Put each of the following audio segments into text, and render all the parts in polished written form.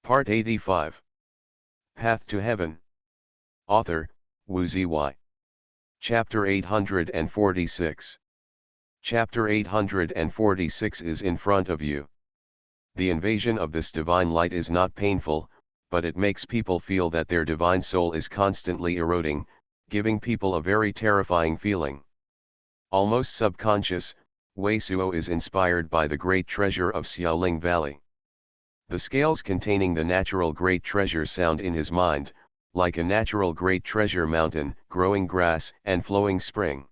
Part 85. Path to Heaven. Author, Wu Ziyi. Chapter 846. Chapter 846 is in front of you. The invasion of this divine light is not painful, but it makes people feel that their divine soul is constantly eroding, giving people a very terrifying feeling. Almost subconscious, Wei Suo is inspired by the great treasure of Xiaoling Valley. The scales containing the natural great treasure sound in his mind, like a natural great treasure mountain, growing grass and flowing spring.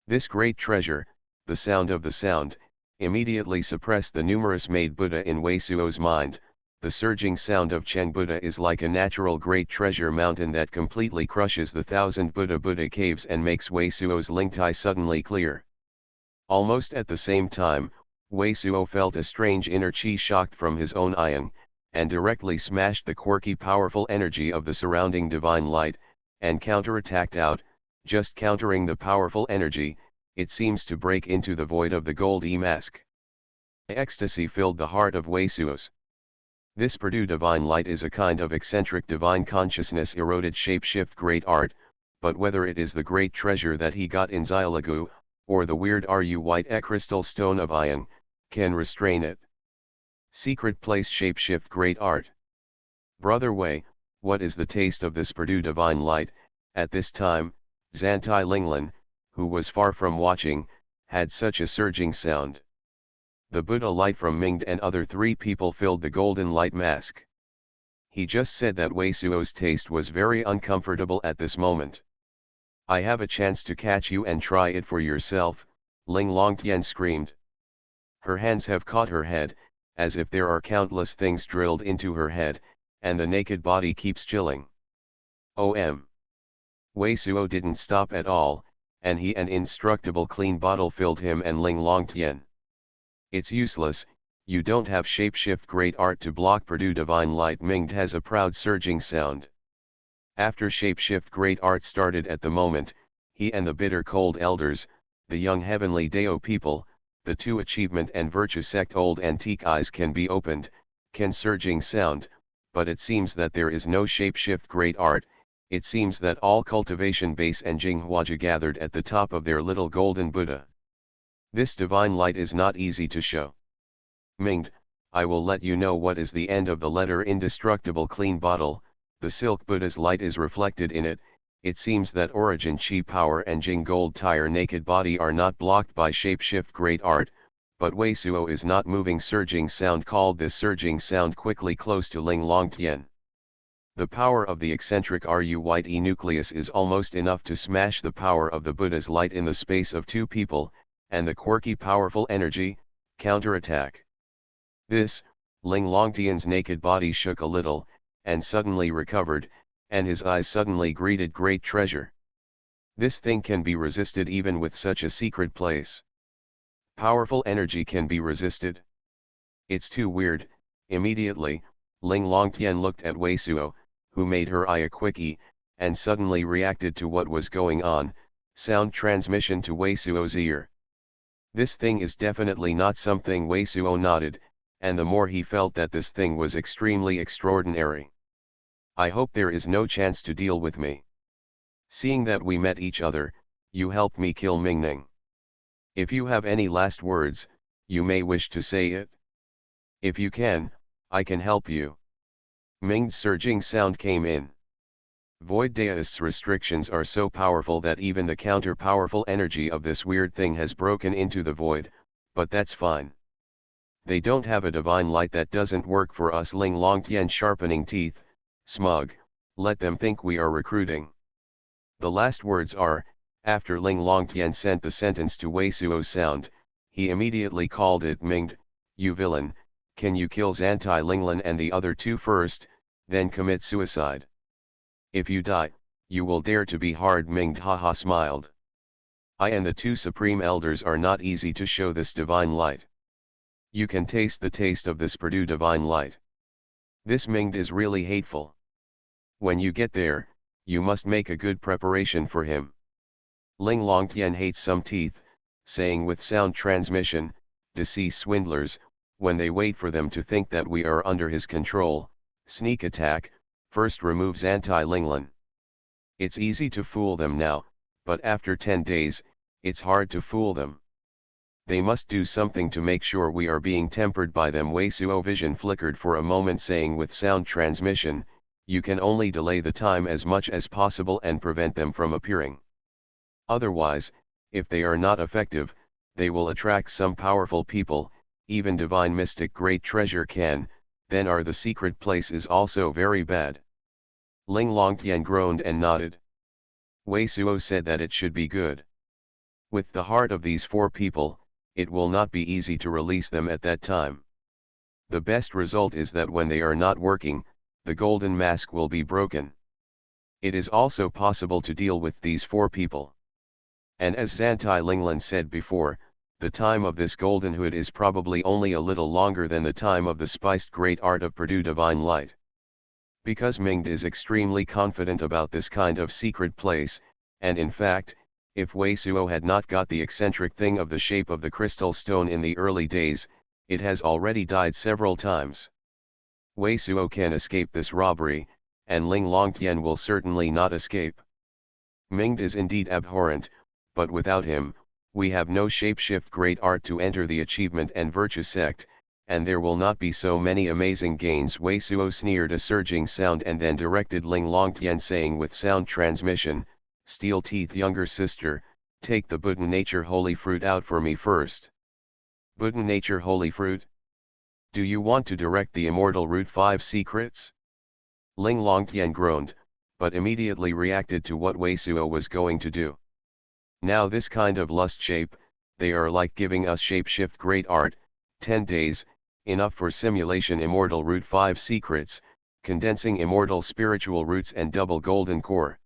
This great treasure, the sound of the sound, immediately suppressed the numerous made Buddha in Wei Suo's mind. The surging sound of Cheng Buddha is like a natural great treasure mountain that completely crushes the 1,000 Buddha caves and makes Wei Suo's Lingtai suddenly clear. Almost at the same time, Wei Suo felt a strange inner chi shocked from his own ion, and directly smashed the quirky powerful energy of the surrounding divine light, and counterattacked out, just countering the powerful energy. It seems to break into the void of the gold mask. Ecstasy filled the heart of Wei Suo's. This Purdue divine light is a kind of eccentric divine consciousness eroded shapeshift great art, but whether it is the great treasure that he got in Xiaolagu, or the weird white crystal stone of ion, can restrain it. Secret place shapeshift great art. Brother Wei, what is the taste of this Purdue divine light? At this time, Zantai Linglan, who was far from watching, had such a surging sound. The Buddha light from Mingde and other three people filled the golden light mask. He just said that Wei Suo's taste was very uncomfortable at this moment. I have a chance to catch you and try it for yourself, Ling Longtian screamed. Her hands have caught her head, as if there are countless things drilled into her head, and the naked body keeps chilling. Wei Suo didn't stop at all, and an indestructible clean bottle filled him and Ling Longtian. It's useless, you don't have shapeshift great art to block Purdue divine light. Mingde has a proud surging sound. After shapeshift great art started at the moment, he and the bitter cold elders, the young heavenly Dao people, the two achievement and virtue sect old antique eyes can be opened, can surging sound, but it seems that there is no shapeshift great art. It seems that all cultivation base and Jinghuaja gathered at the top of their little golden Buddha. This divine light is not easy to show. Mingde, I will let you know what is the end of the letter indestructible clean bottle. The silk Buddha's light is reflected in it. It seems that origin chi power and Jing gold tire naked body are not blocked by shapeshift great art, but Wei Suo is not moving surging sound called this surging sound quickly close to Ling Longtian. The power of the eccentric white nucleus is almost enough to smash the power of the Buddha's light in the space of two people, and the quirky powerful energy, counterattack. This, Ling Longtian's naked body shook a little, and suddenly recovered, and his eyes suddenly greeted great treasure. This thing can be resisted even with such a secret place. Powerful energy can be resisted. It's too weird. Immediately, Ling Longtian looked at Wei Suo, who made her eye a quickie, and suddenly reacted to what was going on. Sound transmission to Wei Suo's ear. This thing is definitely not something. Wei Suo nodded, and the more he felt that this thing was extremely extraordinary. I hope there is no chance to deal with me. Seeing that we met each other, you helped me kill Mingning. If you have any last words, you may wish to say it. If you can, I can help you. Mingde's surging sound came in. Void Daoist's restrictions are so powerful that even the counter-powerful energy of this weird thing has broken into the void, but that's fine. They don't have a divine light that doesn't work for us. Ling Longtian sharpening teeth, smug, let them think we are recruiting. The last words are, after Ling Longtian sent the sentence to Wei Suo's sound, he immediately called it Mingde, you villain, can you kill Zantai Linglan and the other two first, then commit suicide? If you die, you will dare to be hard. Mingde haha smiled. I and the two supreme elders are not easy to show this divine light. You can taste the taste of this Purdue divine light. This Mingde is really hateful. When you get there, you must make a good preparation for him. Ling Longtian hates some teeth, saying with sound transmission, deceive swindlers, when they wait for them to think that we are under his control, Sneak attack, first removes anti-Linglan. It's easy to fool them now, but after 10 days, it's hard to fool them. They must do something to make sure we are being tempered by them. Wei Suo vision flickered for a moment, saying with sound transmission, you can only delay the time as much as possible and prevent them from appearing. Otherwise, if they are not effective, they will attract some powerful people, even divine mystic great treasure can, then the secret place is also very bad. Ling Longtian groaned and nodded. Wei Suo said that it should be good. With the heart of these 4 people, it will not be easy to release them at that time. The best result is that when they are not working, the golden mask will be broken. It is also possible to deal with these 4 people. And as Zantai Linglan said before, the time of this golden hood is probably only a little longer than the time of the spiced great art of Purdue Divine Light. Because Mingde is extremely confident about this kind of secret place, and in fact, if Wei Suo had not got the eccentric thing of the shape of the crystal stone in the early days, it has already died several times. Wei Suo can escape this robbery, and Ling Longtian will certainly not escape. Mingde is indeed abhorrent, but without him, we have no shapeshift great art to enter the achievement and virtue sect, and there will not be so many amazing gains. Wei Suo sneered a surging sound and then directed Ling Longtian, saying with sound transmission, Steel Teeth younger sister, take the Buddha Nature Holy Fruit out for me first. Buddha Nature Holy Fruit? Do you want to direct the Immortal Root 5 secrets? Ling Longtian groaned, but immediately reacted to what Wei Suo was going to do. Now this kind of lust shape, they are like giving us shapeshift great art, 10 days, enough for simulation Immortal Root 5 secrets, condensing immortal spiritual roots and double golden core.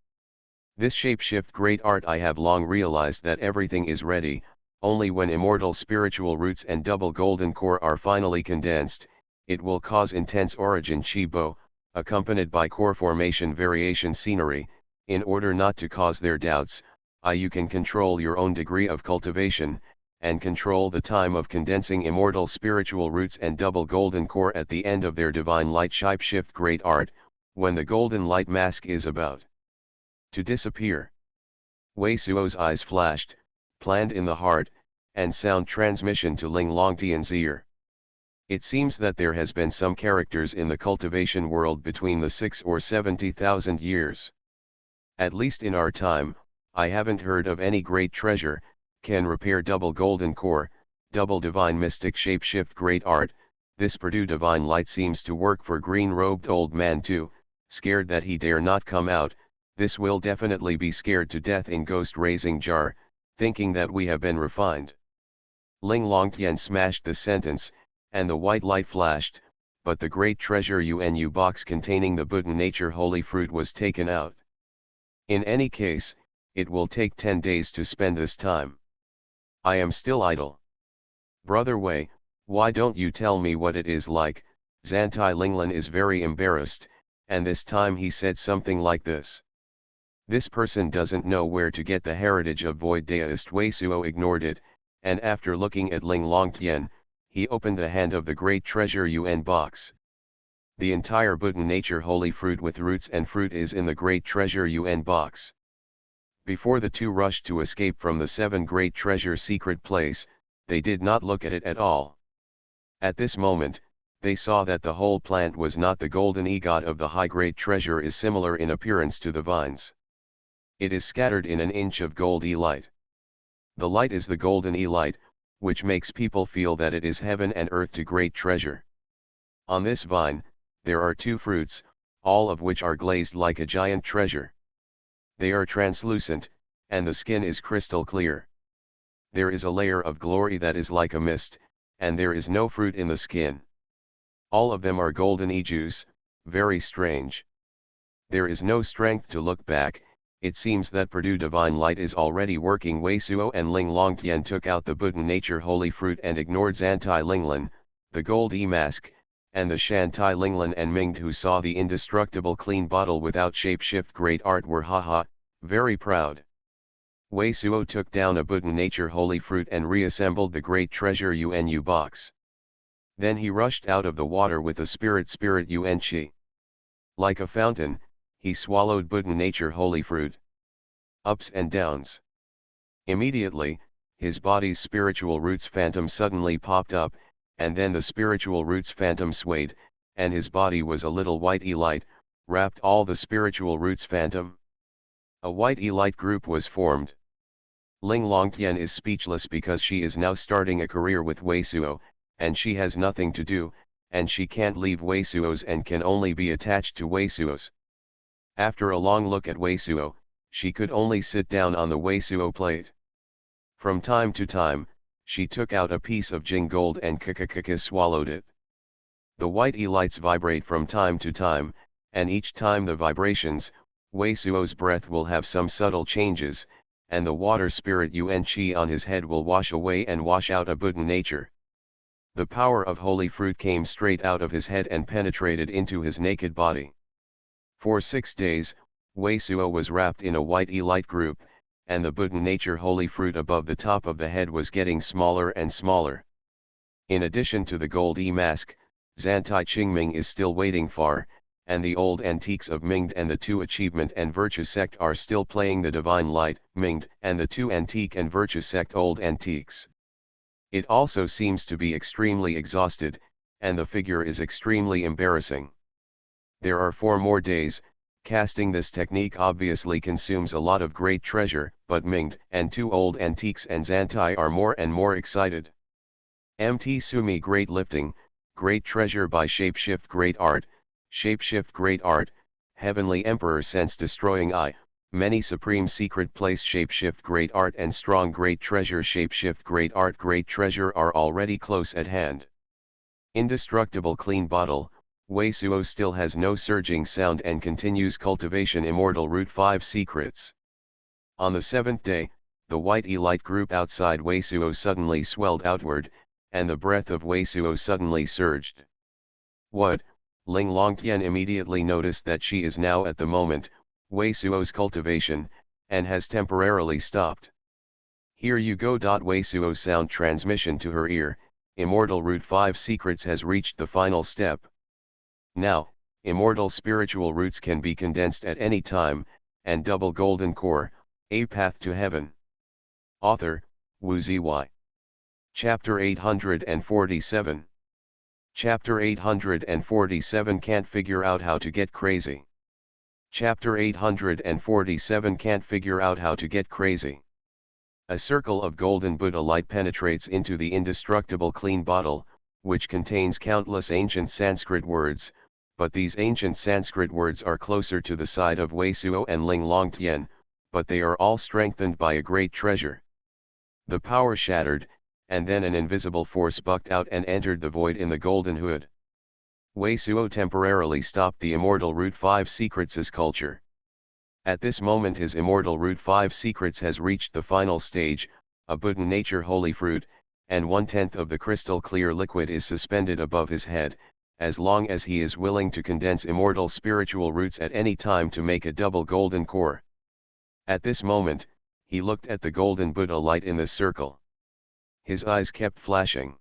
This shapeshift great art, I have long realized that everything is ready, only when immortal spiritual roots and double golden core are finally condensed, it will cause intense origin Chibo, accompanied by core formation variation scenery. In order not to cause their doubts, you can control your own degree of cultivation, and control the time of condensing immortal spiritual roots and double golden core at the end of their divine light shapeshift great art, when the golden light mask is about to disappear. Wei Suo's eyes flashed, planned in the heart, and sound transmission to Ling Longtian's ear. It seems that there has been some characters in the cultivation world between the 6 or 70,000 years. At least in our time, I haven't heard of any great treasure, can repair double golden core, double divine mystic shapeshift great art. This Purdue divine light seems to work for green-robed old man too, scared that he dare not come out. This will definitely be scared to death in ghost raising jar, thinking that we have been refined. Ling Longtian smashed the sentence, and the white light flashed, but the great treasure UNU box containing the Buddha Nature Holy Fruit was taken out. In any case, it will take 10 days to spend this time. I am still idle. Brother Wei, why don't you tell me what it is like? Zantai Linglan is very embarrassed, and this time he said something like this. This person doesn't know where to get the heritage of void deist. Wei Suo ignored it, and after looking at Ling Longtian, he opened the hand of the great treasure UN box. The entire Buddha Nature Holy Fruit with roots and fruit is in the great treasure UN box. Before the two rushed to escape from the 7 great treasure secret place, they did not look at it at all. At this moment, they saw that the whole plant was not the golden egot of the high great treasure is similar in appearance to the vines. It is scattered in an inch of gold light. The light is the golden light, which makes people feel that it is heaven and earth to great treasure. On this vine, there are 2 fruits, all of which are glazed like a giant treasure. They are translucent, and the skin is crystal clear. There is a layer of glory that is like a mist, and there is no fruit in the skin. All of them are golden juice, very strange. There is no strength to look back. It seems that Purdue Divine Light is already working. Wei Suo and Ling Longtian took out the Buddha Nature Holy Fruit and ignored Zantai Linglan, the gold mask, and the Shantai Linglan and Mingde, who saw the indestructible clean bottle without shapeshift great art, were very proud. Wei Suo took down a Buddha Nature Holy Fruit and reassembled the great treasure UNU box. Then he rushed out of the water with the spirit UN Chi. Like a fountain, he swallowed Buddha nature holy fruit. Ups and downs. Immediately, his body's spiritual roots phantom suddenly popped up, and then the spiritual roots phantom swayed, and his body was a little white light, wrapped all the spiritual roots phantom. A white light group was formed. Ling Longtian is speechless because she is now starting a career with Wei Suo, and she has nothing to do, and she can't leave Wei Suo's and can only be attached to Wei Suo's. After a long look at Wei Suo, she could only sit down on the Wei Suo plate. From time to time, she took out a piece of Jing gold and swallowed it. The white lights vibrate from time to time, and each time the vibrations, Wei Suo's breath will have some subtle changes, and the water spirit Yuan Qi on his head will wash away and wash out a Buddha nature. The power of holy fruit came straight out of his head and penetrated into his naked body. For 6 days, Wei Suo was wrapped in a white light group, and the Buddha nature holy fruit above the top of the head was getting smaller and smaller. In addition to the gold mask, Zantai Qingming is still waiting for, and the old antiques of Mingde and the two achievement and virtue sect are still playing the divine light, Mingde, and the two antique and virtue sect old antiques. It also seems to be extremely exhausted, and the figure is extremely embarrassing. There are 4 more days. Casting this technique obviously consumes a lot of great treasure, but Mingde and 2 old antiques and Zantai are more and more excited. Mt Sumi Great Lifting, Great Treasure by Shapeshift Great Art, Shapeshift Great Art, Heavenly Emperor Sense Destroying Eye, Many Supreme Secret Place Shapeshift Great Art and Strong Great Treasure Shapeshift Great Art Great Treasure are already close at hand. Indestructible Clean Bottle, Wei Suo still has no surging sound and continues cultivation Immortal Root 5 Secrets. On the 7th day, the white light group outside Wei Suo suddenly swelled outward, and the breath of Wei Suo suddenly surged. What? Ling Longtian immediately noticed that she is now at the moment, Wei Suo's cultivation, and has temporarily stopped. Here you go. Wei Suo's sound transmission to her ear, Immortal Root 5 Secrets has reached the final step. Now, immortal spiritual roots can be condensed at any time, and double golden core, a path to heaven. Author, Wu Ziyi. Chapter 847. Chapter 847 Can't figure out how to get crazy. Chapter 847 Can't figure out how to get crazy. A circle of golden Buddha light penetrates into the indestructible clean bottle, which contains countless ancient Sanskrit words, but these ancient Sanskrit words are closer to the side of Wei Suo and Ling Longtian, but they are all strengthened by a great treasure. The power shattered, and then an invisible force bucked out and entered the void in the golden hood. Wei Suo temporarily stopped the Immortal Root 5 Secrets' culture. At this moment his Immortal Root 5 Secrets has reached the final stage, a Buddha nature holy fruit, and 1/10 of the crystal clear liquid is suspended above his head, as long as he is willing to condense immortal spiritual roots at any time to make a double golden core. At this moment, he looked at the golden Buddha light in the circle. His eyes kept flashing.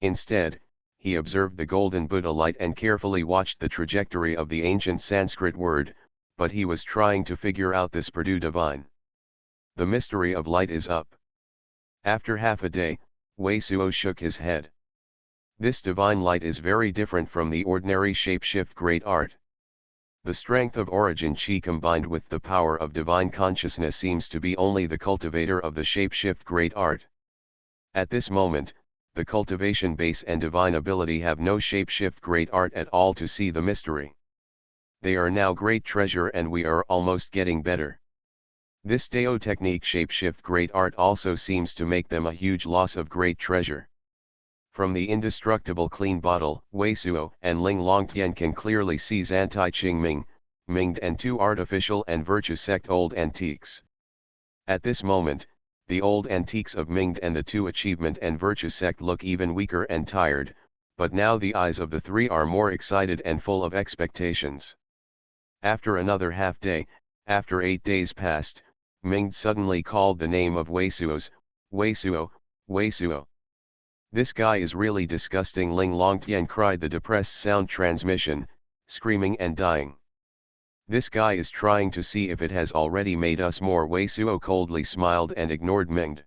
Instead, he observed the golden Buddha light and carefully watched the trajectory of the ancient Sanskrit word, but he was trying to figure out this Purdue divine. The mystery of light is up. After half a day, Wei Suo shook his head. This divine light is very different from the ordinary shapeshift great art. The strength of origin chi combined with the power of divine consciousness seems to be only the cultivator of the shapeshift great art. At this moment, the cultivation base and divine ability have no shapeshift great art at all to see the mystery. They are now great treasure and we are almost getting better. This Dao technique shapeshift great art also seems to make them a huge loss of great treasure. From the indestructible clean bottle, Wei Suo and Ling Longtian can clearly see Zantai Qingming, Mingde and 2 artificial and virtue sect old antiques. At this moment, the old antiques of Mingde and the 2 achievement and virtue sect look even weaker and tired, but now the eyes of the 3 are more excited and full of expectations. After another half day, after 8 days passed, Mingde suddenly called the name of Wei Suo's, Wei Suo, Wei Suo. This guy is really disgusting, Ling Longtian cried. The depressed sound transmission, screaming and dying. This guy is trying to see if it has already made us more. Wei Suo coldly smiled and ignored Mingde.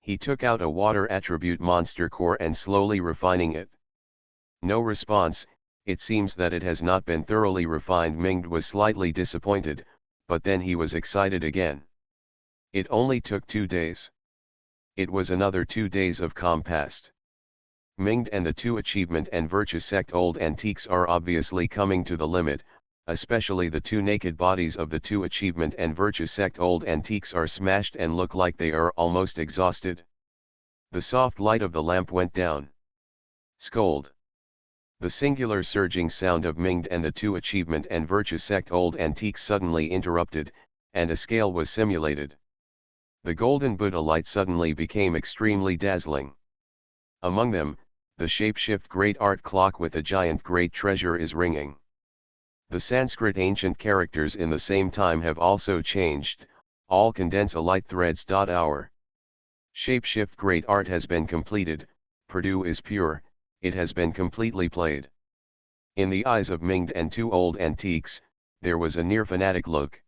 He took out a water attribute monster core and slowly refining it. No response. It seems that it has not been thoroughly refined. Mingde was slightly disappointed, but then he was excited again. It only took 2 days. It was another 2 days of calm past. Mingde and the two achievement and virtue sect old antiques are obviously coming to the limit, especially the two naked bodies of the two achievement and virtue sect old antiques are smashed and look like they are almost exhausted. The soft light of the lamp went down. Scold. The singular surging sound of Mingde and the two achievement and virtue sect old antiques suddenly interrupted, and a scale was simulated. The golden Buddha light suddenly became extremely dazzling. Among them, the shapeshift great art clock with a giant great treasure is ringing. The Sanskrit ancient characters in the same time have also changed, all condense a light threads. Our shapeshift great art has been completed, Purdue is pure, it has been completely played. In the eyes of Mingde and two old antiques, there was a near fanatic look.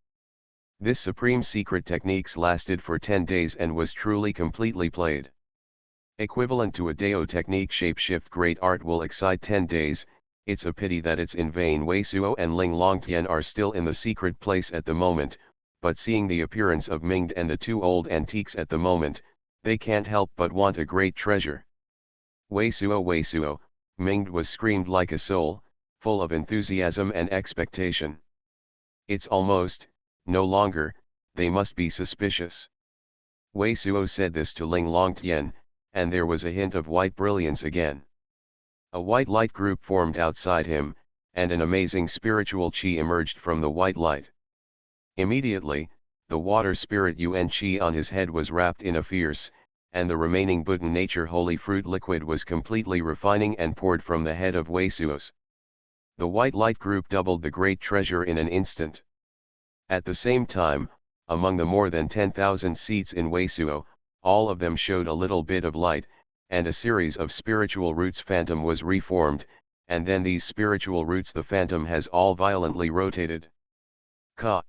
This supreme secret techniques lasted for 10 days and was truly completely played. Equivalent to a Dao technique shapeshift great art will excite 10 days, it's a pity that it's in vain. Wei Suo and Ling Longtian are still in the secret place at the moment, but seeing the appearance of Mingde and the two old antiques at the moment, they can't help but want a great treasure. Wei Suo, Mingde was screamed like a soul, full of enthusiasm and expectation. It's almost, no longer, they must be suspicious. Wei Suo said this to Ling Longtian, and there was a hint of white brilliance again. A white light group formed outside him, and an amazing spiritual qi emerged from the white light. Immediately, the water spirit Yuan qi on his head was wrapped in a fierce, and the remaining Buddha nature holy fruit liquid was completely refining and poured from the head of Wei Suo's. The white light group doubled the great treasure in an instant. At the same time, among the more than 10,000 seats in Wei Suo, all of them showed a little bit of light, and a series of spiritual roots phantom was reformed, and then these spiritual roots the phantom has all violently rotated. Ka.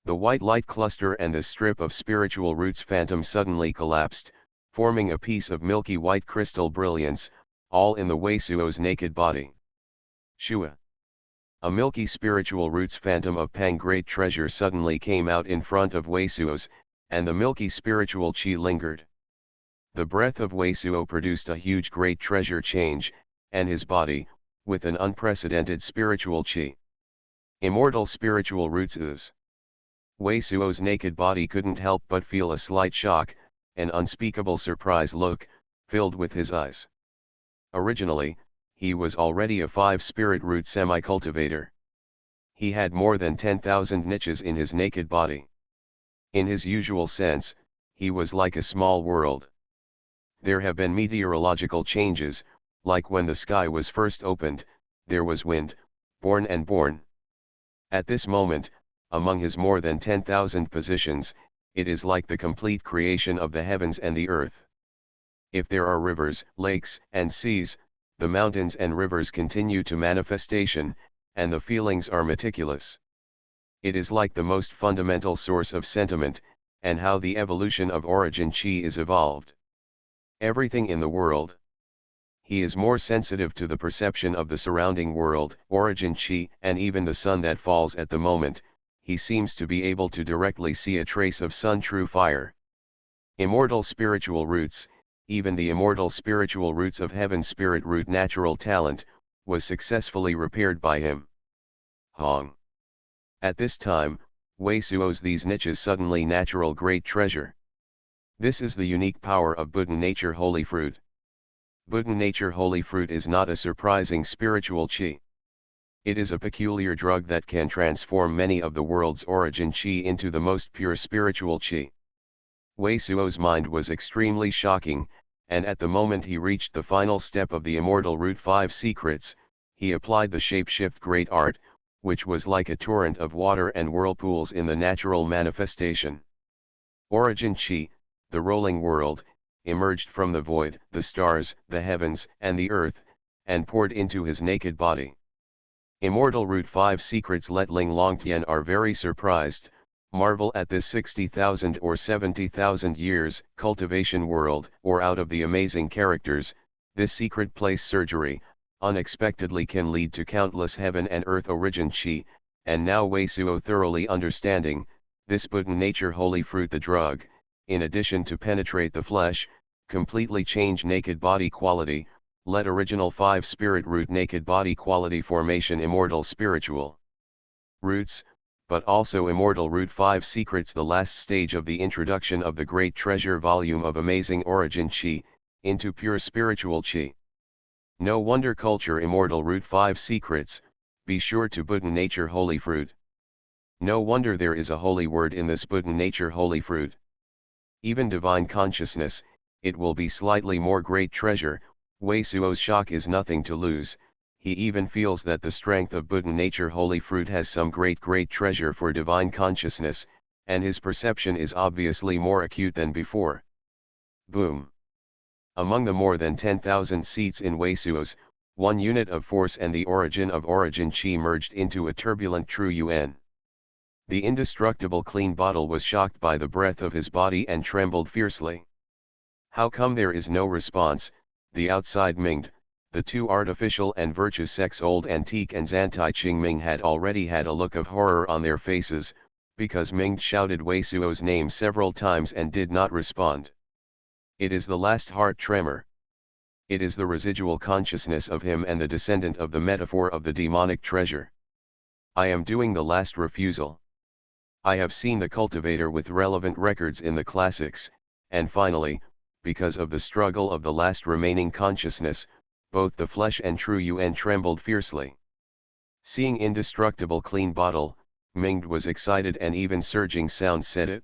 The white light cluster and the strip of spiritual roots phantom suddenly collapsed, forming a piece of milky white crystal brilliance, all in the Wei Suo's naked body. Shua. A milky spiritual roots phantom of Pang great treasure suddenly came out in front of Wei Suo's, and the milky spiritual qi lingered. The breath of Wei Suo produced a huge great treasure change, and his body, with an unprecedented spiritual qi. Immortal spiritual roots is. Wei Suo's naked body couldn't help but feel a slight shock, an unspeakable surprise look, filled with his eyes. Originally, he was already a 5-spirit root semi-cultivator. He had more than 10,000 niches in his naked body. In his usual sense, he was like a small world. There have been meteorological changes, like when the sky was first opened, there was wind, born and born. At this moment, among his more than 10,000 positions, it is like the complete creation of the heavens and the earth. If there are rivers, lakes, and seas, the mountains and rivers continue to manifestation, and the feelings are meticulous. It is like the most fundamental source of sentiment, and how the evolution of origin qi is evolved. Everything in the world. He is more sensitive to the perception of the surrounding world, origin qi, and even the sun that falls at the moment, he seems to be able to directly see a trace of sun true fire. Immortal spiritual roots, even the immortal spiritual roots of heaven spirit root natural talent, was successfully repaired by him. Hong. At this time, Wei Suo's these niches suddenly natural great treasure. This is the unique power of Buddha nature holy fruit. Buddha nature holy fruit is not a surprising spiritual qi. It is a peculiar drug that can transform many of the world's origin qi into the most pure spiritual qi. Wei Suo's mind was extremely shocking, and at the moment he reached the final step of the immortal root 5 secrets, he applied the shapeshift great art, which was like a torrent of water and whirlpools in the natural manifestation. Origin qi, the rolling world, emerged from the void, the stars, the heavens, and the earth, and poured into his naked body. Immortal Route 5 secrets. Let Ling Longtian are very surprised, marvel at this 60,000 or 70,000 years cultivation world, or out of the amazing characters, this secret place surgery, unexpectedly can lead to countless heaven and earth origin chi, and now Wei Suo thoroughly understanding, this Buddha nature holy fruit the drug, in addition to penetrate the flesh, completely change naked body quality, let original 5 spirit root naked body quality formation immortal spiritual roots, but also immortal root 5 secrets the last stage of the introduction of the great treasure volume of amazing origin chi, into pure spiritual chi. No wonder culture immortal root 5 secrets, be sure to Buddha nature holy fruit. No wonder there is a holy word in this Buddha nature holy fruit. Even divine consciousness, it will be slightly more great treasure. Wei Suo's shock is nothing to lose, he even feels that the strength of Buddha nature holy fruit has some great treasure for divine consciousness, and his perception is obviously more acute than before. Boom! Among the more than 10,000 seats in Wei Suo's, one unit of force and the origin of origin chi merged into a turbulent true yuan. The indestructible clean bottle was shocked by the breath of his body and trembled fiercely. How come there is no response? The outside Minged, the two artificial and virtue sex old antique and Zantai Qingming had already had a look of horror on their faces, because Minged shouted Wei Suo's name several times and did not respond. It is the last heart tremor. It is the residual consciousness of him and the descendant of the metaphor of the demonic treasure. I am doing the last refusal. I have seen the cultivator with relevant records in the classics, and finally, because of the struggle of the last remaining consciousness, both the flesh and true yuan trembled fiercely. Seeing indestructible clean bottle, Minged was excited and even surging sound said it.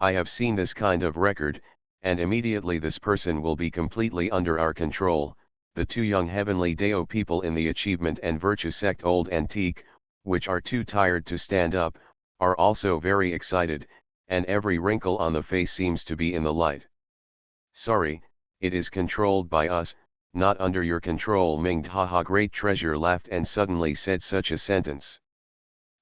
I have seen this kind of record, and immediately this person will be completely under our control. The two young heavenly Dao people in the achievement and virtue sect old antique, which are too tired to stand up, are also very excited, and every wrinkle on the face seems to be in the light. Sorry, it is controlled by us, not under your control. Minged haha great treasure laughed and suddenly said such a sentence.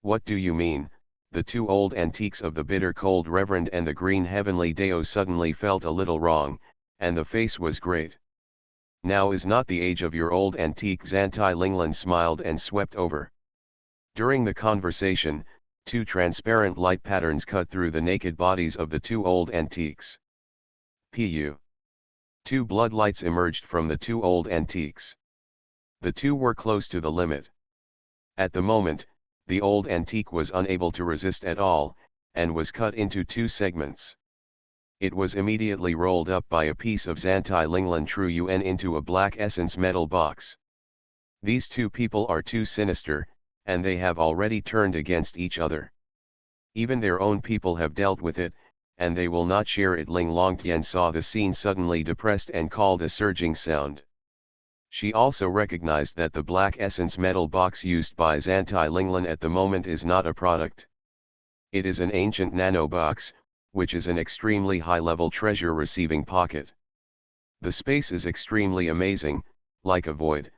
What do you mean? The two old antiques of the bitter cold reverend and the green heavenly Dao suddenly felt a little wrong, and the face was great. Now is not the age of your old antique. Zantai Linglan smiled and swept over. During the conversation, two transparent light patterns cut through the naked bodies of the two old antiques. Pu. Two bloodlights emerged from the two old antiques. The two were close to the limit. At the moment, the old antique was unable to resist at all, and was cut into two segments. It was immediately rolled up by a piece of Zantai Linglan True Yuan into a black essence metal box. These two people are too sinister, and they have already turned against each other. Even their own people have dealt with it, and they will not share it. Ling Longtian saw the scene suddenly depressed and called a surging sound. She also recognized that the black essence metal box used by Zantai Linglan at the moment is not a product. It is an ancient nano box, which is an extremely high-level treasure receiving pocket. The space is extremely amazing, like a void,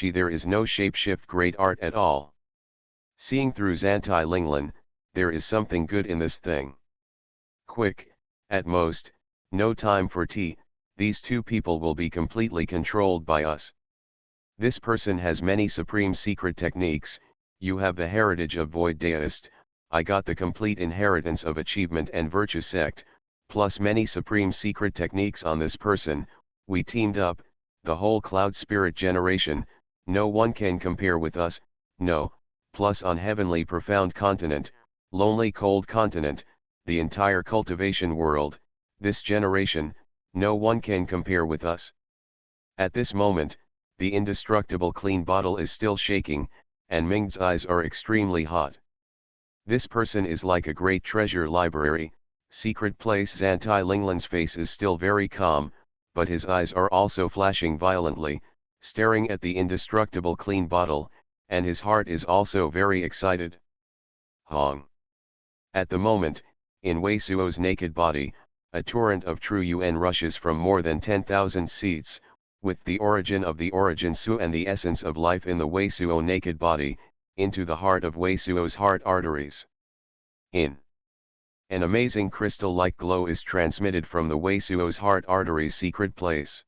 there is no shapeshift great art at all. Seeing through Zantai Linglan, there is something good in this thing. Quick, at most, no time for tea, these two people will be completely controlled by us. This person has many supreme secret techniques. You have the heritage of Void Deist, I got the complete inheritance of achievement and virtue sect, plus many supreme secret techniques on this person. We teamed up, the whole cloud spirit generation, no one can compare with us, no, plus on heavenly profound continent, lonely cold continent, the entire cultivation world, this generation, no one can compare with us. At this moment, the indestructible clean bottle is still shaking, and Ming's eyes are extremely hot. This person is like a great treasure library, secret place. Zantai Linglan's face is still very calm, but his eyes are also flashing violently, staring at the indestructible clean bottle, and his heart is also very excited. Hong. At the moment, in Wei Suo's naked body, a torrent of true yuan rushes from more than 10,000 seats, with the origin of the origin Su and the essence of life in the Wei Suo naked body, into the heart of Wei Suo's heart arteries. In an amazing crystal-like glow is transmitted from the Wei Suo's heart arteries' secret place.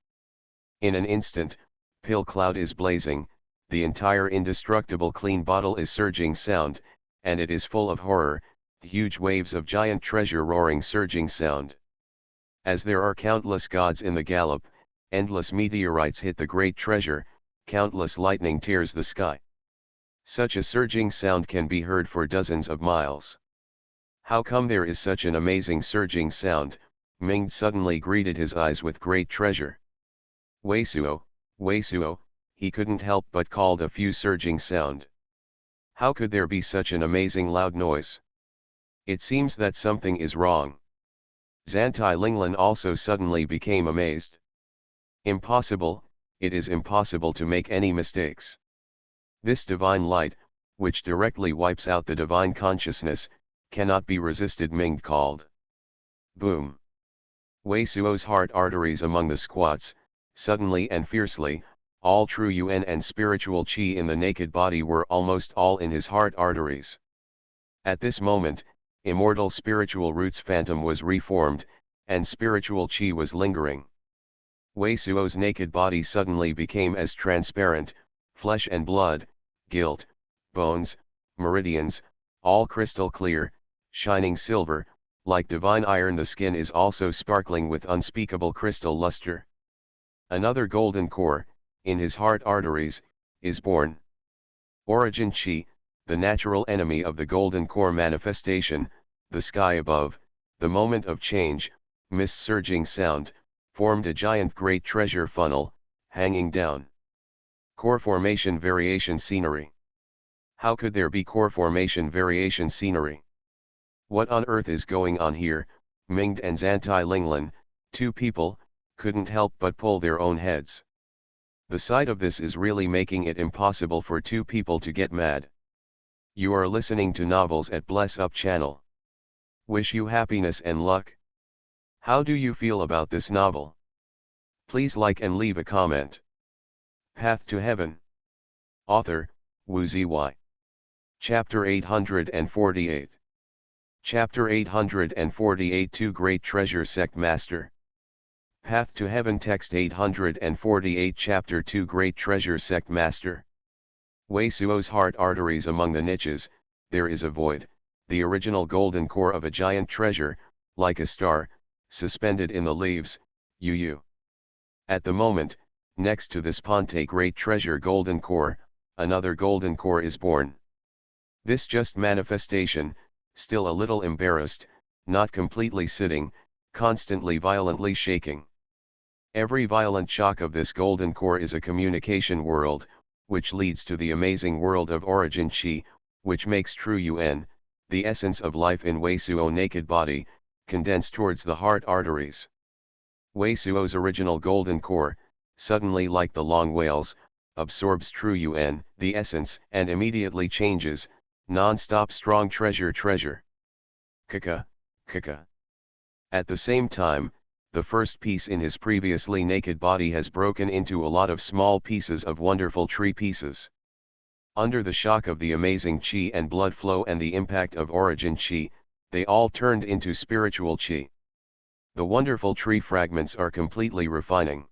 In an instant, pill cloud is blazing, the entire indestructible clean bottle is surging sound, and it is full of horror, huge waves of giant treasure roaring surging sound. As there are countless gods in the gallop, endless meteorites hit the great treasure, countless lightning tears the sky. Such a surging sound can be heard for dozens of miles. How come there is such an amazing surging sound? Ming suddenly greeted his eyes with great treasure. Wei Suo, he couldn't help but called a few surging sound. How could there be such an amazing loud noise? It seems that something is wrong. Zantai Linglan also suddenly became amazed. Impossible, it is impossible to make any mistakes. This divine light, which directly wipes out the divine consciousness, cannot be resisted, Ming called. Boom. Wei Suo's heart arteries among the squats, suddenly and fiercely, all true yuan and spiritual qi in the naked body were almost all in his heart arteries. At this moment, immortal spiritual roots phantom was reformed, and spiritual qi was lingering. Wei Suo's naked body suddenly became as transparent, flesh and blood, gilt, bones, meridians, all crystal clear, shining silver, like divine iron. The skin is also sparkling with unspeakable crystal luster. Another golden core, in his heart arteries, is born. Origin Qi, the natural enemy of the golden core manifestation, the sky above, the moment of change, mist surging sound, formed a giant great treasure funnel, hanging down. Core formation variation scenery. How could there be core formation variation scenery? What on earth is going on here? Ming and Zantai Linglan, two people, couldn't help but pull their own heads. The sight of this is really making it impossible for two people to get mad. You are listening to Novels at Bless Up channel. Wish you happiness and luck. How do you feel about this novel? Please like and leave a comment. Path to Heaven. Author, Wu Zy. Chapter 848. Chapter 848 Two Great Treasure Sect Master. Path to Heaven. Text 848. Chapter 2 Great Treasure Sect Master. Wei Suo's heart arteries. Among the niches, there is a void, the original golden core of a giant treasure, like a star, suspended in the leaves, At the moment, next to this Ponte great treasure golden core, another golden core is born. This just manifestation, still a little embarrassed, not completely sitting, constantly violently shaking. Every violent shock of this golden core is a communication world, which leads to the amazing world of origin Qi, which makes true yuan, the essence of life in Wei Suo naked body, condense towards the heart arteries. Wei Suo's original golden core, suddenly like the long whales, absorbs true yuan, the essence, and immediately changes, non-stop strong treasure. Kaka. At the same time, the first piece in his previously naked body has broken into a lot of small pieces of wonderful tree pieces. Under the shock of the amazing Qi and blood flow and the impact of origin Qi, they all turned into spiritual Qi. The wonderful tree fragments are completely refining.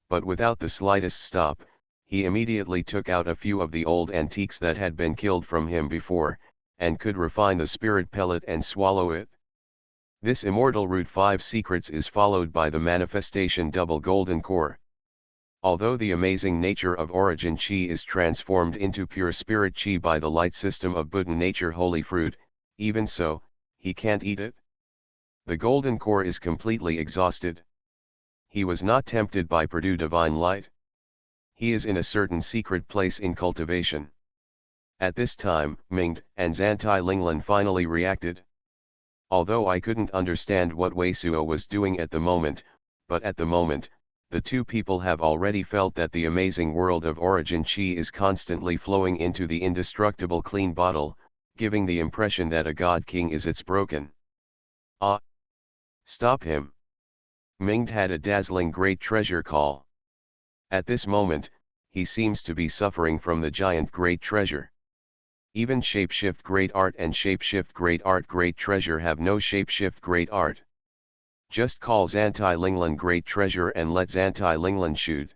But without the slightest stop, he immediately took out a few of the old antiques that had been killed from him before, and could refine the spirit pellet and swallow it. This immortal root 5 secrets is followed by the manifestation double golden core. Although the amazing nature of origin Qi is transformed into pure spirit Qi by the light system of Buddha nature holy fruit, even so, he can't eat it. The golden core is completely exhausted. He was not tempted by Purdue divine light. He is in a certain secret place in cultivation. At this time, Ming and Zantai Linglan finally reacted. Although I couldn't understand what Wei Suo was doing at the moment, but at the moment, the two people have already felt that the amazing world of origin Qi is constantly flowing into the indestructible clean bottle, giving the impression that a god king is its broken. Ah! Stop him! Ming had a dazzling great treasure call. At this moment, he seems to be suffering from the giant great treasure. Even shapeshift great art and shapeshift great art great treasure have no shapeshift great art. Just call Xantai Linglan great treasure and let Xantai Linglan shoot.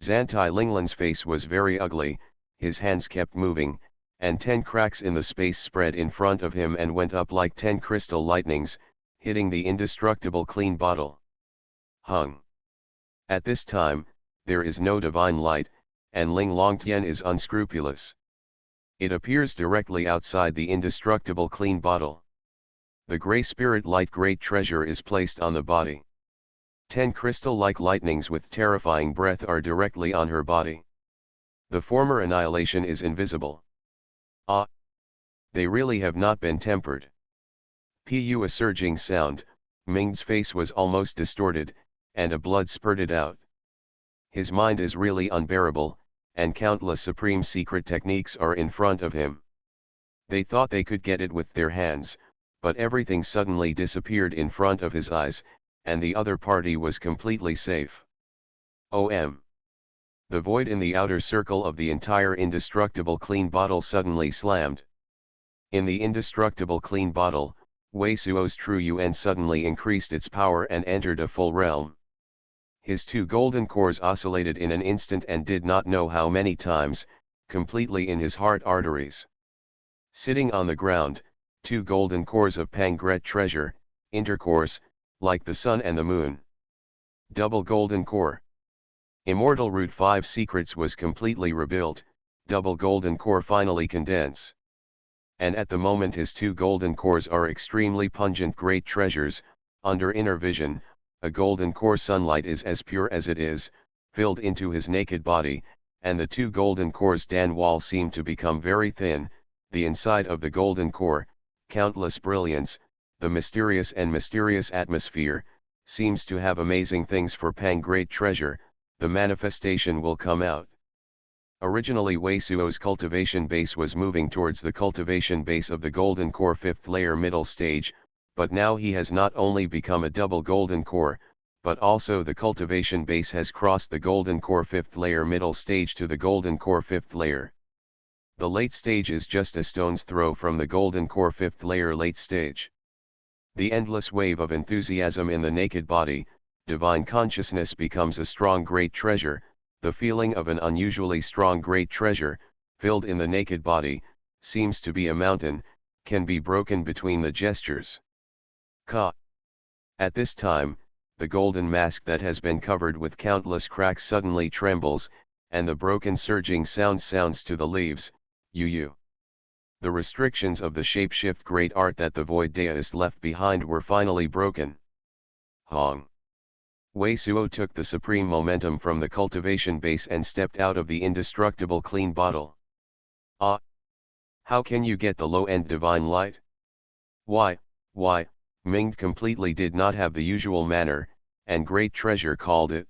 Xantai Linglan's face was very ugly, his hands kept moving, and 10 cracks in the space spread in front of him and went up like 10 crystal lightnings, hitting the indestructible clean bottle. Hung. At this time, there is no divine light, and Ling Longtian is unscrupulous. It appears directly outside the indestructible clean bottle. The grey spirit light great treasure is placed on the body. 10 crystal-like lightnings with terrifying breath are directly on her body. The former annihilation is invisible. Ah! They really have not been tempered. Pu a surging sound, Ming's face was almost distorted, and a blood spurted out. His mind is really unbearable, and countless supreme secret techniques are in front of him. They thought they could get it with their hands, but everything suddenly disappeared in front of his eyes, and the other party was completely safe. OM. The void in the outer circle of the entire indestructible clean bottle suddenly slammed. In the indestructible clean bottle, Wei Suo's true yuan suddenly increased its power and entered a full realm. His 2 golden cores oscillated in an instant and did not know how many times, completely in his heart arteries. Sitting on the ground, 2 golden cores of Pangret treasure, intercourse, like the sun and the moon. Double golden core. Immortal Root 5 Secrets was completely rebuilt, double golden core finally condense. And at the moment his 2 golden cores are extremely pungent great treasures, under inner vision, a golden core sunlight is as pure as it is, filled into his naked body, and the 2 golden cores Dan wall seem to become very thin, the inside of the golden core, countless brilliance, the mysterious and mysterious atmosphere, seems to have amazing things for Pang great treasure, the manifestation will come out. Originally Wei Suo's cultivation base was moving towards the cultivation base of the golden core 5th layer middle stage, but now he has not only become a double golden core, but also the cultivation base has crossed the golden core 5th layer middle stage to the golden core 5th layer. The late stage is just a stone's throw from the golden core 5th layer late stage. The endless wave of enthusiasm in the naked body, divine consciousness becomes a strong great treasure, the feeling of an unusually strong great treasure, filled in the naked body, seems to be a mountain, can be broken between the gestures. Ka. At this time, the golden mask that has been covered with countless cracks suddenly trembles, and the broken surging sound sounds to the leaves, yu. The restrictions of the shapeshift great art that the void deist left behind were finally broken. Hong. Wei Suo took the supreme momentum from the cultivation base and stepped out of the indestructible clean bottle. Ah! How can you get the low-end divine light? Why, Ming completely did not have the usual manner, and great treasure called it.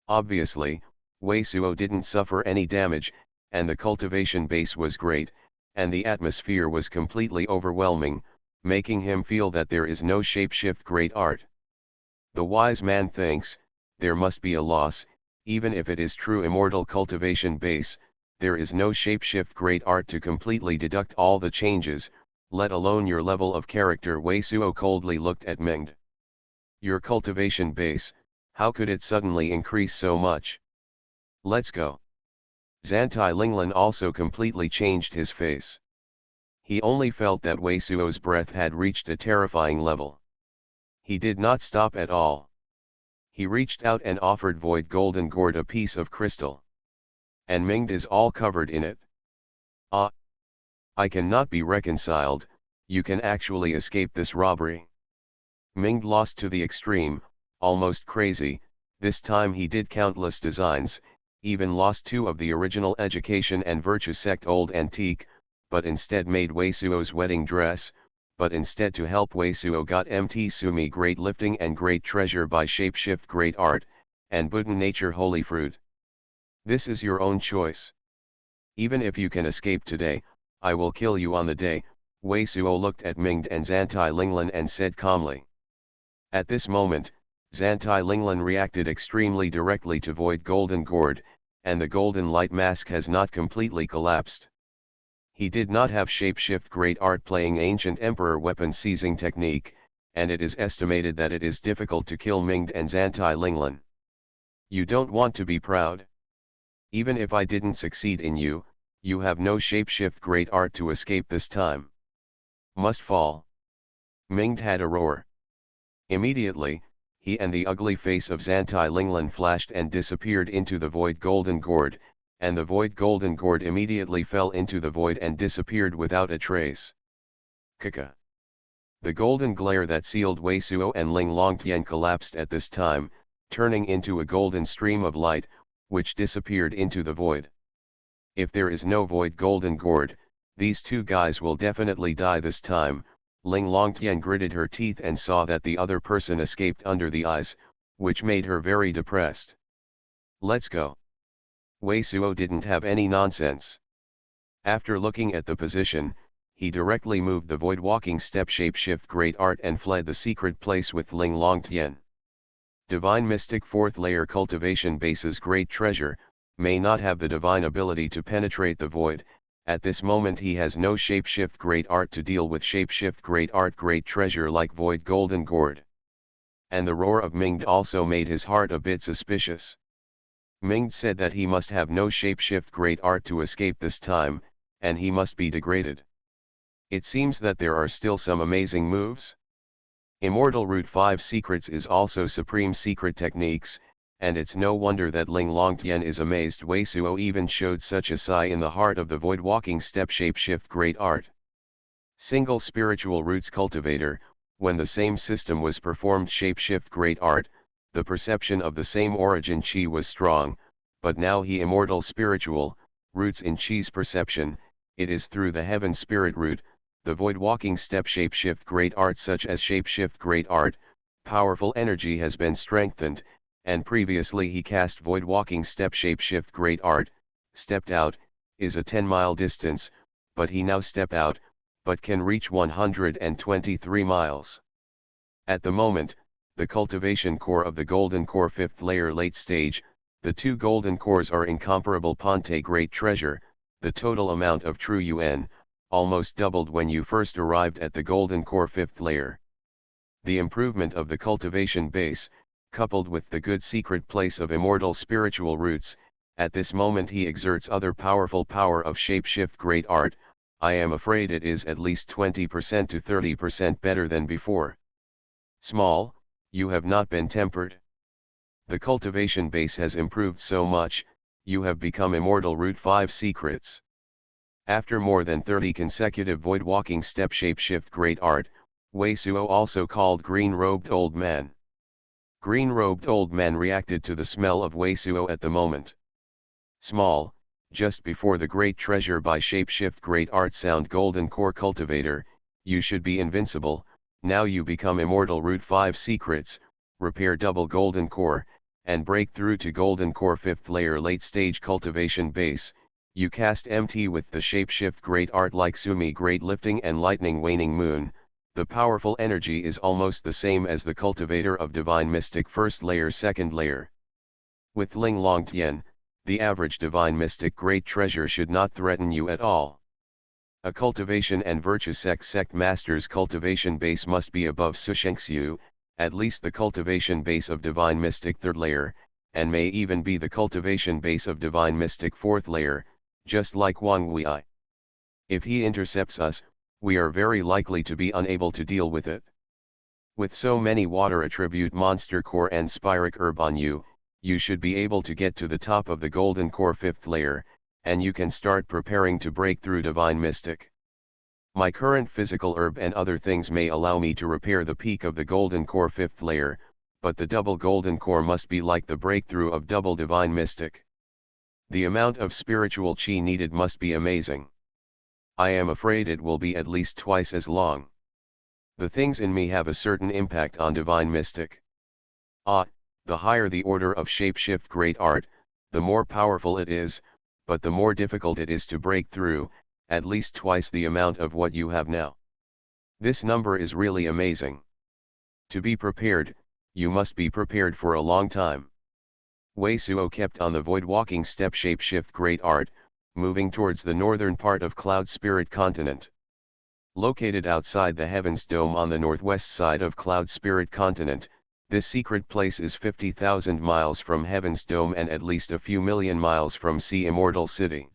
Obviously, Wei Suo didn't suffer any damage, and the cultivation base was great, and the atmosphere was completely overwhelming, making him feel that there is no shapeshift great art. The wise man thinks, there must be a loss, even if it is true immortal cultivation base, there is no shapeshift great art to completely deduct all the changes, let alone your level of character. Wei Suo coldly looked at Mingde. Your cultivation base, how could it suddenly increase so much? Let's go. Xantai Linglan also completely changed his face. He only felt that Wei Suo's breath had reached a terrifying level. He did not stop at all. He reached out and offered Void Golden Gourd a piece of crystal. And Mingde is all covered in it. Ah! I cannot be reconciled, you can actually escape this robbery. Mingde lost to the extreme, almost crazy, this time he did countless designs, even lost 2 of the original Education and Virtue sect old antique, but instead made Wei Suo's wedding dress, but instead to help Wei Suo got MT Sumi great lifting and great treasure by shapeshift great art, and Buddha nature holy fruit. This is your own choice. Even if you can escape today, I will kill you on the day. Wei Suo looked at Mingde and Xantai Linglan and said calmly. At this moment, Xantai Linglan reacted extremely directly to Void Golden Gourd, and the golden light mask has not completely collapsed. He did not have shapeshift great art playing ancient emperor weapon seizing technique, and it is estimated that it is difficult to kill Mingde and Xantai Linglan. You don't want to be proud. Even if I didn't succeed in you, you have no shapeshift great art to escape this time. Must fall. Mingde had a roar. Immediately, he and the ugly face of Xantai Linglan flashed and disappeared into the Void Golden Gourd, and the Void Golden Gourd immediately fell into the void and disappeared without a trace. Kaka. The golden glare that sealed Wei Suo and Ling Longtian collapsed at this time, turning into a golden stream of light, which disappeared into the void. If there is no Void Golden Gourd, these two guys will definitely die this time. Ling Longtian gritted her teeth and saw that the other person escaped under the eyes, which made her very depressed. Let's go. Wei Suo didn't have any nonsense. After looking at the position, he directly moved the void walking step shapeshift great art and fled the secret place with Ling Longtian. Divine Mystic 4th layer cultivation base's great treasure, may not have the divine ability to penetrate the void. At this moment he has no shapeshift great art to deal with shapeshift great art great treasure like Void Golden Gourd. And the roar of Mingde also made his heart a bit suspicious. Mingde said that he must have no shapeshift great art to escape this time, and he must be degraded. It seems that there are still some amazing moves. Immortal Route 5 Secrets is also Supreme Secret Techniques, and it's no wonder that Ling Longtian is amazed Wei Suo even showed such a sigh in the heart of the void walking step shapeshift great art. Single Spiritual Roots Cultivator, when the same system was performed shapeshift great art, the perception of the same origin chi was strong, but now he immortal spiritual, roots in chi's perception, it is through the heaven spirit root, the void walking step shapeshift great art such as shapeshift great art, powerful energy has been strengthened, and previously he cast void walking step shapeshift great art, stepped out, is a 10-mile distance, but he now step out, but can reach 123 miles. At the moment, the cultivation core of the golden core 5th layer late stage, the two golden cores are incomparable Ponte great treasure, the total amount of true UN, almost doubled when you first arrived at the golden core 5th layer. The improvement of the cultivation base, coupled with the good secret place of immortal spiritual roots, at this moment he exerts other powerful power of shapeshift great art. I am afraid it is at least 20% to 30% better than before. Small, you have not been tempered. The cultivation base has improved so much, you have become immortal Route 5 Secrets. After more than 30 consecutive void walking step shapeshift great art, Wei Suo also called green-robed old man. Green-robed old man reacted to the smell of Wei Suo at the moment. Small, just before the great treasure by shapeshift great art sound golden core cultivator, you should be invincible, now you become immortal Route 5 Secrets, repair double golden core, and break through to golden core 5th layer late stage cultivation base. You cast MT with the shapeshift great art like Sumi great lifting and lightning waning moon. The powerful energy is almost the same as the cultivator of divine mystic 1st layer 2nd layer. With Ling Longtian, the average divine mystic great treasure should not threaten you at all. A cultivation and virtue sect master's cultivation base must be above Sushengshu, at least the cultivation base of divine mystic 3rd layer, and may even be the cultivation base of divine mystic 4th layer, just like Wang Wei. If he intercepts us, we are very likely to be unable to deal with it. With so many water attribute monster core and Spiric herb on you, you should be able to get to the top of the golden core 5th layer, and you can start preparing to break through divine mystic. My current physical herb and other things may allow me to repair the peak of the golden core 5th layer, but the double golden core must be like the breakthrough of double divine mystic. The amount of spiritual chi needed must be amazing. I am afraid it will be at least twice as long. The things in me have a certain impact on divine mystic. The higher the order of shapeshift great art, the more powerful it is, but the more difficult it is to break through, at least twice the amount of what you have now. This number is really amazing. To be prepared, you must be prepared for a long time. Wei Suo kept on the void walking step shapeshift great art, moving towards the northern part of Cloud Spirit Continent. Located outside the Heaven's Dome on the northwest side of Cloud Spirit Continent, this secret place is 50,000 miles from Heaven's Dome and at least a few million miles from Sea Immortal City.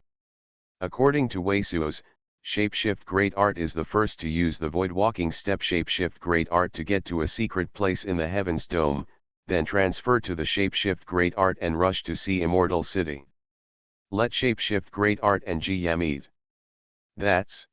According to Wei Suo's, Shapeshift Great Art is the first to use the void walking step Shapeshift Great Art to get to a secret place in the Heaven's Dome, then transfer to the Shapeshift Great Art and rush to Sea Immortal City. Let Shapeshift Great Art and Ji meet. That's.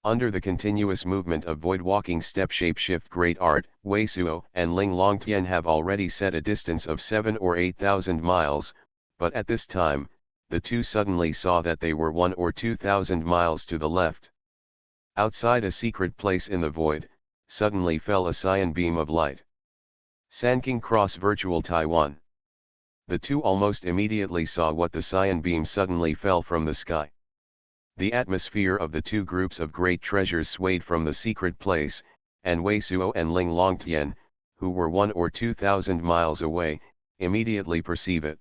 Under the continuous movement of void walking step Shapeshift Great Art, Wei Suo and Ling Longtian have already set a distance of 7 or 8,000 miles, but at this time, the two suddenly saw that they were 1 or 2,000 miles to the left. Outside a secret place in the void, suddenly fell a cyan beam of light. Sanking Cross Virtual Taiwan. The two almost immediately saw what the cyan beam suddenly fell from the sky. The atmosphere of the two groups of great treasures swayed from the secret place, and Wei Suo and Ling Longtian, who were 1 or 2,000 miles away, immediately perceive it.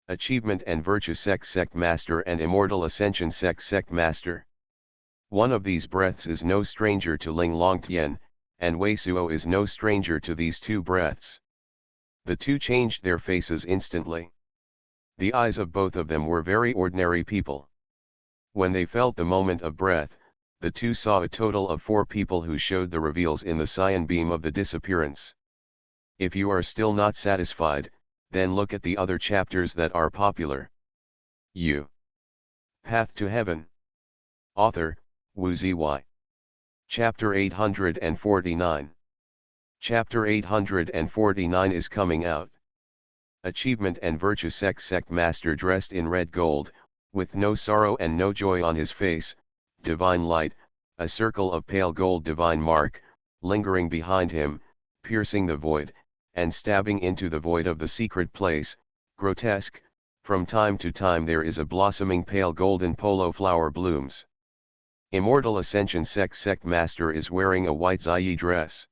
Achievement and Virtue Sect Master and Immortal Ascension Sect Master. One of these breaths is no stranger to Ling Longtian, and Wei Suo is no stranger to these two breaths. The two changed their faces instantly. The eyes of both of them were very ordinary people. When they felt the moment of breath, the two saw a total of 4 people who showed the reveals in the cyan beam of the disappearance. If you are still not satisfied, then look at the other chapters that are popular. Path to Heaven. Author, Wu Zy. Chapter 849. Chapter 849 is coming out. Achievement and Virtue Sect Master dressed in red gold, with no sorrow and no joy on his face, divine light, a circle of pale gold divine mark, lingering behind him, piercing the void, and stabbing into the void of the secret place, grotesque. From time to time there is a blossoming pale golden polo flower blooms. Immortal Ascension Sect Master is wearing a white Zai dress.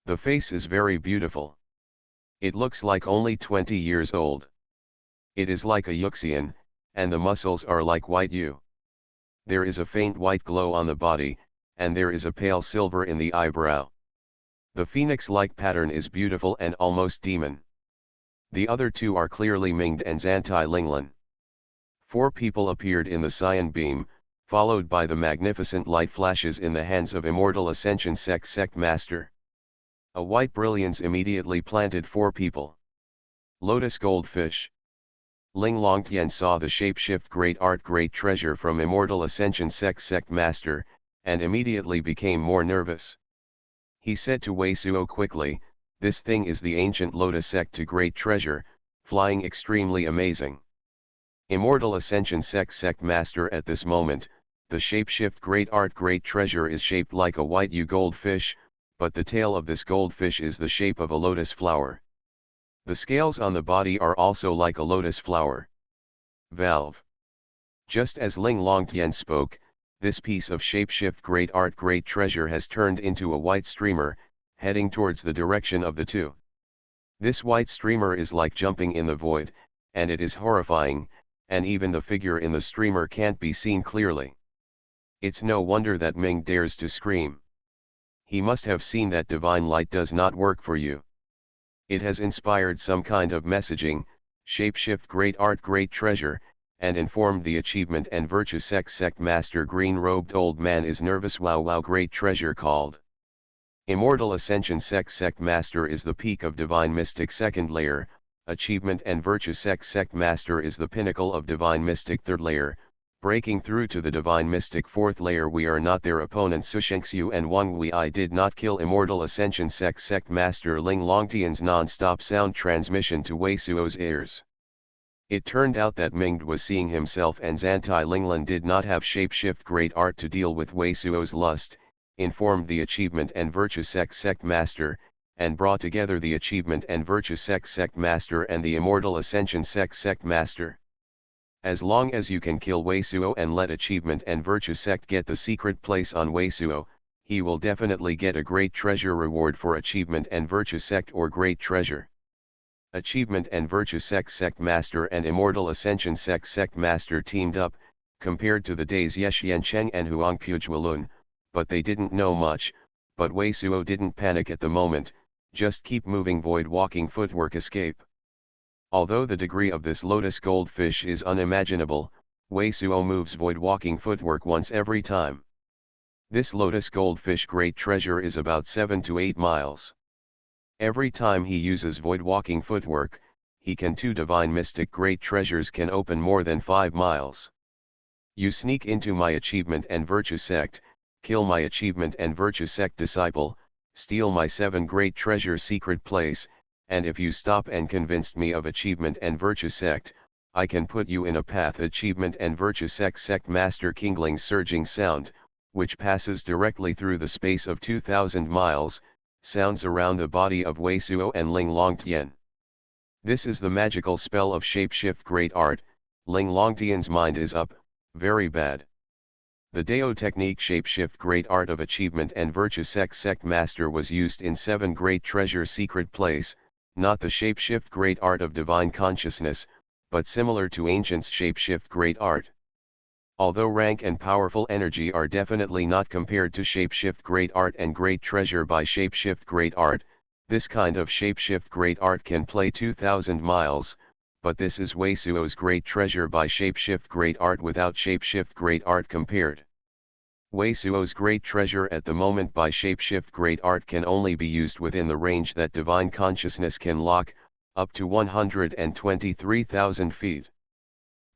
The face is very beautiful. It looks like only 20 years old. It is like a Yuxian, and the muscles are like white yu. There is a faint white glow on the body, and there is a pale silver in the eyebrow. The phoenix-like pattern is beautiful and almost demon. The other two are clearly Mingde and Zantai Linglan. 4 people appeared in the cyan beam, followed by the magnificent light flashes in the hands of Immortal Ascension Sect Master. A white brilliance immediately planted 4 people. Lotus Goldfish. Ling Longtian saw the shapeshift great art great treasure from Immortal Ascension Sect Master, and immediately became more nervous. He said to Wei Suo quickly, "This thing is the ancient Lotus Sect to great treasure, flying extremely amazing." Immortal Ascension Sect Master at this moment, the shapeshift great art great treasure is shaped like a white yu goldfish, but the tail of this goldfish is the shape of a lotus flower. The scales on the body are also like a lotus flower. Valve. Just as Ling Longtian spoke, this piece of shapeshift great art great treasure has turned into a white streamer, heading towards the direction of the two. This white streamer is like jumping in the void, and it is horrifying, and even the figure in the streamer can't be seen clearly. It's no wonder that Ming dares to scream. He must have seen that divine light does not work for you. It has inspired some kind of messaging, shapeshift great art great treasure, and informed the achievement and Virtue Sect Master green-robed old man is nervous. Wow great treasure called. Immortal Ascension Sect Master is the peak of Divine Mystic second layer, achievement and Virtue Sect Master is the pinnacle of Divine Mystic third layer, breaking through to the Divine Mystic fourth layer. We are not their opponent. Sushenxiu and Wang Wei did not kill Immortal Ascension Sect Master Ling Longtian's non-stop sound transmission to Wei Suo's ears. It turned out that Mingde was seeing himself and Zantai Linglan did not have shapeshift great art to deal with Wei Suo's lust, informed the achievement and Virtue Sect Master, and brought together the achievement and Virtue Sect Master and the Immortal Ascension Sect Master. As long as you can kill Wei Suo and let achievement and Virtue Sect get the secret place on Wei Suo, he will definitely get a great treasure reward for achievement and virtue sect or great treasure. Achievement and virtue sect master and immortal ascension sect master teamed up, compared to the days Ye Xiancheng and Huang Pujualun, but they didn't know much, but Wei Suo didn't panic at the moment, just keep moving void walking footwork escape. Although the degree of this lotus goldfish is unimaginable, Wei Suo moves void walking footwork once every time. This lotus goldfish great treasure is about 7 to 8 miles. Every time he uses void walking footwork, he can two divine mystic great treasures can open more than 5 miles. You sneak into my achievement and virtue sect, kill my achievement and virtue sect disciple, steal my 7 great treasure secret place, and if you stop and convinced me of achievement and virtue sect, I can put you in a path achievement and virtue sect master Kingling's surging sound, which passes directly through the space of 2,000 miles, sounds around the body of Wei Suo and Ling Longtian. This is the magical spell of shapeshift great art. Ling Longtian's mind is up, very bad. The Dao technique shapeshift great art of achievement and virtue sect master was used in 7 great treasure secret place, not the shapeshift great art of divine consciousness, but similar to ancients shapeshift great art. Although rank and powerful energy are definitely not compared to shapeshift great art and great treasure by shapeshift great art, this kind of shapeshift great art can play 2,000 miles, but this is Wei Suo's great treasure by shapeshift great art without shapeshift great art compared. Wei Suo's great treasure at the moment by shapeshift great art can only be used within the range that divine consciousness can lock, up to 123,000 feet.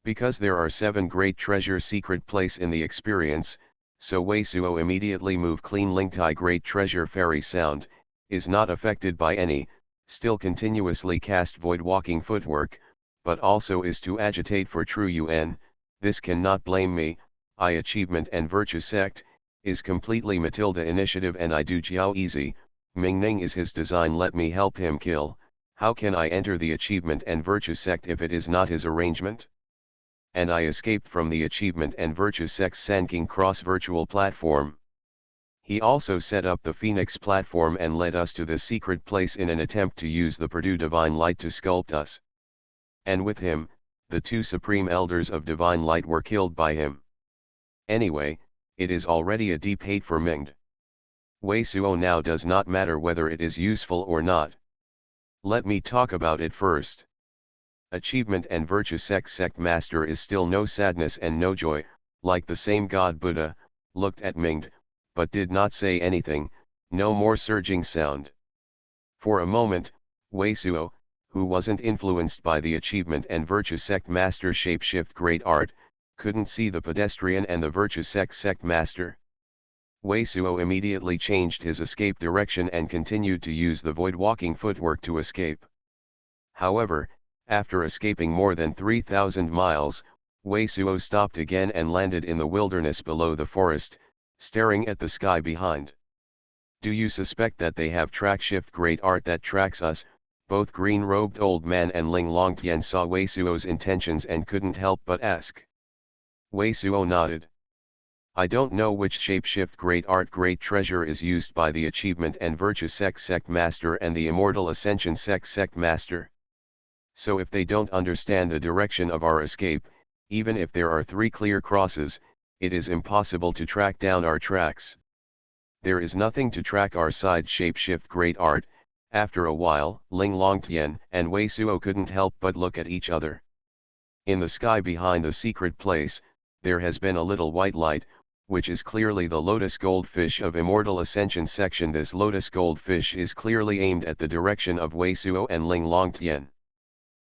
Because there are 7 great treasure secret place in the experience, so Wei Suo immediately move clean Lingtai great treasure fairy sound, is not affected by any, still continuously cast void walking footwork, but also is to agitate for true UN, this cannot blame me, I achievement and virtue sect, is completely Matilda initiative and I do Jiao easy, Mingning is his design let me help him kill, how can I enter the achievement and virtue sect if it is not his arrangement? And I escaped from the achievement and virtue sect Sanking Cross virtual platform. He also set up the Phoenix platform and led us to the secret place in an attempt to use the Purdue divine light to sculpt us. And with him, the 2 supreme elders of divine light were killed by him. Anyway, it is already a deep hate for Mingd. Wei Suo now does not matter whether it is useful or not. Let me talk about it first. Achievement and virtue sect master is still no sadness and no joy, like the same God Buddha, looked at Mingd, but did not say anything, no more surging sound. For a moment, Wei Suo, who wasn't influenced by the achievement and virtue sect master shapeshift great art, couldn't see the pedestrian and the virtue sect master. Wei Suo immediately changed his escape direction and continued to use the void walking footwork to escape. However, after escaping more than 3,000 miles, Wei Suo stopped again and landed in the wilderness below the forest, staring at the sky behind. Do you suspect that they have track shift great art that tracks us? Both green-robed old man and Ling Longtian saw Wei Suo's intentions and couldn't help but ask. Wei Suo nodded. I don't know which shapeshift great art great treasure is used by the achievement and virtue sect master and the immortal ascension sect master. So if they don't understand the direction of our escape, even if there are 3 clear crosses, it is impossible to track down our tracks. There is nothing to track our side shapeshift great art. After a while, Ling Longtian and Wei Suo couldn't help but look at each other. In the sky behind the secret place, there has been a little white light, which is clearly the lotus goldfish of immortal ascension section. This lotus goldfish is clearly aimed at the direction of Wei Suo and Ling Longtian.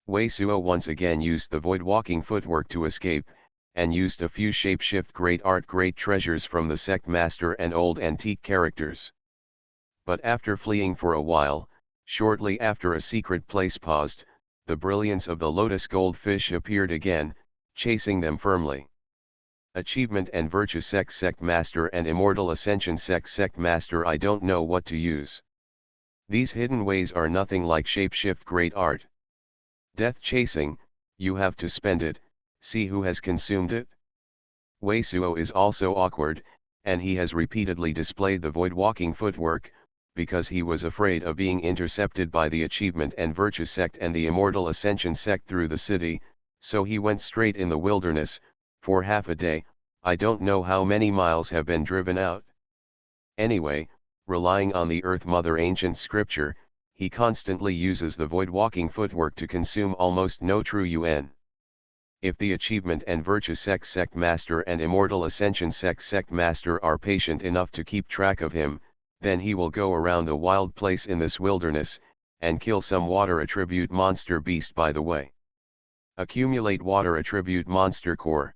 Wei Suo once again used the void walking footwork to escape, and used a few shapeshift great art great treasures from the sect master and old antique characters. But after fleeing for a while, shortly after a secret place paused, the brilliance of the lotus goldfish appeared again, chasing them firmly. Achievement and virtue sect master and immortal ascension sect master, I don't know what to use. These hidden ways are nothing like shapeshift great art. Death chasing, you have to spend it, see who has consumed it. Wei Suo is also awkward, and he has repeatedly displayed the void walking footwork, because he was afraid of being intercepted by the Achievement and Virtue sect and the Immortal Ascension sect through the city, so he went straight in the wilderness. For half a day, I don't know how many miles have been driven out. Anyway, relying on the Earth Mother ancient scripture, he constantly uses the void walking footwork to consume almost no true UN. If the Achievement and Virtue sect master and Immortal Ascension sect master are patient enough to keep track of him, then he will go around the wild place in this wilderness, and kill some water attribute monster beast by the way. Accumulate water attribute monster core.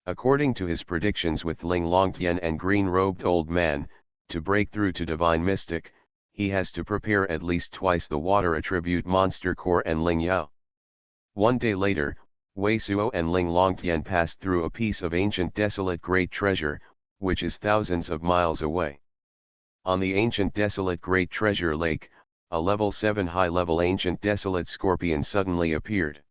According to his predictions with Ling Longtian and green-robed old man, to break through to divine mystic, he has to prepare at least twice the water attribute monster core and Ling Yao. One day later, Wei Suo and Ling Longtian passed through a piece of ancient desolate great treasure, which is thousands of miles away. On the ancient desolate great treasure lake, a level 7 high-level ancient desolate scorpion suddenly appeared.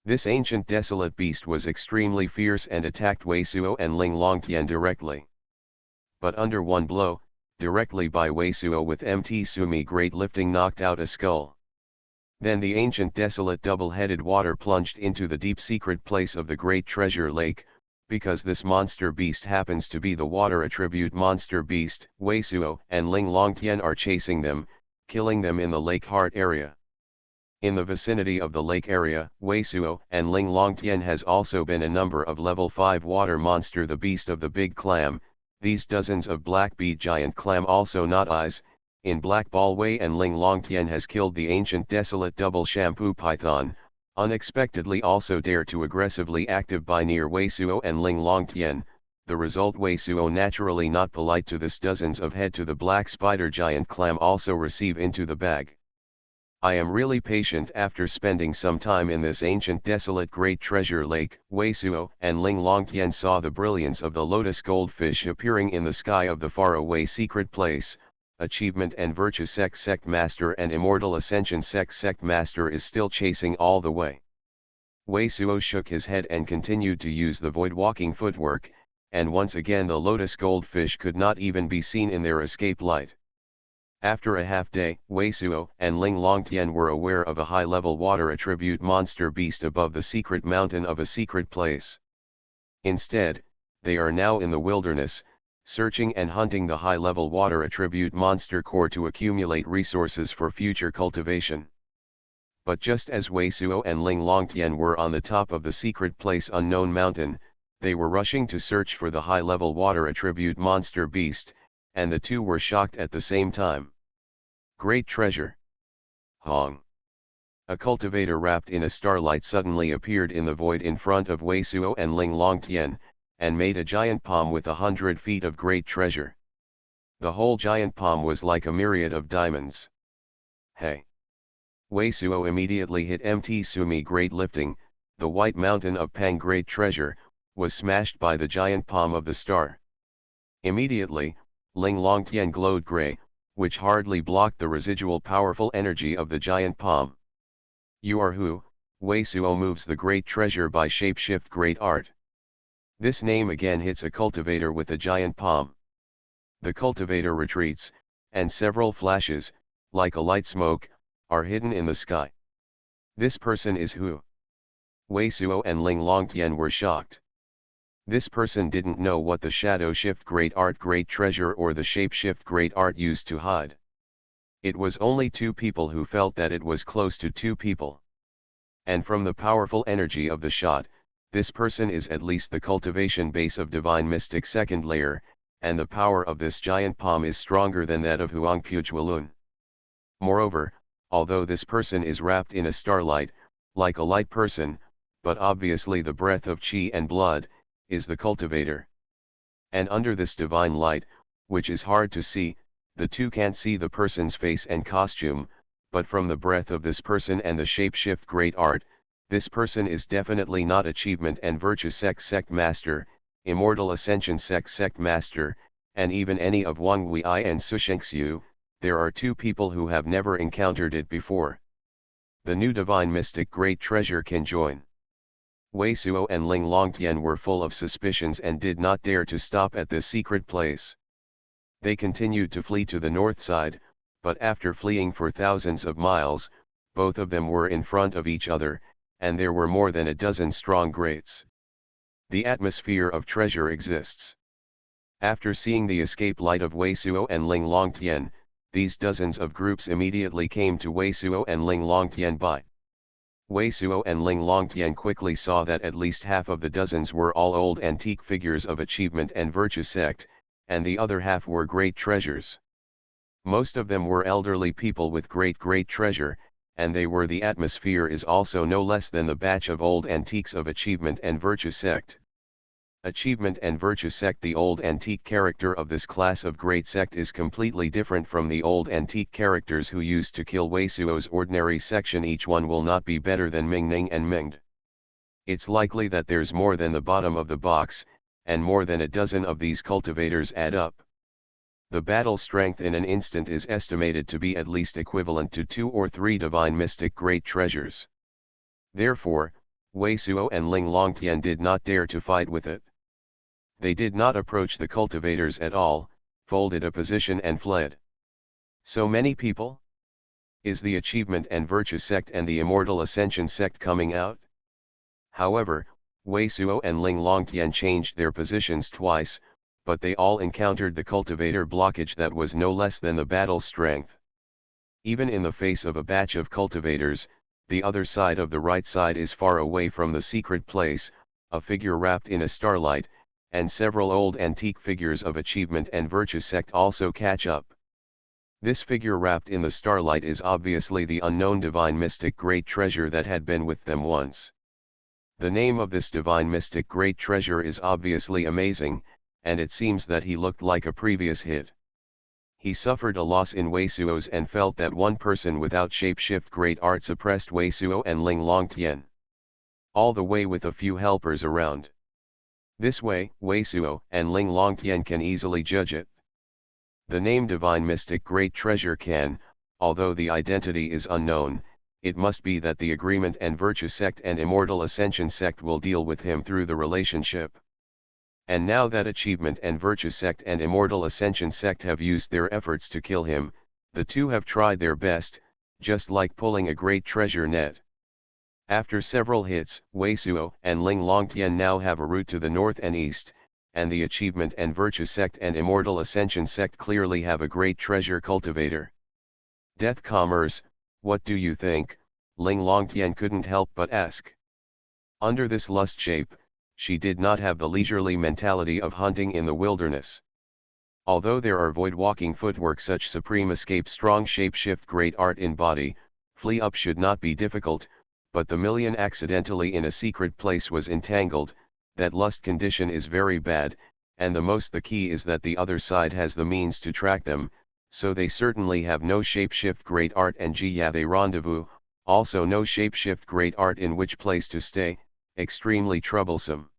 This ancient desolate beast was extremely fierce and attacked Wei Suo and Ling Longtian directly. But under one blow, directly by Wei Suo with MT Sumi great lifting knocked out a skull. Then the ancient desolate double-headed water plunged into the deep secret place of the great treasure lake, because this monster beast happens to be the water attribute monster beast. Wei Suo and Ling Longtian are chasing them, killing them in the lake heart area. In the vicinity of the lake area, Wei Suo and Ling Longtian has also been a number of level 5 water monster the beast of the big clam. These dozens of black bead giant clam also not eyes, in Black Ball Wei and Ling Longtian has killed the ancient desolate double shampoo python, unexpectedly also dare to aggressively active by near Wei Suo and Ling Longtian. The result Wei Suo naturally not polite to this dozens of head to the black spider giant clam also receive into the bag. I am really patient after spending some time in this ancient desolate great treasure lake. Wei Suo and Ling Longtian saw the brilliance of the lotus goldfish appearing in the sky of the faraway secret place. Achievement and Virtue sect master and Immortal Ascension sect master is still chasing all the way. Wei Suo shook his head and continued to use the void walking footwork, and once again the lotus goldfish could not even be seen in their escape light. After a half day, Wei Suo and Ling Longtian were aware of a high-level water attribute monster beast above the secret mountain of a secret place. Instead, they are now in the wilderness, searching and hunting the high-level water attribute monster core to accumulate resources for future cultivation. But just as Wei Suo and Ling Longtian were on the top of the secret place unknown mountain, they were rushing to search for the high-level water attribute monster beast, and the two were shocked at the same time. Great treasure. Hong. A cultivator wrapped in a starlight suddenly appeared in the void in front of Wei Suo and Ling Longtian, and made a giant palm with 100 feet of great treasure. The whole giant palm was like a myriad of diamonds. Hey! Wei Suo immediately hit MT Sumi great lifting. The white mountain of Pang great treasure was smashed by the giant palm of the star. Immediately, Ling Longtian glowed gray, which hardly blocked the residual powerful energy of the giant palm. You are who? Wei Suo moves the great treasure by shapeshift great art. This name again hits a cultivator with a giant palm. The cultivator retreats, and several flashes, like a light smoke, are hidden in the sky. This person is who? Wei Suo and Ling Longtian were shocked. This person didn't know what the shadow shift great art great treasure or the shapeshift great art used to hide. It was only two people who felt that it was close to two people. And from the powerful energy of the shot, this person is at least the cultivation base of divine mystic second layer, and the power of this giant palm is stronger than that of Huang Pujualun. Moreover, although this person is wrapped in a starlight, like a light person, but obviously the breath of chi and blood, is the cultivator. And under this divine light, which is hard to see, the two can't see the person's face and costume, but from the breath of this person and the shapeshift great art, this person is definitely not Achievement and Virtue sect master, Immortal Ascension sect master, and even any of Wang Wei and Sushengxiu. There are two people who have never encountered it before. The new divine mystic great treasure can join. Wei Suo and Ling Longtian were full of suspicions and did not dare to stop at this secret place. They continued to flee to the north side, but after fleeing for thousands of miles, both of them were in front of each other, and there were more than a dozen strong grates. The atmosphere of treasure exists. After seeing the escape light of Wei Suo and Ling Longtian, these dozens of groups immediately came to Wei Suo and Ling Longtian by. Wei Suo and Ling Longtian quickly saw that at least half of the dozens were all old antique figures of achievement and virtue sect, and the other half were great treasures. Most of them were elderly people with great treasure, and the atmosphere is also no less than the batch of old antiques of achievement and virtue sect. Achievement and virtue sect. The old antique character of this class of great sect is completely different from the old antique characters who used to kill Wei Suo's ordinary section. Each one will not be better than Mingning and Minged. It's likely that there's more than the bottom of the box, and more than a dozen of these cultivators add up. The battle strength in an instant is estimated to be at least equivalent to 2 or 3 divine mystic great treasures. Therefore, Wei Suo and Ling Longtian did not dare to fight with it. They did not approach the cultivators at all, folded a position and fled. So many people? Is the achievement and virtue sect and the immortal ascension sect coming out? However, Wei Suo and Ling Longtian changed their positions twice, but they all encountered the cultivator blockage that was no less than the battle strength. Even in the face of a batch of cultivators, the other side of the right side is far away from the secret place, a figure wrapped in a starlight, and several old antique figures of achievement and virtue sect also catch up. This figure wrapped in the starlight is obviously the unknown divine mystic great treasure that had been with them once. The name of this divine mystic great treasure is obviously amazing, and it seems that he looked like a previous hit. He suffered a loss in Wei Suo's and felt that one person without shapeshift great art suppressed Wei Suo and Ling Longtian. All the way with a few helpers around. This way, Wei Suo and Ling Longtian can easily judge it. The name Divine Mystic Great Treasure can, although the identity is unknown, it must be that the Agreement and Virtue Sect and Immortal Ascension Sect will deal with him through the relationship. And now that Achievement and Virtue Sect and Immortal Ascension Sect have used their efforts to kill him, the two have tried their best, just like pulling a great treasure net. After several hits, Wei Suo and Ling Longtian now have a route to the north and east, and the Achievement and Virtue Sect and Immortal Ascension Sect clearly have a great treasure cultivator. Death Commerce, what do you think? Ling Longtian couldn't help but ask. Under this lust shape, she did not have the leisurely mentality of hunting in the wilderness. Although there are void-walking footwork such supreme escape strong shapeshift great art in body, flee up should not be difficult, but the million accidentally in a secret place was entangled, that lust condition is very bad, and the key is that the other side has the means to track them, so they certainly have no shapeshift great art and they rendezvous, also no shapeshift great art in which place to stay, extremely troublesome.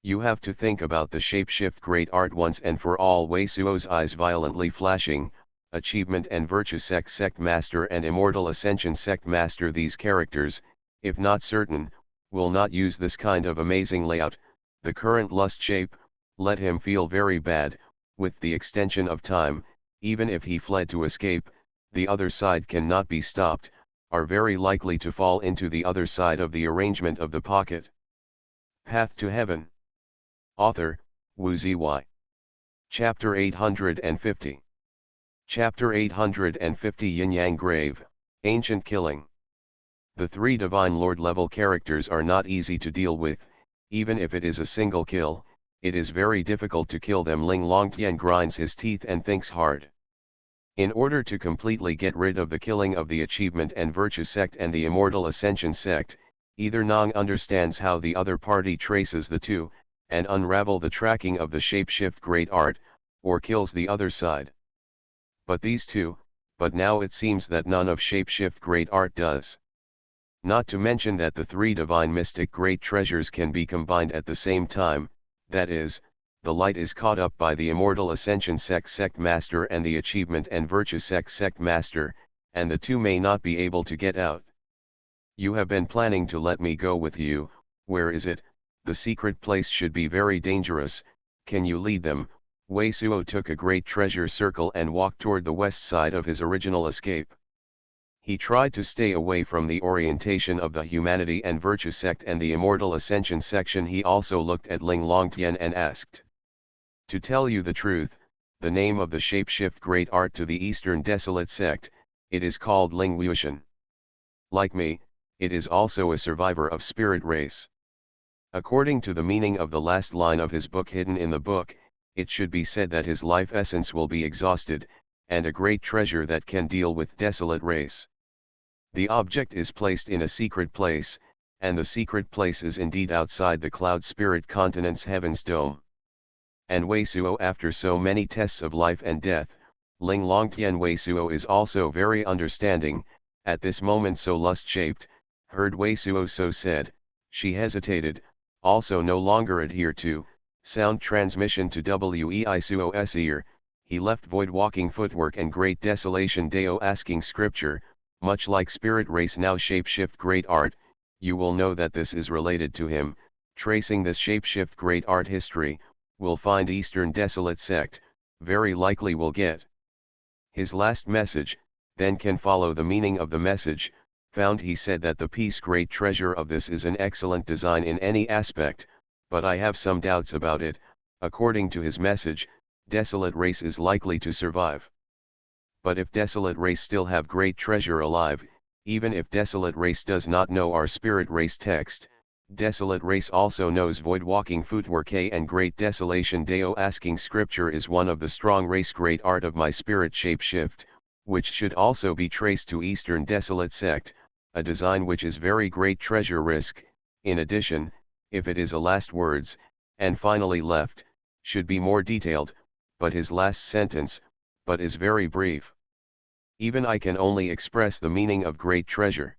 You have to think about the shapeshift great art once and for all. Wei Suo's eyes violently flashing, Achievement and Virtue Sect Master and Immortal Ascension Sect Master. These characters, if not certain, will not use this kind of amazing layout. The current lust shape, let him feel very bad, with the extension of time, even if he fled to escape, the other side cannot be stopped, are very likely to fall into the other side of the arrangement of the pocket. Path to Heaven. Author, Wu Ziyi. Chapter 850. Chapter 850 Yin Yang Grave, Ancient Killing. The three Divine Lord level characters are not easy to deal with, even if it is a single kill, it is very difficult to kill them. Ling Longtian grinds his teeth and thinks hard. In order to completely get rid of the killing of the Achievement and Virtue Sect and the Immortal Ascension Sect, either Nong understands how the other party traces the two, and unravel the tracking of the shapeshift great art, or kills the other side. But now it seems that none of shapeshift great art does. Not to mention that the three divine mystic great treasures can be combined at the same time, that is, the light is caught up by the Immortal Ascension Sect Master and the Achievement and Virtue Sect Master, and the two may not be able to get out. You have been planning to let me go with you, Where is it? The secret place should be very dangerous, can you lead them? Wei Suo took a great treasure circle and walked toward the west side of his original escape. He tried to stay away from the orientation of the Humanity and Virtue sect and the Immortal Ascension section. He also looked at Ling Longtian and asked, "To tell you the truth, the name of the shapeshift great art to the Eastern Desolate sect, it is called Ling Wuxian. Like me, it is also a survivor of spirit race. According to the meaning of the last line of his book hidden in the book, it should be said that his life essence will be exhausted, and a great treasure that can deal with desolate race. The object is placed in a secret place, and the secret place is indeed outside the cloud spirit continent's heaven's dome." And Wei Suo, after so many tests of life and death, Ling Longtian Wei Suo is also very understanding, at this moment so lust-shaped, heard Wei Suo so said, she hesitated, also no longer adhere to, sound transmission to Wei Suo's ear, he left void walking footwork and great desolation Dao asking scripture, much like spirit race now shapeshift great art, you will know that this is related to him, tracing this shapeshift great art history, will find Eastern Desolate sect, very likely will get his last message, then can follow the meaning of the message, found he said that the piece great treasure of this is an excellent design in any aspect, but I have some doubts about it, according to his message, desolate race is likely to survive. But if desolate race still have great treasure alive, even if desolate race does not know our spirit race text, desolate race also knows void walking footwork and great desolation Dao asking scripture is one of the strong race great art of my spirit shapeshift, which should also be traced to Eastern Desolate sect, a design which is very great treasure risk. In addition, if it is a last words, and finally left, should be more detailed, but his last sentence, but is very brief. Even I can only express the meaning of great treasure.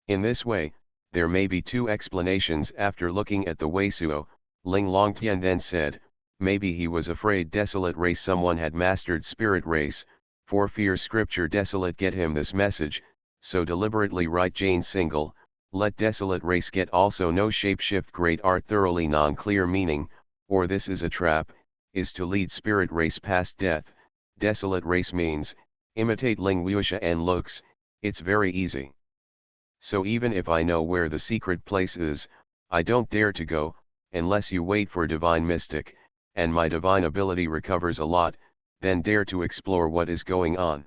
In this way, there may be two explanations. After looking at the Wei Suo, Ling Longtian then said, maybe he was afraid desolate race someone had mastered spirit race, for fear scripture desolate get him this message, so deliberately write Jane single, let desolate race get also no shapeshift great art thoroughly non-clear meaning, or this is a trap, is to lead spirit race past death. Desolate race means, imitate Ling Wuxia and looks, it's very easy. So even if I know where the secret place is, I don't dare to go, unless you wait for divine mystic, and my divine ability recovers a lot, then dare to explore what is going on.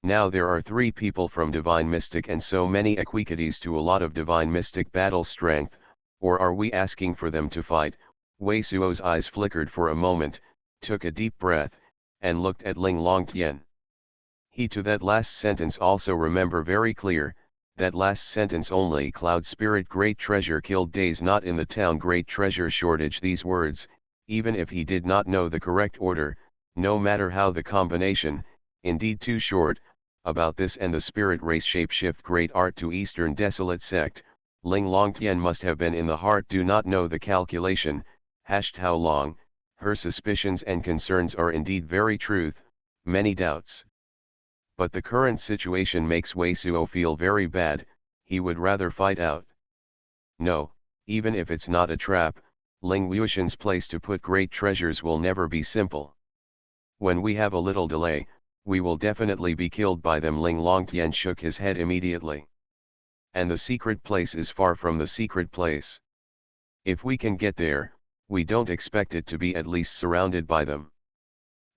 Now there are 3 people from divine mystic and so many equities to a lot of divine mystic battle strength, or are we asking for them to fight? Wei Suo's eyes flickered for a moment, took a deep breath, and looked at Ling Longtian. He to that last sentence also remember very clear, that last sentence only cloud spirit great treasure killed days not in the town great treasure shortage these words, even if he did not know the correct order, no matter how the combination, indeed too short, about this and the spirit race shapeshift great art to Eastern Desolate sect, Ling Longtian must have been in the heart do not know the calculation, hashed how long, her suspicions and concerns are indeed very truth, many doubts. But the current situation makes Wei Suo feel very bad, he would rather fight out. No, even if it's not a trap, Ling Wuxian's place to put great treasures will never be simple. When we have a little delay, we will definitely be killed by them. Ling Longtian shook his head immediately. And the secret place is far from the secret place. If we can get there, we don't expect it to be at least surrounded by them.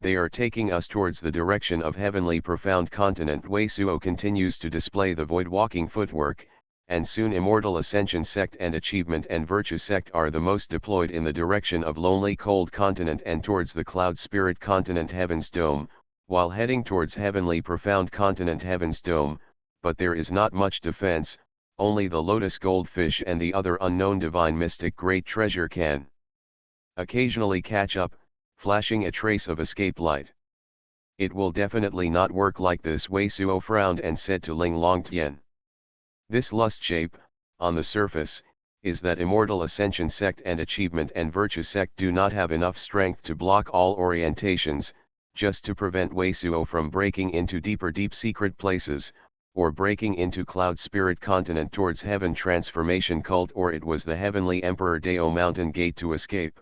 They are taking us towards the direction of heavenly profound continent. Wei Suo continues to display the void walking footwork, and soon Immortal Ascension sect and Achievement and Virtue sect are the most deployed in the direction of lonely cold continent and towards the cloud spirit continent heaven's dome, while heading towards heavenly profound continent heaven's dome, but there is not much defense, only the lotus goldfish and the other unknown divine mystic great treasure can occasionally catch up, flashing a trace of escape light. It will definitely not work like this. Wei Suo frowned and said to Ling Longtian. This lust shape, on the surface, is that Immortal Ascension sect and Achievement and Virtue sect do not have enough strength to block all orientations, just to prevent Wei Suo from breaking into deep secret places, or breaking into cloud spirit continent towards heaven transformation cult, or it was the heavenly emperor Dao mountain gate to escape.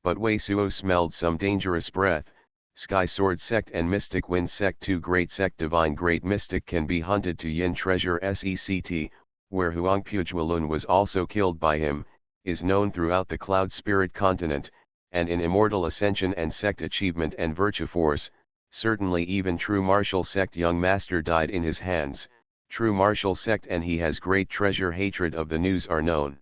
But Wei Suo smelled some dangerous breath. Sky Sword Sect and Mystic Wind Sect, two great sect. Divine Great Mystic can be hunted to Yin Treasure Sect, where Huang Pujualun was also killed by him, is known throughout the Cloud Spirit continent, and in Immortal Ascension and Sect Achievement and Virtue Force. Certainly even True Martial Sect Young Master died in his hands. True Martial Sect and he has great treasure. Hatred of the news are known.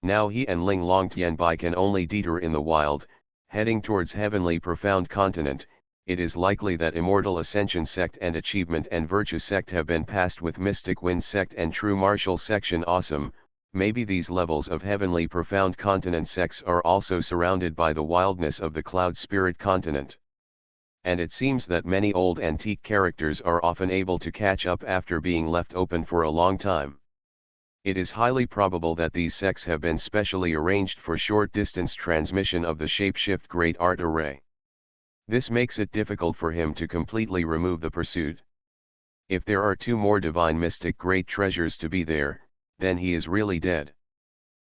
Now he and Ling Longtian Bai can only detour in the wild, heading towards heavenly profound continent. It is likely that Immortal Ascension Sect and Achievement and Virtue Sect have been passed with Mystic Wind Sect and True Martial Section. Awesome, maybe these levels of heavenly profound continent sects are also surrounded by the wildness of the Cloud Spirit continent. And it seems that many old antique characters are often able to catch up after being left open for a long time. It is highly probable that these sects have been specially arranged for short-distance transmission of the shapeshift great art array. This makes it difficult for him to completely remove the pursuit. If there are two more divine mystic great treasures to be there, then he is really dead.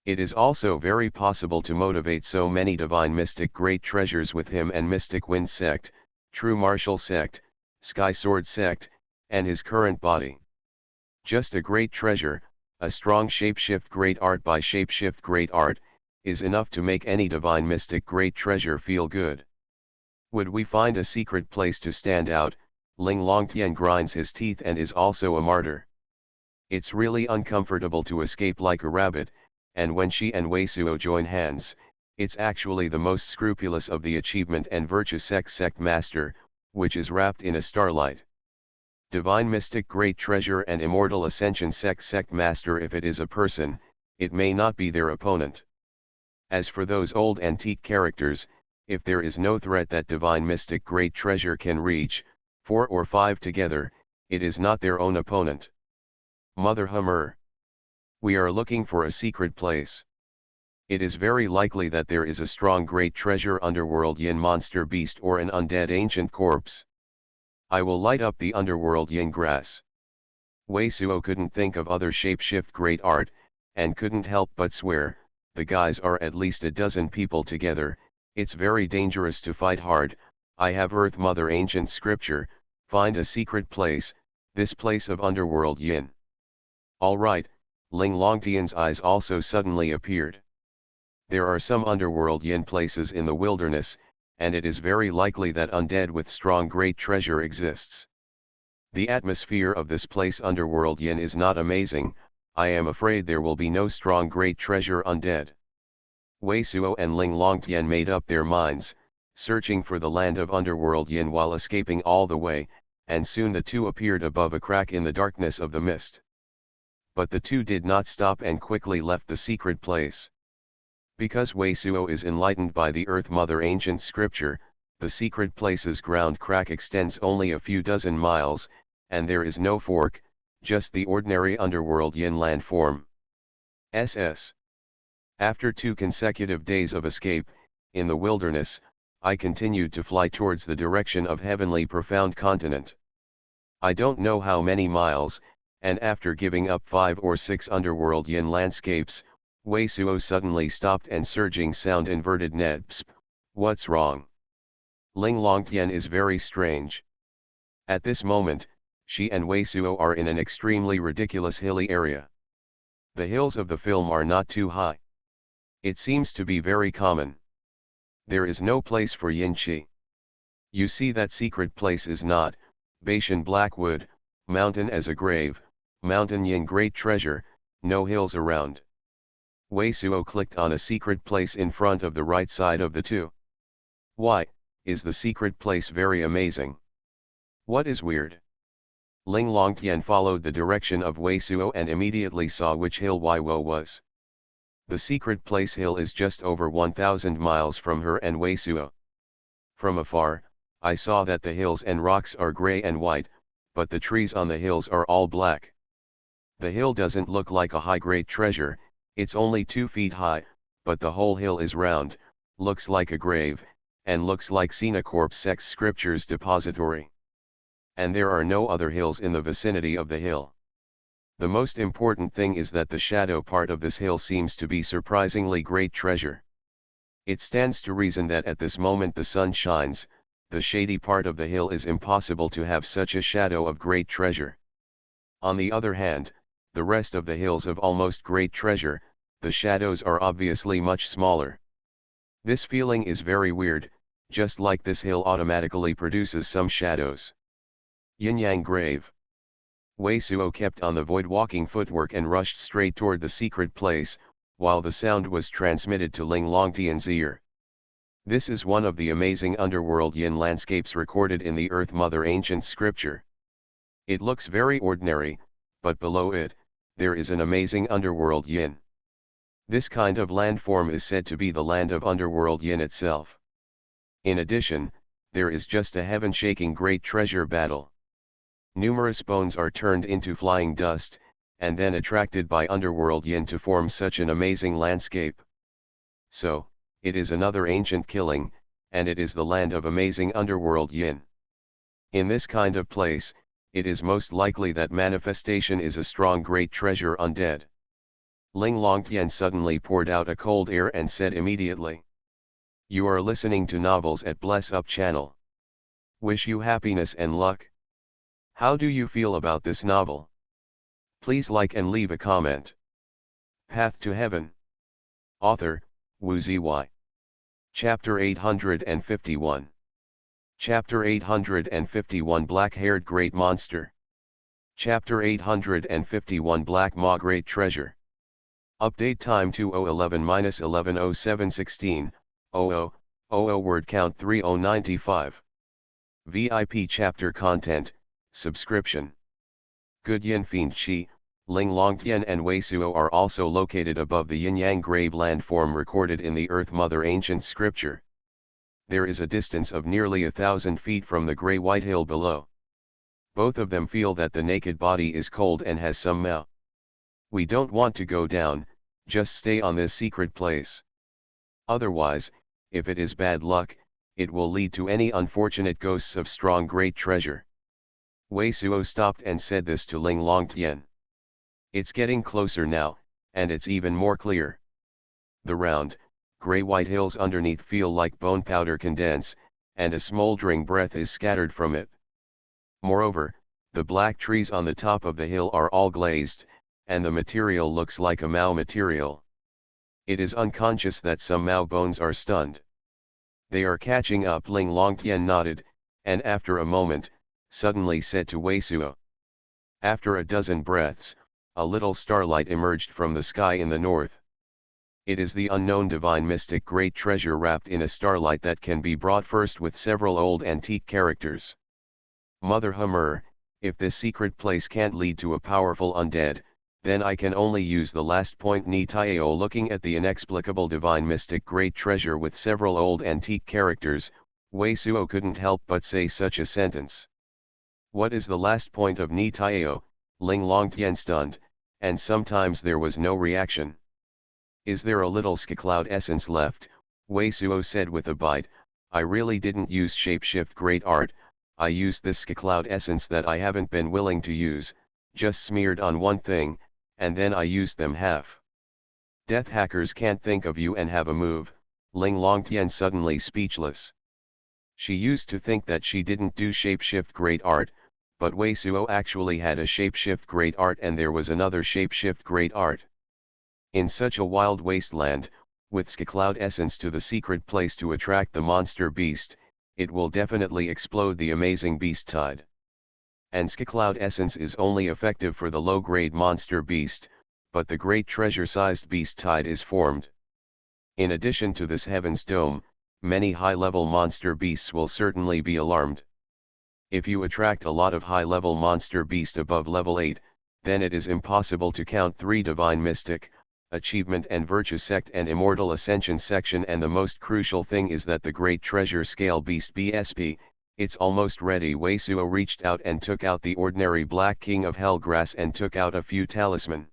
It is also very possible to motivate so many divine mystic great treasures with him and Mystic Wind Sect, True Martial Sect, Sky Sword Sect, and his current body. Just a great treasure, a strong shapeshift great art by shapeshift great art, is enough to make any divine mystic great treasure feel good. Would we find a secret place to stand out? Ling Longtian grinds his teeth and is also a martyr. It's really uncomfortable to escape like a rabbit, and when she and Wei Suo join hands, it's actually the most scrupulous of the Achievement and Virtue Sect Master, which is wrapped in a starlight. Divine Mystic Great Treasure and Immortal Ascension Sect Master. If it is a person, it may not be their opponent. As for those old antique characters, if there is no threat that Divine Mystic Great Treasure can reach, 4 or 5 together, it is not their own opponent. Mother Hummer. We are looking for a secret place. It is very likely that there is a strong great treasure underworld yin monster beast or an undead ancient corpse. I will light up the underworld yin grass. Wei Suo couldn't think of other shapeshift great art, and couldn't help but swear, the guys are at least a dozen people together, it's very dangerous to fight hard. I have Earth Mother ancient scripture, find a secret place, this place of underworld yin. Alright, Ling Longtian's eyes also suddenly appeared. There are some underworld yin places in the wilderness, and it is very likely that undead with strong great treasure exists. The atmosphere of this place underworld yin is not amazing. I am afraid there will be no strong great treasure undead. Wei Suo and Ling Longtian made up their minds, searching for the land of underworld yin while escaping all the way, and soon the two appeared above a crack in the darkness of the mist. But the two did not stop and quickly left the secret place. Because Wei Suo is enlightened by the Earth Mother ancient scripture, the secret place's ground crack extends only a few dozen miles, and there is no fork, just the ordinary underworld yin landform. SS. After 2 consecutive days of escape, in the wilderness, I continued to fly towards the direction of heavenly profound continent. I don't know how many miles, and after giving up 5 or 6 underworld yin landscapes, Wei Suo suddenly stopped and surging sound inverted net. Psp, what's wrong? Ling Longtian is very strange. At this moment, she and Wei Suo are in an extremely ridiculous hilly area. The hills of the film are not too high. It seems to be very common. There is no place for yin qi. You see that secret place is not, Bashan Blackwood, mountain as a grave, mountain yin great treasure, no hills around. Wei Suo clicked on a secret place in front of the right side of the two. Why, is the secret place very amazing? What is weird? Ling Longtian followed the direction of Wei Suo and immediately saw which hill Weiwo was. The secret place hill is just over 1,000 miles from her and Wei Suo. From afar, I saw that the hills and rocks are gray and white, but the trees on the hills are all black. The hill doesn't look like a high-grade treasure, it's only 2 feet high, but the whole hill is round, looks like a grave, and looks like Sinacorp Sex Scriptures depository. and there are no other hills in the vicinity of the hill. The most important thing is that the shadow part of this hill seems to be surprisingly great treasure. It stands to reason that at this moment the sun shines, the shady part of the hill is impossible to have such a shadow of great treasure. On the other hand, the rest of the hills of almost great treasure, the shadows are obviously much smaller. This feeling is very weird, just like this hill automatically produces some shadows. Yin-yang grave. Wei Suo kept on the void walking footwork and rushed straight toward the secret place, while the sound was transmitted to Ling Longtian's ear. This is one of the amazing underworld yin landscapes recorded in the Earth Mother ancient scripture. It looks very ordinary, but below it, there is an amazing underworld yin. This kind of landform is said to be the land of underworld yin itself. In addition, there is just a heaven-shaking great treasure battle. Numerous bones are turned into flying dust, and then attracted by underworld yin to form such an amazing landscape. So, it is another ancient killing, and it is the land of amazing underworld yin. In this kind of place, it is most likely that manifestation is a strong great treasure undead. Ling Longtian suddenly poured out a cold air and said immediately. You are listening to novels at Bless Up channel. Wish you happiness and luck. How do you feel about this novel? Please like and leave a comment. Path to Heaven. Author, Wu Ziyi. Chapter 851. Chapter 851 Black-haired Great Monster. Chapter 851 Black Maw Great Treasure. Update time 2011-11/07/16, 00:00 word count 3095. VIP chapter content, subscription. Good Yin Fiend Chi, Ling Longtian and Wei Suo are also located above the yin-yang grave landform recorded in the Earth Mother ancient scripture. There is a distance of nearly 1,000 feet from the gray-white hill below. Both of them feel that the naked body is cold and has some mao. We don't want to go down, just stay on this secret place. Otherwise, if it is bad luck, it will lead to any unfortunate ghosts of strong great treasure. Wei Suo stopped and said this to Ling Longtian. It's getting closer now, and it's even more clear. The round, gray-white hills underneath feel like bone powder condense, and a smoldering breath is scattered from it. Moreover, the black trees on the top of the hill are all glazed, and the material looks like a mao material. It is unconscious that some mao bones are stunned. They are catching up. Ling Longtian nodded, and after a moment, suddenly said to Wei Suo. After a dozen breaths, a little starlight emerged from the sky in the north. It is the unknown divine mystic great treasure wrapped in a starlight that can be brought first with several old antique characters. Mother Hummer, if this secret place can't lead to a powerful undead, then I can only use the last point. Ni Taio looking at the inexplicable divine mystic great treasure with several old antique characters, Wei Suo couldn't help but say such a sentence. What is the last point of Ni Taio? Ling Longtian stunned, and sometimes there was no reaction. Is there a little Sk-Cloud essence left? Wei Suo said with a bite. I really didn't use shapeshift great art, I used this Sk-Cloud essence that I haven't been willing to use, just smeared on one thing, and then I used them half. Death hackers can't think of you and have a move. Ling Longtian suddenly speechless. She used to think that she didn't do shapeshift great art, but Wei Suo actually had a shapeshift great art and there was another shapeshift great art. In such a wild wasteland, with Sk-Cloud essence to the secret place to attract the monster beast, it will definitely explode the amazing beast tide. And Sk-Cloud essence is only effective for the low-grade monster beast, but the great treasure-sized beast tide is formed. In addition to this Heaven's Dome, many high-level monster beasts will certainly be alarmed. If you attract a lot of high-level monster beast above level 8, then it is impossible to count 3 divine mystic, achievement and virtue sect and immortal ascension section, and the most crucial thing is that the great treasure scale beast BSP, it's almost ready. Wei Suo reached out and took out the ordinary black king of hell grass and took out a few talisman.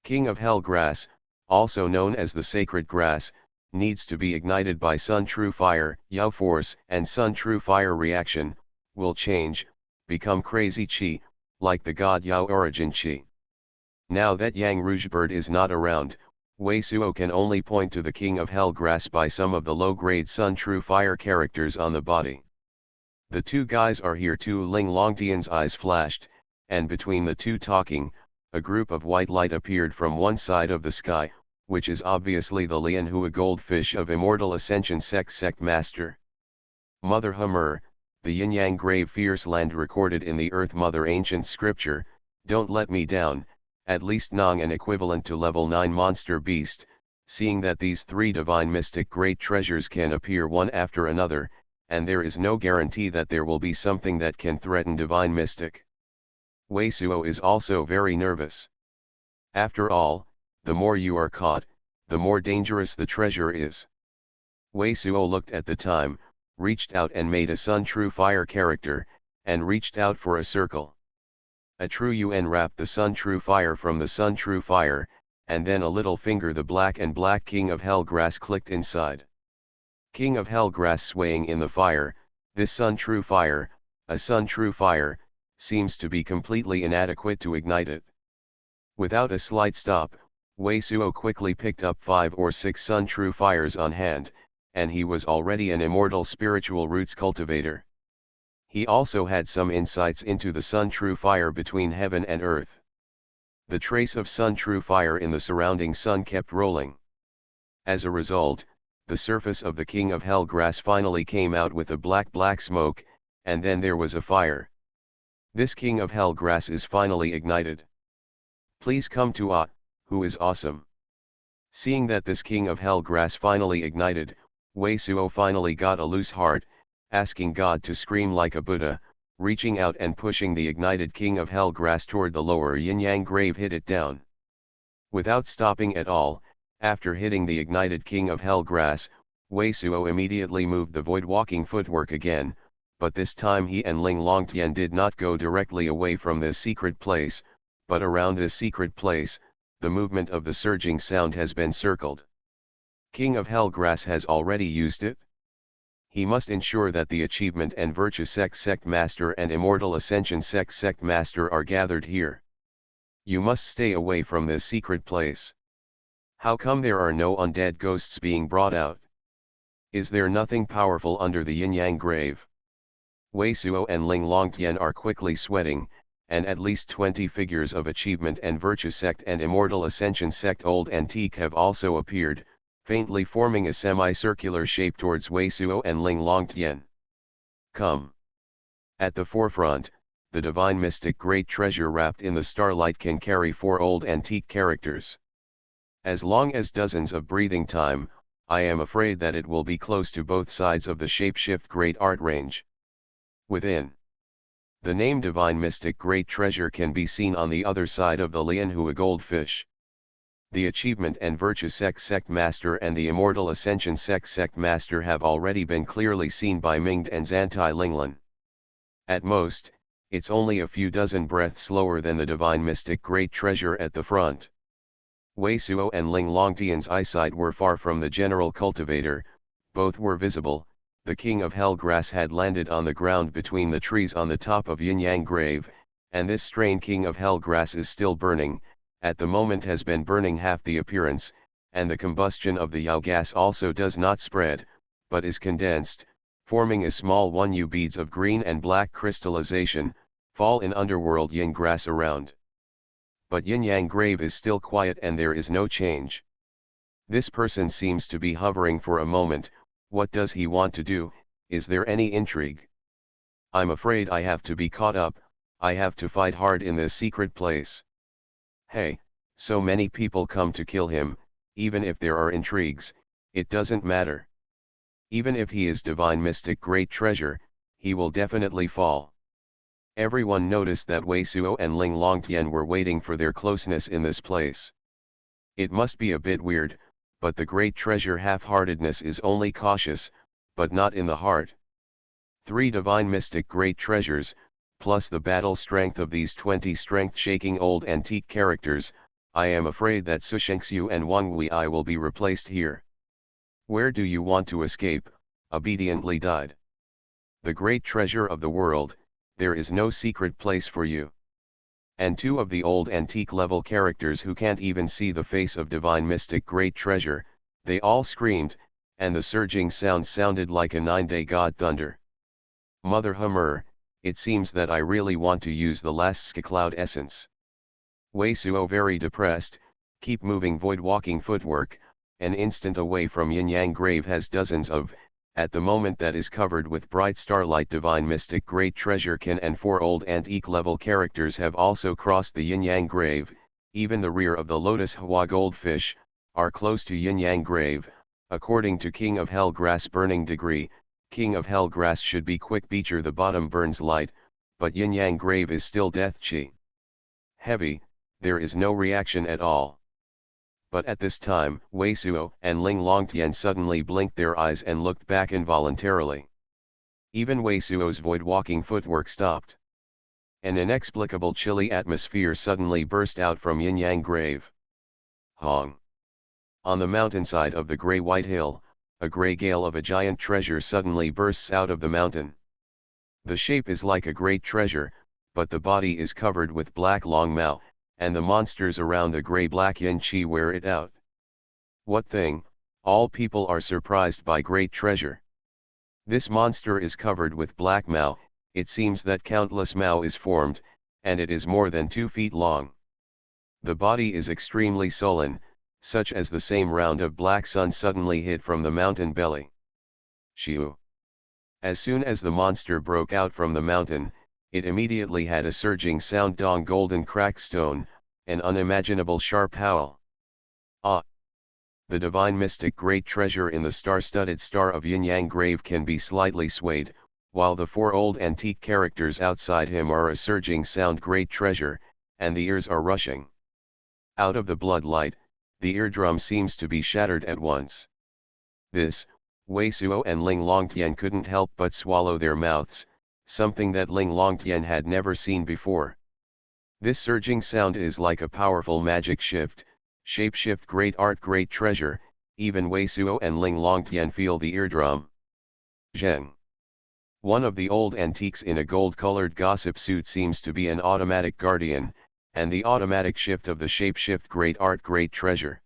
King of hell grass, also known as the sacred grass, needs to be ignited by Sun True Fire, Yao Force, and Sun True Fire reaction, will change, become crazy Qi, like the god Yao origin Qi. Now that Yang Rougebird is not around, Wei Suo can only point to the King of Hell Grass by some of the low-grade Sun True Fire characters on the body. The two guys are here too. Ling Longtian's eyes flashed, and between the two talking, a group of white light appeared from one side of the sky, which is obviously the Lianhua goldfish of Immortal Ascension sect master. Mother Hummer, the yin-yang grave fierce land recorded in the Earth Mother ancient scripture, don't let me down, at least Nong an equivalent to level 9 monster beast, seeing that these three divine mystic great treasures can appear one after another, and there is no guarantee that there will be something that can threaten divine mystic. Wei Suo is also very nervous. After all, the more you are caught, the more dangerous the treasure is. Wei Suo looked at the time, reached out and made a Sun True Fire character, and reached out for a circle. A True Yuan wrapped the Sun True Fire from the Sun True Fire, and then a little finger the black and black King of Hell Grass clicked inside. King of Hell Grass swaying in the fire, this Sun True Fire, a Sun True Fire, seems to be completely inadequate to ignite it. Without a slight stop, Wei Suo quickly picked up 5 or 6 Sun True Fires on hand, and he was already an immortal spiritual roots cultivator. He also had some insights into the Sun True Fire between heaven and earth. The trace of Sun True Fire in the surrounding sun kept rolling. As a result, the surface of the King of Hell Grass finally came out with a black smoke, and then there was a fire. This King of Hell Grass is finally ignited. Please come to Ah, who is awesome. Seeing that this King of Hell Grass finally ignited, Wei Suo finally got a loose heart, asking God to scream like a Buddha, reaching out and pushing the ignited King of Hell Grass toward the lower yin-yang grave hit it down. Without stopping at all, after hitting the ignited King of Hell Grass, Wei Suo immediately moved the void walking footwork again, but this time he and Ling Longtian did not go directly away from this secret place, but around this secret place, the movement of the surging sound has been circled. King of Hell Grass has already used it. He must ensure that the Achievement and Virtue sect master and Immortal Ascension sect master are gathered here. You must stay away from this secret place. How come there are no undead ghosts being brought out? Is there nothing powerful under the yin-yang grave? Wei Suo and Ling Longtian are quickly sweating, and at least 20 figures of Achievement and Virtue sect and Immortal Ascension sect old antique have also appeared, faintly forming a semicircular shape towards Wei Suo and Ling Longtian. Come. At the forefront, the divine mystic great treasure wrapped in the starlight can carry 4 old antique characters. As long as dozens of breathing time, I am afraid that it will be close to both sides of the shapeshift great art range. Within. The name Divine Mystic Great Treasure can be seen on the other side of the Lianhua goldfish. The Achievement and Virtue sect master and the Immortal Ascension sect master have already been clearly seen by Mingde and Zantai Linglan. At most, it's only a few dozen breaths slower than the Divine Mystic Great Treasure at the front. Wei Suo and Ling Longtian's eyesight were far from the general cultivator, both were visible. The King of Hell Grass had landed on the ground between the trees on the top of Yin-Yang Grave, and this strain King of Hell Grass is still burning, at the moment has been burning half the appearance, and the combustion of the Yao gas also does not spread, but is condensed, forming a small 1U beads of green and black crystallization, fall in underworld yin grass around. But Yin-Yang Grave is still quiet and there is no change. This person seems to be hovering for a moment. What does he want to do? Is there any intrigue? I'm afraid I have to be caught up, I have to fight hard in this secret place. Hey, so many people come to kill him, even if there are intrigues, it doesn't matter. Even if he is divine mystic great treasure, he will definitely fall. Everyone noticed that Wei Suo and Ling Longtian were waiting for their closeness in this place. It must be a bit weird, but the great treasure half-heartedness is only cautious, but not in the heart. 3 divine mystic great treasures, plus the battle strength of these 20 strength-shaking old antique characters, I am afraid that Sushengxiu and Wang Wei will be replaced here. Where do you want to escape? Obediently died. The great treasure of the world, there is no secret place for you. And two of the old antique level characters who can't even see the face of divine mystic great treasure, they all screamed, and the surging sound sounded like a 9-day god thunder. Mother Hummer, it seems that I really want to use the last Ska Cloud essence. Wei Suo very depressed, keep moving void walking footwork, an instant away from Yin Yang grave has dozens of, at the moment that is covered with bright starlight divine mystic great treasure can and 4 old antique level characters have also crossed the Yin Yang grave, even the rear of the Lotus Hua goldfish, are close to Yin Yang grave, according to King of Hell Grass burning degree, King of Hell Grass should be quick beecher the bottom burns light, but Yin Yang grave is still death chi. Heavy, there is no reaction at all. But at this time, Wei Suo and Ling Longtian suddenly blinked their eyes and looked back involuntarily. Even Wei Suo's void-walking footwork stopped. An inexplicable chilly atmosphere suddenly burst out from Yin Yang grave. Hong! On the mountainside of the gray-white hill, a gray gale of a giant treasure suddenly bursts out of the mountain. The shape is like a great treasure, but the body is covered with black long mao, and the monsters around the gray-black yin chi wear it out. What thing, all people are surprised by great treasure. This monster is covered with black mao, it seems that countless mao is formed, and it is more than 2 feet long. The body is extremely sullen, such as the same round of black sun suddenly hit from the mountain belly. Shiu. As soon as the monster broke out from the mountain, it immediately had a surging sound dong golden crack stone, an unimaginable sharp howl. Ah! The divine mystic great treasure in the star-studded star of Yin Yang grave can be slightly swayed, while the 4 old antique characters outside him are a surging sound great treasure, and the ears are rushing. Out of the blood light, the eardrum seems to be shattered at once. This, Wei Suo and Ling Longtian couldn't help but swallow their mouths, something that Ling Longtian had never seen before. This surging sound is like a powerful magic shift, shape-shift great art great treasure, even Wei Suo and Ling Longtian feel the eardrum. Zheng. One of the old antiques in a gold-colored gossip suit seems to be an automatic guardian, and the automatic shift of the shape-shift great art great treasure.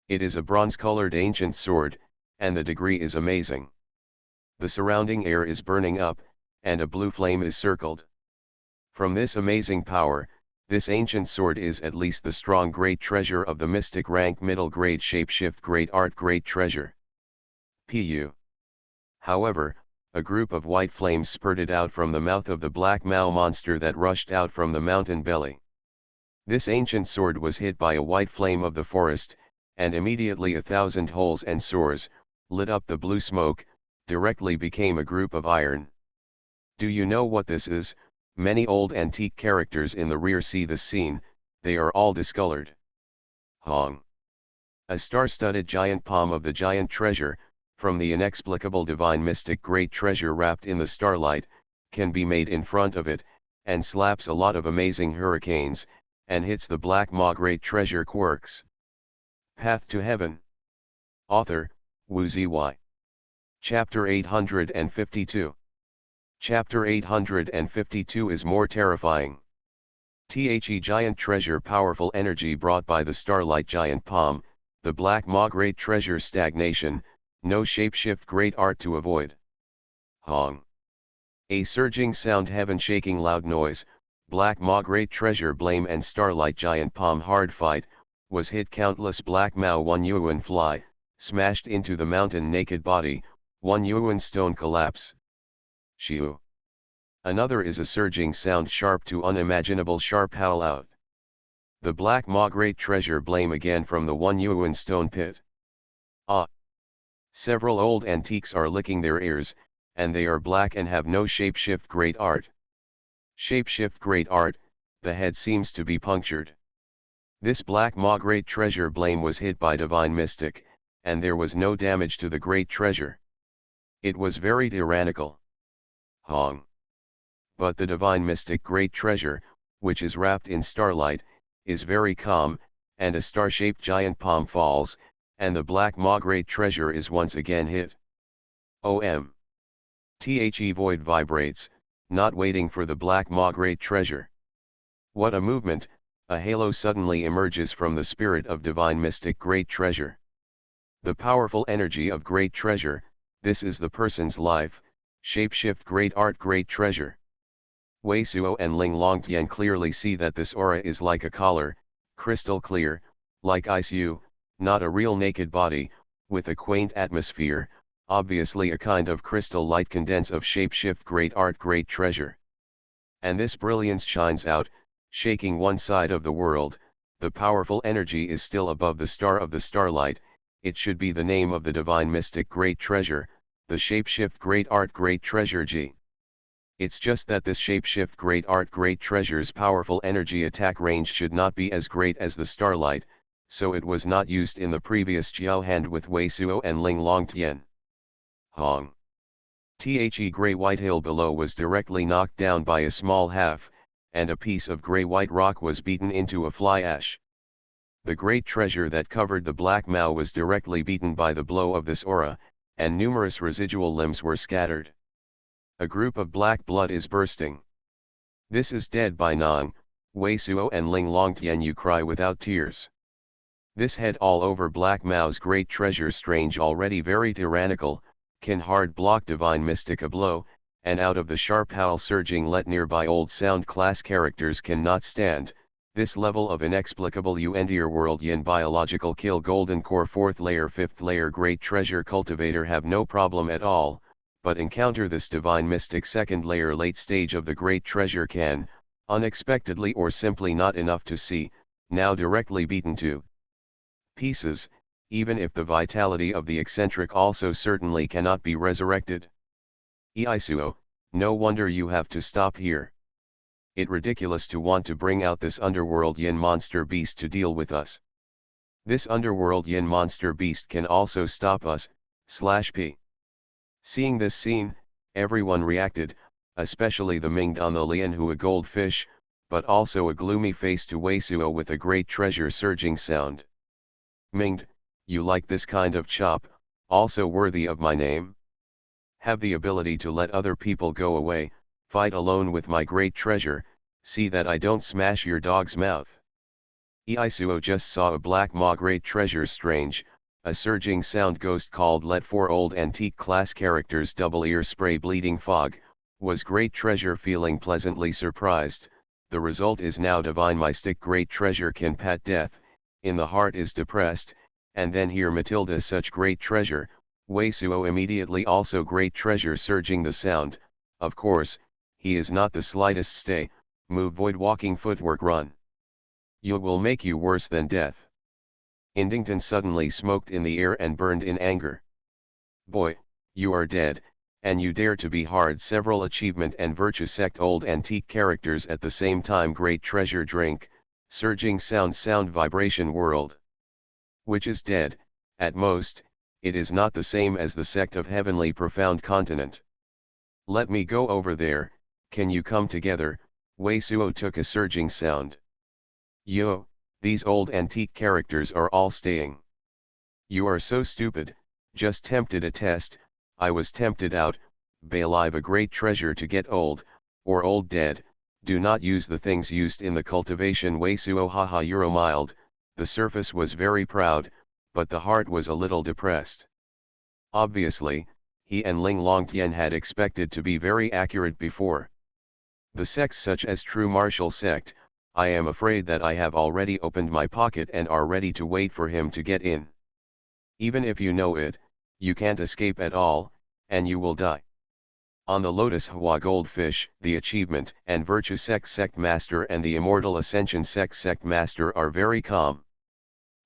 It is a bronze-colored ancient sword, and the degree is amazing. The surrounding air is burning up, and a blue flame is circled. From this amazing power, this ancient sword is at least the strong great treasure of the mystic rank middle grade shape-shift great art great treasure. Pu. However, a group of white flames spurted out from the mouth of the black Mao monster that rushed out from the mountain belly. This ancient sword was hit by a white flame of the forest, and immediately 1,000 holes and sores, lit up the blue smoke, directly became a group of iron. Do you know what this is? Many old antique characters in the rear see this scene, they are all discolored. Hong. A star-studded giant palm of the giant treasure, from the inexplicable divine mystic great treasure wrapped in the starlight, can be made in front of it, and slaps a lot of amazing hurricanes, and hits the black maw great treasure quirks. Path to Heaven. Author, Wu Zy. Chapter 852. Chapter 852 is more terrifying. The giant treasure powerful energy brought by the starlight giant palm, the black maw great treasure stagnation, no shapeshift great art to avoid. Hong. A surging sound heaven shaking loud noise, black maw great treasure blame and starlight giant palm hard fight, was hit countless black mao 1 yuan fly, smashed into the mountain naked body, 1 yuan stone collapse. Shiu. Another is a surging sound sharp to unimaginable sharp howl out. The black maw great treasure blame again from the 1 yuan stone pit. Ah! Several old antiques are licking their ears, and they are black and have no shapeshift great art. Shapeshift great art, the head seems to be punctured. This black maw great treasure blame was hit by divine mystic, and there was no damage to the great treasure. It was very tyrannical. Hong. But the divine mystic great treasure, which is wrapped in starlight, is very calm, and a star-shaped giant palm falls, and the black maw great treasure is once again hit. The void vibrates, not waiting for the black maw great treasure. What a movement, a halo suddenly emerges from the spirit of divine mystic great treasure. The powerful energy of great treasure, this is the person's life, shapeshift great art great treasure. Wei Suo and Ling Longtian clearly see that this aura is like a collar, crystal clear, like ice not a real naked body, with a quaint atmosphere, obviously a kind of crystal light condense of shapeshift great art great treasure. And this brilliance shines out, shaking one side of the world, the powerful energy is still above the star of the starlight, it should be the name of the divine mystic great treasure, the shapeshift great art great treasure G. It's just that this shapeshift great art great treasure's powerful energy attack range should not be as great as the starlight, so it was not used in the previous Jiao hand with Wei Suo and Ling Longtian. Hong. The grey-white hill below was directly knocked down by a small half, and a piece of grey-white rock was beaten into a fly ash. The great treasure that covered the black mao was directly beaten by the blow of this aura, and numerous residual limbs were scattered. A group of black blood is bursting. This is dead by Nang, Wei Suo and Ling Longtian you cry without tears. This head all over black mao's great treasure strange already very tyrannical, can hard block divine mystic a blow, and out of the sharp howl surging let nearby old sound class characters cannot stand, this level of inexplicable underworld yin biological kill golden core 4th layer 5th layer great treasure cultivator have no problem at all, but encounter this divine mystic 2nd layer late stage of the great treasure can, unexpectedly or simply not enough to see, now directly beaten to pieces, even if the vitality of the eccentric also certainly cannot be resurrected. Eisuo, no wonder you have to stop here. It ridiculous to want to bring out this underworld yin monster beast to deal with us. This underworld yin monster beast can also stop us, /p. Seeing this scene, everyone reacted, especially the Minged on the Lian Hu a goldfish, but also a gloomy face to Wei Suo with a great treasure surging sound. Minged, you like this kind of chop, also worthy of my name? Have the ability to let other people go away, fight alone with my great treasure, see that I don't smash your dog's mouth. Eisuo just saw a black maw great treasure strange, a surging sound ghost called let 4 old antique class characters double ear spray bleeding fog, was great treasure feeling pleasantly surprised, the result is now divine mystic great treasure can pat death, in the heart is depressed, and then hear Matilda such great treasure, Wei Suo immediately also great treasure surging the sound, of course, he is not the slightest stay, move void walking footwork run. You will make you worse than death. Indington suddenly smoked in the air and burned in anger. Boy, you are dead, and you dare to be hard several achievement and virtue sect old antique characters at the same time great treasure drink, surging sound vibration world. Which is dead, at most, it is not the same as the sect of heavenly profound continent. Let me go over there, can you come together, Wei Suo took a surging sound. Yo, these old antique characters are all staying. You are so stupid, just tempted a test, I was tempted out, bay alive a great treasure to get old, or old dead, do not use the things used in the cultivation Wei Suo haha euro mild, the surface was very proud, but the heart was a little depressed. Obviously, he and Ling Longtian had expected to be very accurate before. The sects such as True Martial Sect, I am afraid that I have already opened my pocket and are ready to wait for him to get in. Even if you know it, you can't escape at all, and you will die. On the Lotus Hua Goldfish, the Achievement and Virtue Sect Master and the Immortal Ascension Sect Master are very calm.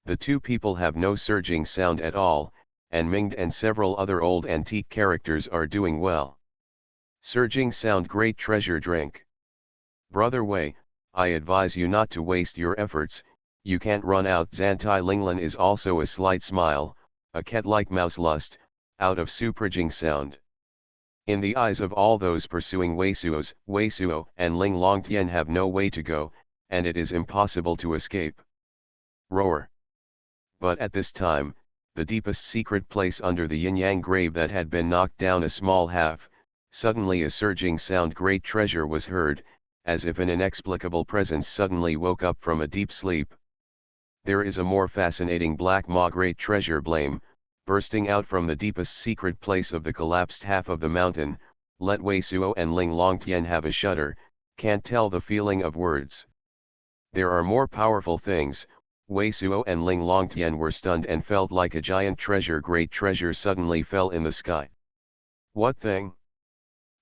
The two people have no surging sound at all, and Minged and several other old antique characters are doing well. Surging sound great treasure drink. Brother Wei, I advise you not to waste your efforts, you can't run out. Zantai Linglan is also a slight smile, a cat-like mouse lust, out of supraging sound. In the eyes of all those pursuing Wei Suo and Ling Longtian have no way to go, and it is impossible to escape. Roar. But at this time, the deepest secret place under the yin-yang grave that had been knocked down a small half, Suddenly a surging sound, great treasure, was heard, as if an inexplicable presence suddenly woke up from a deep sleep. There is a more fascinating black maw, great treasure, blame, bursting out from the deepest secret place of the collapsed half of the mountain. Let Wei Suo and Ling Longtian have a shudder, can't tell the feeling of words. There are more powerful things. Wei Suo and Ling Longtian were stunned and felt like a giant treasure, great treasure, suddenly fell in the sky. What thing?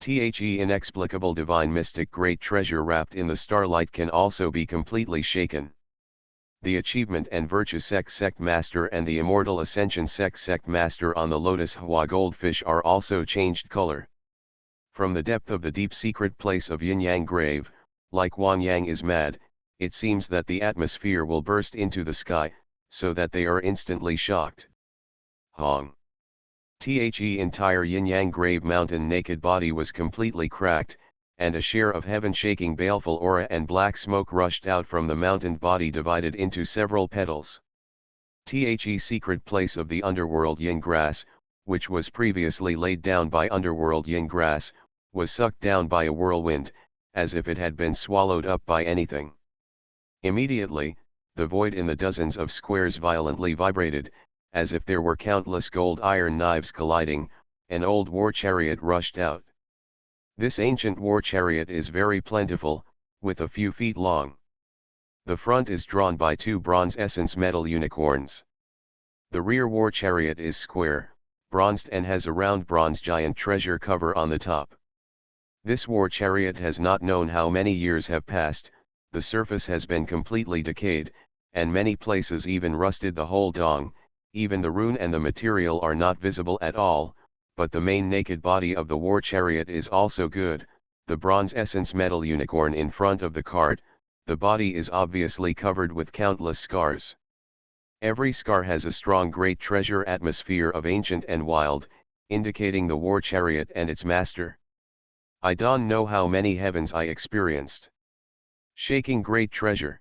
The inexplicable divine mystic great treasure wrapped in the starlight can also be completely shaken. The achievement and virtue sect master and the immortal ascension sect master on the lotus Hua goldfish are also changed color. From the depth of the deep secret place of Yin Yang grave, like Wang Yang is mad, it seems that the atmosphere will burst into the sky, so that they are instantly shocked. Hong. The entire Yin Yang grave mountain naked body was completely cracked, and a share of heaven-shaking baleful aura and black smoke rushed out from the mountain body, divided into several petals. The secret place of the underworld yin grass, which was previously laid down by underworld yin grass, was sucked down by a whirlwind, as if it had been swallowed up by anything. Immediately, the void in the dozens of squares violently vibrated, as if there were countless gold iron knives colliding. An old war chariot rushed out. This ancient war chariot is very plentiful, with a few feet long. The front is drawn by two bronze essence metal unicorns. The rear war chariot is square, bronzed, and has a round bronze giant treasure cover on the top. This war chariot has not known how many years have passed. The surface has been completely decayed, and many places even rusted. The whole dong, even the rune and the material are not visible at all. But the main naked body of the war chariot is also good. The bronze essence metal unicorn in front of the cart, the body is obviously covered with countless scars. Every scar has a strong great treasure atmosphere of ancient and wild, indicating the war chariot and its master. I don't know how many heavens I experienced. Shaking great treasure.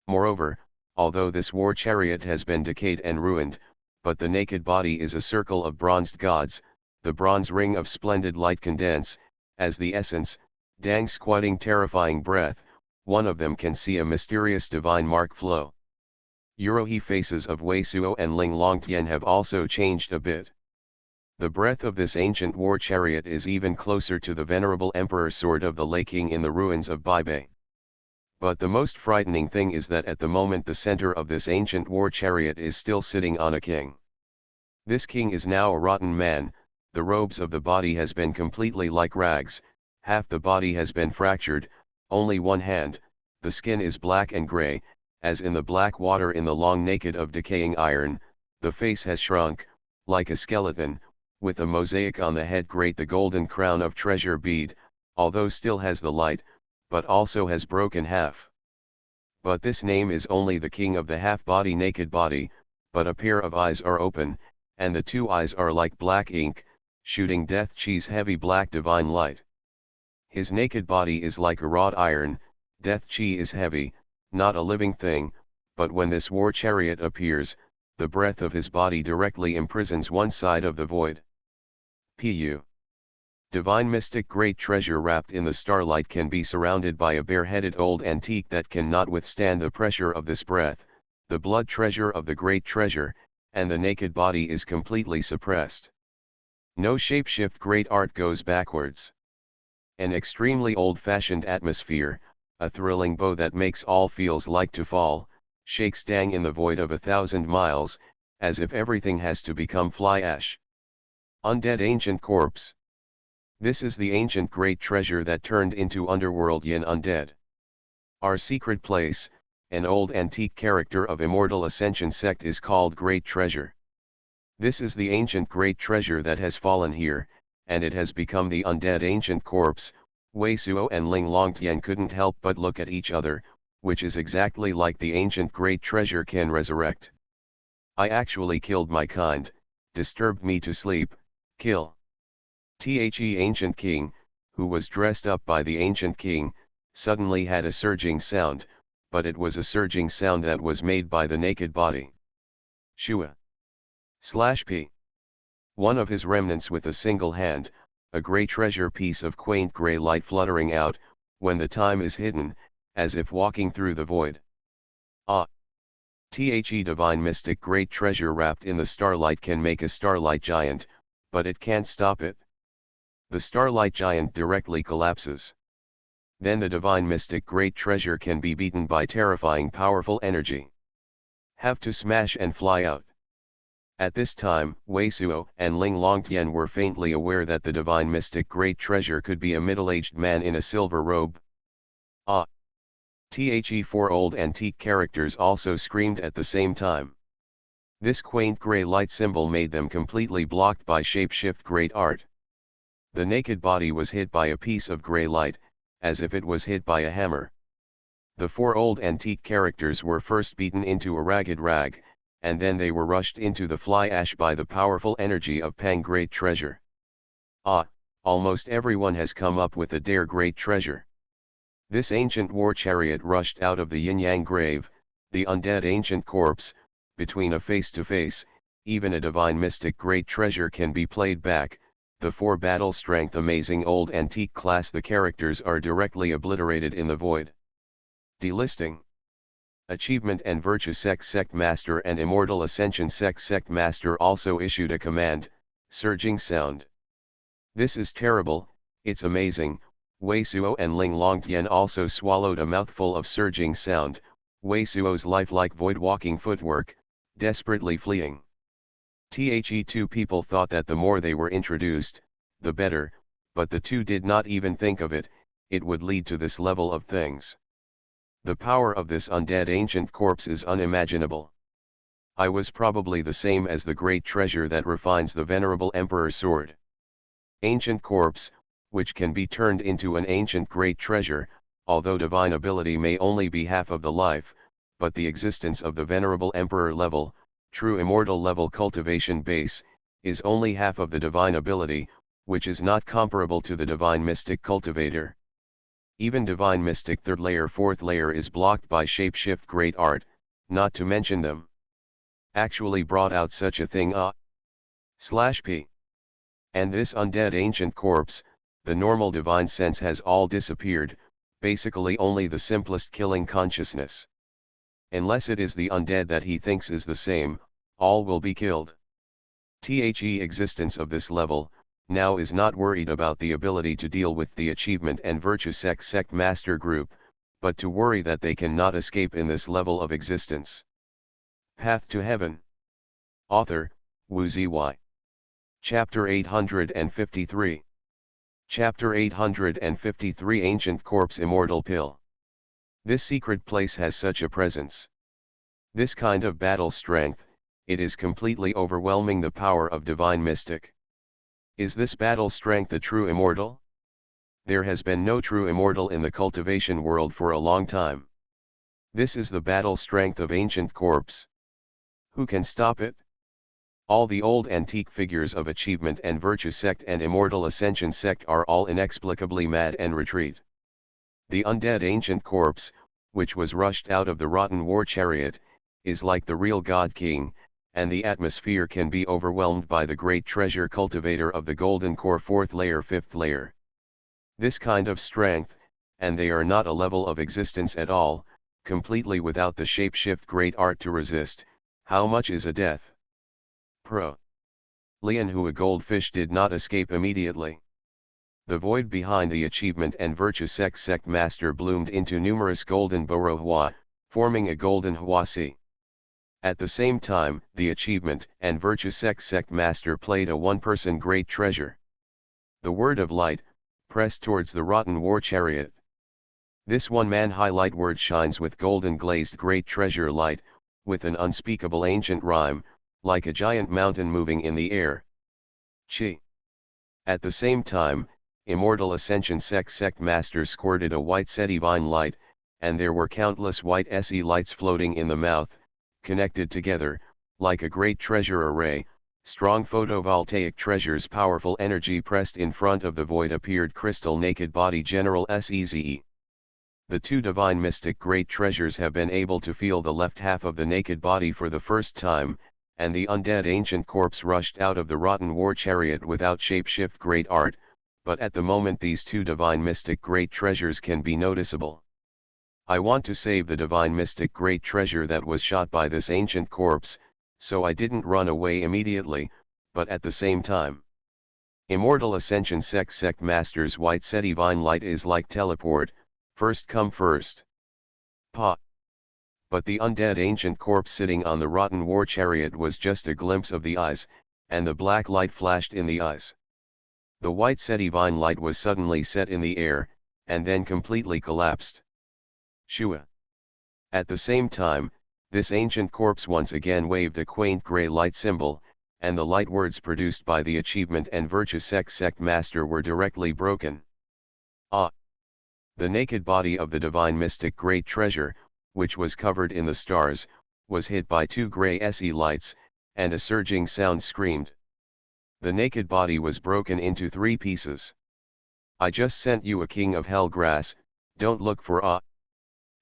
Moreover, although this war chariot has been decayed and ruined, but the naked body is a circle of bronzed gods. The bronze ring of splendid light condense, as the essence, dang squatting terrifying breath, one of them can see a mysterious divine mark flow. Eurohe faces of Wei Suo and Ling Longtian have also changed a bit. The breath of this ancient war chariot is even closer to the venerable emperor sword of the Lei King in the ruins of Baibei. But the most frightening thing is that at the moment the center of this ancient war chariot is still sitting on a king. This king is now a rotten man. The robes of the body has been completely like rags, half the body has been fractured, only one hand, the skin is black and gray, as in the black water in the long naked of decaying iron. The face has shrunk, like a skeleton, with a mosaic on the head, great the golden crown of treasure bead, although still has the light, but also has broken half. But this name is only the king of the half-body naked body, but a pair of eyes are open, and the two eyes are like black ink, shooting death cheese heavy black divine light. His naked body is like a wrought iron, death chi is heavy, not a living thing, but when this war chariot appears, the breath of his body directly imprisons one side of the void. Pu. Divine mystic great treasure wrapped in the starlight can be surrounded by a bare-headed old antique that cannot withstand the pressure of this breath, the blood treasure of the great treasure, and the naked body is completely suppressed. No shapeshift great art goes backwards. An extremely old-fashioned atmosphere, a thrilling bow that makes all feels like to fall, shakes dang in the void of 1,000 miles, as if everything has to become fly ash. Undead ancient corpse. This is the ancient great treasure that turned into underworld yin undead. Our secret place, an old antique character of immortal ascension sect, is called great treasure. This is the ancient great treasure that has fallen here, and it has become the undead ancient corpse. Wei Suo and Ling Longtian couldn't help but look at each other, which is exactly like the ancient great treasure can resurrect. I actually killed my kind, disturbed me to sleep, kill. The ancient king, who was dressed up by the ancient king, suddenly had a surging sound, but it was a surging sound that was made by the naked body. Shua. /P. One of his remnants with a single hand, a grey treasure piece of quaint grey light fluttering out, when the time is hidden, as if walking through the void. Ah! The divine mystic great treasure wrapped in the starlight can make a starlight giant, but it can't stop it. The starlight giant directly collapses. Then the divine mystic great treasure can be beaten by terrifying powerful energy. Have to smash and fly out. At this time, Wei Suo and Ling Longtian were faintly aware that the divine mystic great treasure could be a middle-aged man in a silver robe. Ah! The four old antique characters also screamed at the same time. This quaint grey light symbol made them completely blocked by shape-shift great art. The naked body was hit by a piece of grey light, as if it was hit by a hammer. The four old antique characters were first beaten into a ragged rag, and then they were rushed into the fly ash by the powerful energy of Pang Great Treasure. Ah, almost everyone has come up with a dare great treasure. This ancient war chariot rushed out of the yin-yang grave, the undead ancient corpse, between a face-to-face, even a divine mystic great treasure can be played back, the four battle strength amazing old antique class the characters are directly obliterated in the void. Delisting. Achievement and Virtue Sect Master and Immortal Ascension Sect Master also issued a command, Surging Sound. This is terrible, it's amazing. Wei Suo and Ling Longtian also swallowed a mouthful of surging sound, Wei Suo's lifelike void-walking footwork, desperately fleeing. Two people thought that the more they were introduced, the better, but the two did not even think of it, it would lead to this level of things. The power of this undead ancient corpse is unimaginable. I was probably the same as the great treasure that refines the venerable emperor's sword. Ancient corpse, which can be turned into an ancient great treasure, although divine ability may only be half of the life, but the existence of the venerable emperor level, true immortal level cultivation base, is only half of the divine ability, which is not comparable to the divine mystic cultivator. Even divine mystic third layer fourth layer is blocked by shapeshift great art, not to mention them. Actually brought out such a thing /p. And this undead ancient corpse, the normal divine sense has all disappeared, basically only the simplest killing consciousness. Unless it is the undead that he thinks is the same, all will be killed. The existence of this level, now is not worried about the ability to deal with the achievement and virtue sect master group, but to worry that they cannot escape in this level of existence. Path to Heaven. Author, Wu Zy. Chapter 853. Chapter 853 Ancient Corpse Immortal Pill. This secret place has such a presence. This kind of battle strength, it is completely overwhelming the power of divine mystic. Is this battle strength a true immortal? There has been no true immortal in the cultivation world for a long time. This is the battle strength of ancient corpse. Who can stop it? All the old antique figures of achievement and virtue sect and immortal ascension sect are all inexplicably mad and retreat. The undead ancient corpse, which was rushed out of the rotten war chariot, is like the real God King, and the atmosphere can be overwhelmed by the great treasure cultivator of the golden core fourth layer fifth layer. This kind of strength, and they are not a level of existence at all, completely without the shapeshift great art to resist, how much is a death? Pro. Lian Hua goldfish did not escape immediately. The void behind the achievement and virtue sect master bloomed into numerous golden Boro Hua, forming a golden Hua Sea. At the same time, the achievement and virtue sect master played a one-person great treasure. The word of light, pressed towards the rotten war chariot. This one-man highlight word shines with golden glazed great treasure light, with an unspeakable ancient rhyme, like a giant mountain moving in the air. Chi. At the same time, immortal ascension sect master squirted a white sedivine light, and there were countless white se lights floating in the mouth, connected together, like a great treasure array, strong photovoltaic treasures powerful energy pressed in front of the void appeared crystal naked body general Seze. The two divine mystic great treasures have been able to feel the left half of the naked body for the first time, and the undead ancient corpse rushed out of the rotten war chariot without shapeshift great art, but at the moment these two divine mystic great treasures can be noticeable. I want to save the divine mystic great treasure that was shot by this ancient corpse, so I didn't run away immediately, but at the same time. Immortal Ascension Sect Master's white set divine light is like teleport, first come first. Pa. But the undead ancient corpse sitting on the rotten war chariot was just a glimpse of the eyes, and the black light flashed in the eyes. The white set divine light was suddenly set in the air, and then completely collapsed. Shua. At the same time, this ancient corpse once again waved a quaint grey light symbol, and the light words produced by the achievement and virtue sect master were directly broken. Ah! The naked body of the divine mystic great treasure, which was covered in the stars, was hit by two grey SE lights, and a surging sound screamed. The naked body was broken into 3 pieces. I just sent you a king of hell grass, don't look for a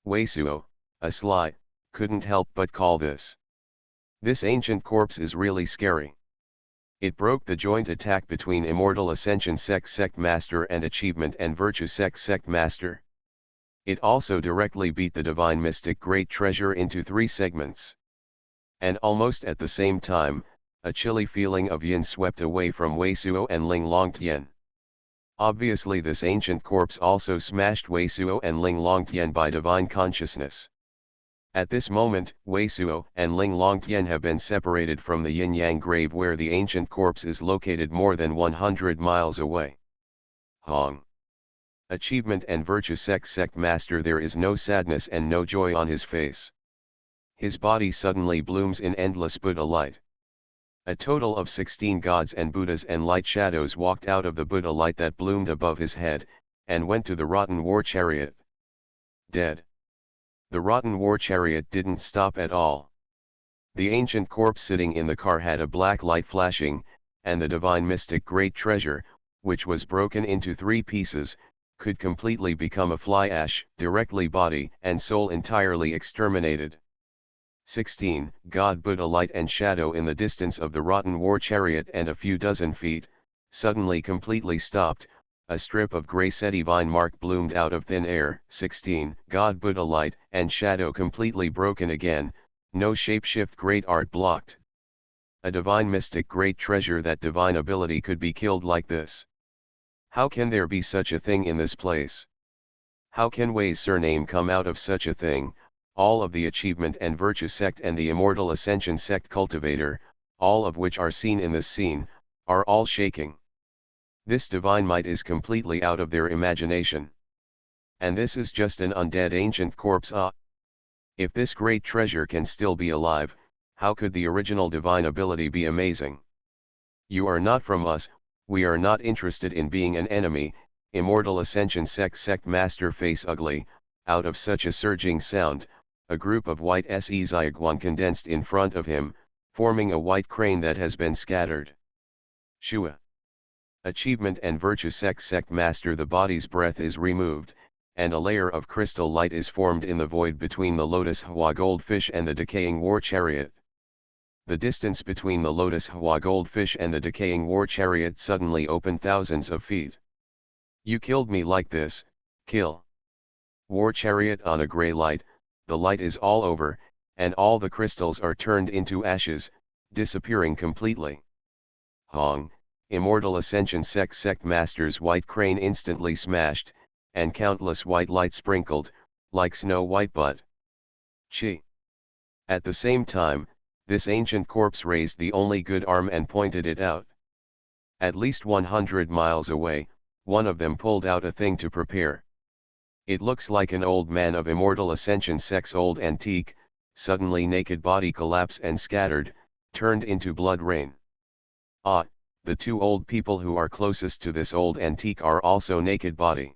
Weisuo, a sly, couldn't help but call this. This ancient corpse is really scary. It broke the joint attack between Immortal Ascension Sect Master and Achievement and Virtue Sect Master. It also directly beat the Divine Mystic Great Treasure into 3 segments. And almost at the same time, a chilly feeling of yin swept away from Weisuo and Ling Longtian. Obviously this ancient corpse also smashed Weisuo and Ling Longtian by divine consciousness. At this moment, Weisuo and Ling Longtian have been separated from the yin-yang grave where the ancient corpse is located more than 100 miles away. Hong. Achievement and Virtue Sect Master, there is no sadness and no joy on his face. His body suddenly blooms in endless Buddha light. A total of 16 gods and Buddhas and light shadows walked out of the Buddha light that bloomed above his head, and went to the rotten war chariot. Dead. The rotten war chariot didn't stop at all. The ancient corpse sitting in the car had a black light flashing, and the divine mystic great treasure, which was broken into 3 pieces, could completely become a fly ash, directly body and soul entirely exterminated. 16. God Buddha light and shadow in the distance of the rotten war chariot and a few dozen feet, suddenly completely stopped. A strip of grey divine mark bloomed out of thin air. 16. God Buddha light and shadow completely broken again, no shapeshift great art blocked. A divine mystic great treasure, that divine ability could be killed like this. How can there be such a thing in this place? How can Wei's surname come out of such a thing? All of the Achievement and Virtue Sect and the Immortal Ascension Sect cultivator, all of which are seen in this scene, are all shaking. This divine might is completely out of their imagination. And this is just an undead ancient corpse. If this great treasure can still be alive, how could the original divine ability be amazing? You are not from us, we are not interested in being an enemy. Immortal Ascension Sect Master face ugly. Out of such a surging sound, a group of white Xuanhuan condensed in front of him, forming a white crane that has been scattered. Shua. Achievement and Virtue Sect Master, the body's breath is removed, and a layer of crystal light is formed in the void between the Lotus Hua goldfish and the decaying war chariot. The distance between the Lotus Hua goldfish and the decaying war chariot suddenly opened thousands of feet. You killed me like this, kill. War chariot on a grey light, the light is all over, and all the crystals are turned into ashes, disappearing completely. Hong. Immortal Ascension Sect Master's white crane instantly smashed, and countless white light sprinkled, like snow white bud. Chi. At the same time, this ancient corpse raised the only good arm and pointed it out. At least 100 miles away, one of them pulled out a thing to prepare. It looks like an old man of Immortal Ascension Sect's old antique. Suddenly naked body collapsed and scattered, turned into blood rain. The 2 old people who are closest to this old antique are also naked body.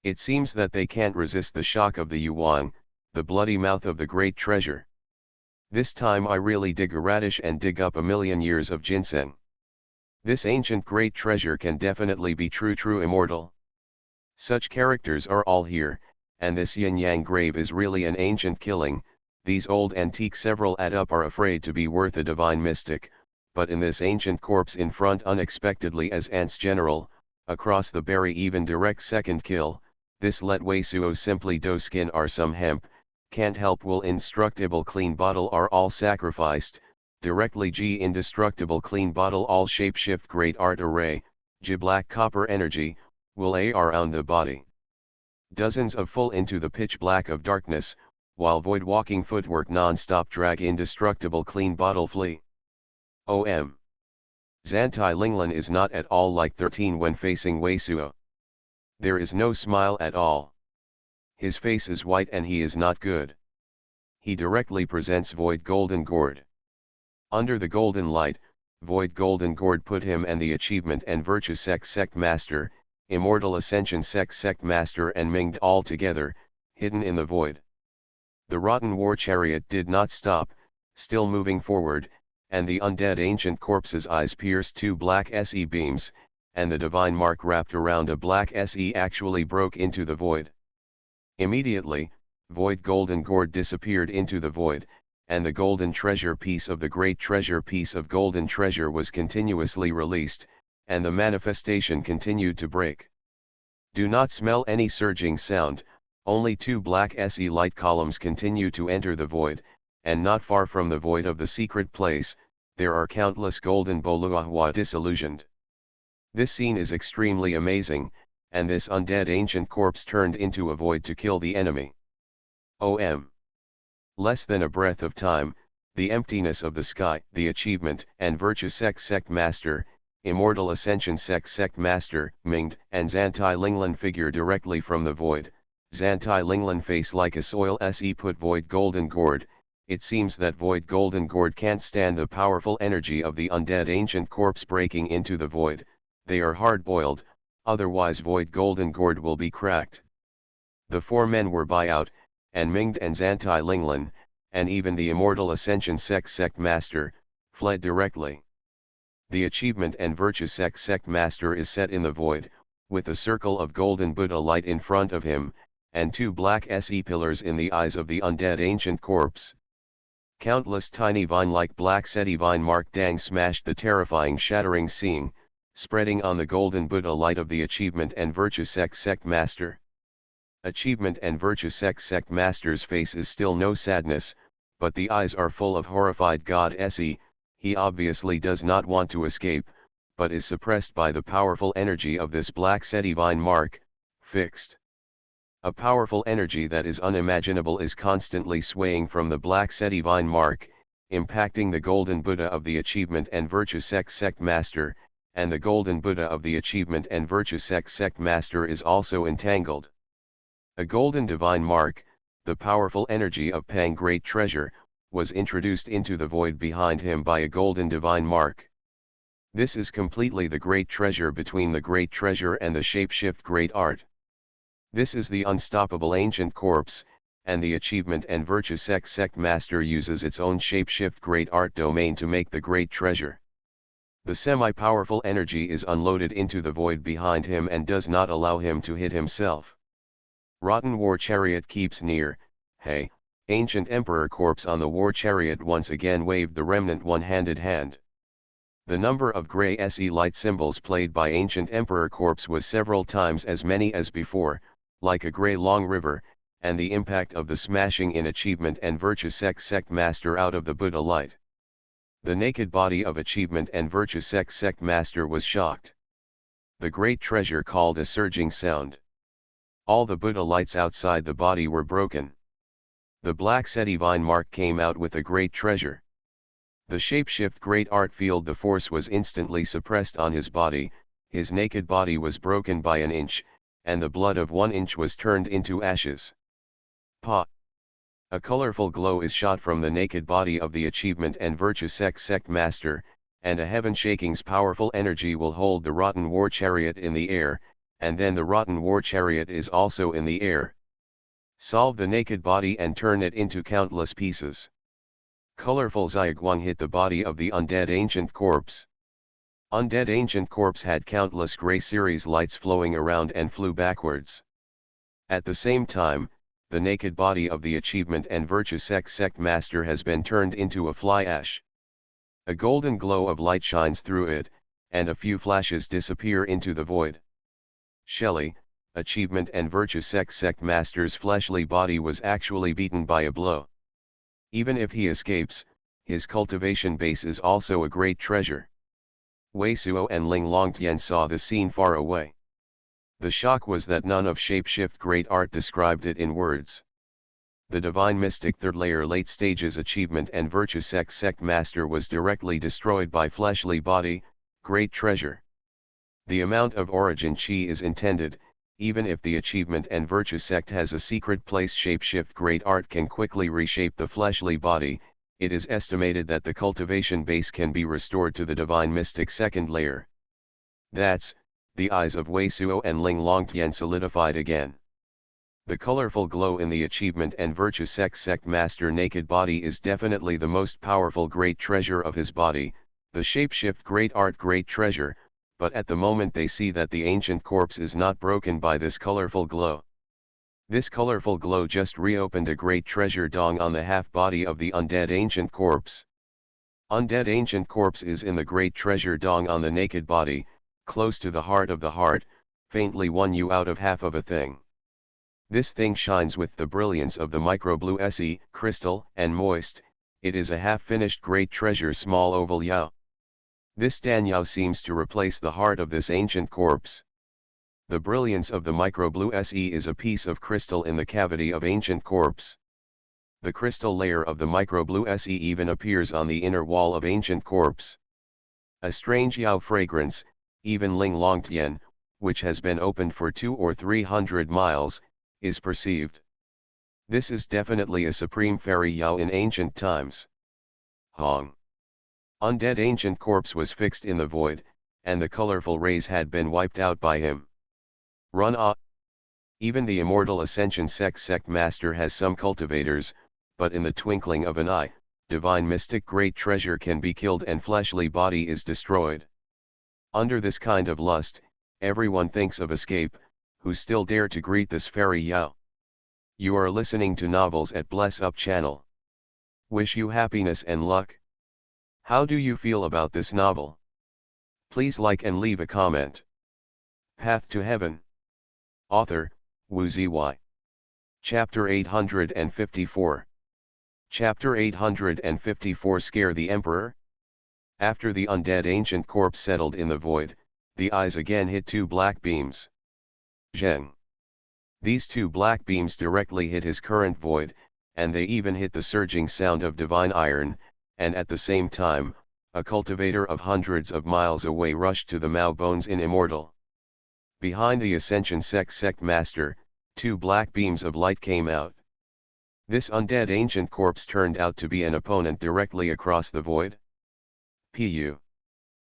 It seems that they can't resist the shock of the Yuan, the bloody mouth of the great treasure. This time I really dig a radish and dig up a million years of ginseng. This ancient great treasure can definitely be true immortal. Such characters are all here, and this yin-yang grave is really an ancient killing. These old antique several add up are afraid to be worth a divine mystic, but in this ancient corpse in front unexpectedly as ants general, across the berry even direct second kill, this let Wei Suo simply do skin are some hemp, can't help will indestructible clean bottle are all sacrificed, directly G indestructible clean bottle all shapeshift great art array, J black copper energy, will AR on the body. Dozens of full into the pitch black of darkness, while void walking footwork non-stop drag indestructible clean bottle flee. OM. Zantai Linglan is not at all like 13 when facing Wei Suo. There is no smile at all. His face is white and he is not good. He directly presents Void Golden Gourd. Under the golden light, Void Golden Gourd put him and the achievement and virtue sect master, Immortal Ascension sect master and Minged all together, hidden in the void. The rotten war chariot did not stop, still moving forward, and the undead ancient corpse's eyes pierced two black SE beams, and the divine mark wrapped around a black SE actually broke into the void. Immediately, Void Golden Gourd disappeared into the void, and the golden treasure piece of the great treasure piece of golden treasure was continuously released, and the manifestation continued to break. Do not smell any surging sound, only two black SE light columns continue to enter the void, and not far from the void of the secret place, there are countless golden Boluahua disillusioned. This scene is extremely amazing, and this undead ancient corpse turned into a void to kill the enemy. OM. Less than a breath of time, the emptiness of the sky, the achievement and virtue sect master, Immortal Ascension sect master, Minged, and Zantai Linglan figure directly from the void. Zantai Linglan face like a soil se put Void Golden Gourd. It seems that Void Golden Gourd can't stand the powerful energy of the undead ancient corpse breaking into the void. They are hard-boiled, otherwise Void Golden Gourd will be cracked. The four men were buyout, and Minged and Zantai Linglan, and even the Immortal Ascension sect master, fled directly. The achievement and virtue sect master is set in the void, with a circle of golden Buddha light in front of him, and two black SE pillars in the eyes of the undead ancient corpse. Countless tiny vine-like black seti vine mark dang smashed the terrifying shattering seeing, spreading on the golden Buddha light of the achievement and virtue sect master. Achievement and virtue sect master's face is still no sadness, but the eyes are full of horrified God se. He obviously does not want to escape, but is suppressed by the powerful energy of this black seti vine mark, fixed. A powerful energy that is unimaginable is constantly swaying from the black seti vine mark, impacting the golden Buddha of the achievement and virtue sect master, and the golden Buddha of the achievement and virtue sect master is also entangled. A golden divine mark, the powerful energy of Pang Great Treasure, was introduced into the void behind him by a golden divine mark. This is completely the great treasure between the great treasure and the shapeshift great art. This is the unstoppable ancient corpse, and the achievement and virtue sect master uses its own shapeshift great art domain to make the great treasure. The semi-powerful energy is unloaded into the void behind him and does not allow him to hit himself. Rotten war chariot keeps near. Hey, ancient emperor corpse on the war chariot once again waved the remnant one-handed hand. The number of grey SE light symbols played by ancient emperor corpse was several times as many as before, like a grey long river, and the impact of the smashing in achievement and virtue sect master out of the Buddha light. The naked body of achievement and virtue sect master was shocked. The great treasure called a surging sound. All the Buddha lights outside the body were broken. The black seti vine mark came out with a great treasure. The shapeshift great art field the force was instantly suppressed on his body, his naked body was broken by an inch, and the blood of 1 inch was turned into ashes. Pa! A colorful glow is shot from the naked body of the achievement and virtue sect master, and a heaven-shaking's powerful energy will hold the rotten war chariot in the air, and then the rotten war chariot is also in the air. Solve the naked body and turn it into countless pieces. Colorful Xiaoguang hit the body of the undead ancient corpse. Undead ancient corpse had countless gray series lights flowing around and flew backwards. At the same time, the naked body of the achievement and virtue sect master has been turned into a fly ash. A golden glow of light shines through it, and a few flashes disappear into the void. Shelley, achievement and virtue sect master's fleshly body was actually beaten by a blow. Even if he escapes, his cultivation base is also a great treasure. Wei Suo and Ling Longtian saw the scene far away. The shock was that none of shapeshift great art described it in words. The divine mystic third layer late stages achievement and virtue sect master was directly destroyed by fleshly body, great treasure. The amount of origin chi is intended, even if the achievement and virtue sect has a secret place shapeshift great art can quickly reshape the fleshly body. It is estimated that the cultivation base can be restored to the divine mystic second layer. That's, the eyes of Wei Suo and Ling Longtian solidified again. The colorful glow in the achievement and virtue sect master naked body is definitely the most powerful great treasure of his body, the shapeshift great art great treasure, but at the moment they see that the ancient corpse is not broken by this colorful glow. This colorful glow just reopened a great treasure dong on the half body of the undead ancient corpse. Undead ancient corpse is in the great treasure dong on the naked body, close to the heart of the heart, faintly 1 U out of half of a thing. This thing shines with the brilliance of the microblue Se, crystal, and moist. It is a half-finished great treasure small oval Yao. This Dan Yao seems to replace the heart of this ancient corpse. The brilliance of the microblue Se is a piece of crystal in the cavity of ancient corpse. The crystal layer of the microblue Se even appears on the inner wall of ancient corpse. A strange Yao fragrance, even Ling Longtian, which has been opened for 200 or 300 miles, is perceived. This is definitely a supreme fairy Yao in ancient times. Hong. Undead ancient corpse was fixed in the void, and the colorful rays had been wiped out by him. Run ah! Even the immortal ascension sect master has some cultivators, but in the twinkling of an eye, divine mystic great treasure can be killed and fleshly body is destroyed. Under this kind of lust, everyone thinks of escape, who still dare to greet this fairy Yao. You are listening to Novels at Bless Up channel. Wish you happiness and luck. How do you feel about this novel? Please like and leave a comment. Path to Heaven. Author, Wu Zy. Chapter 854. Chapter 854 Scare the Emperor? After the undead ancient corpse settled in the void, the eyes again hit 2 black beams. Zheng. These 2 black beams directly hit his current void, and they even hit the surging sound of divine iron, and at the same time, a cultivator of hundreds of miles away rushed to the Mao bones in immortal. Behind the ascension sect master, 2 black beams of light came out. This undead ancient corpse turned out to be an opponent directly across the void. Pu.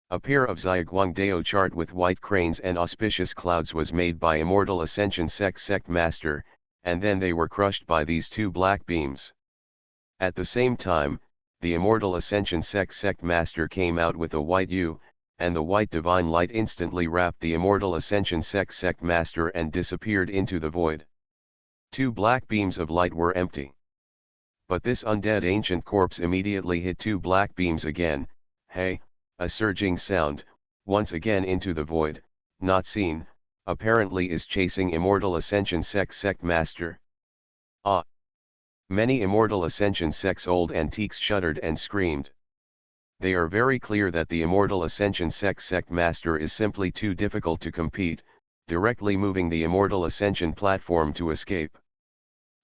A pair of Zhiguangdao chart with white cranes and auspicious clouds was made by immortal ascension sect master, and then they were crushed by these 2 black beams. At the same time, the immortal ascension sect master came out with a white U, and the white divine light instantly wrapped the immortal ascension sect master and disappeared into the void. 2 black beams of light were empty. But this undead ancient corpse immediately hit 2 black beams again. Hey, a surging sound, once again into the void, not seen, apparently is chasing immortal ascension sect master. Ah! Many immortal ascension sects old antiques shuddered and screamed. They are very clear that the immortal ascension sect master is simply too difficult to compete, directly moving the immortal ascension platform to escape.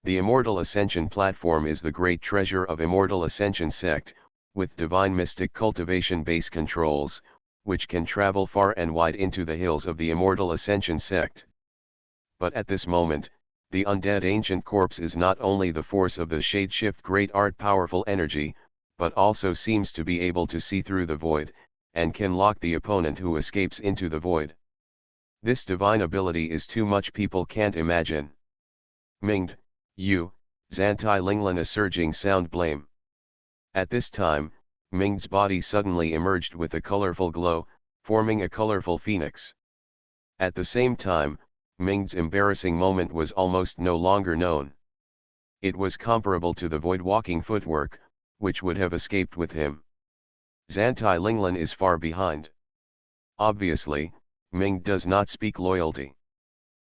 The immortal ascension platform is the great treasure of immortal ascension sect, with divine mystic cultivation base controls, which can travel far and wide into the hills of the immortal ascension sect. But at this moment, the undead ancient corpse is not only the force of the shadeshift great art powerful energy, but also seems to be able to see through the void, and can lock the opponent who escapes into the void. This divine ability is too much people can't imagine. Mingd, Yu, Zantai Linglan a surging sound blame. At this time, Ming's body suddenly emerged with a colorful glow, forming a colorful phoenix. At the same time, Ming's embarrassing moment was almost no longer known. It was comparable to the void walking footwork, which would have escaped with him. Zantai Linglan is far behind. Obviously, Ming does not speak loyalty.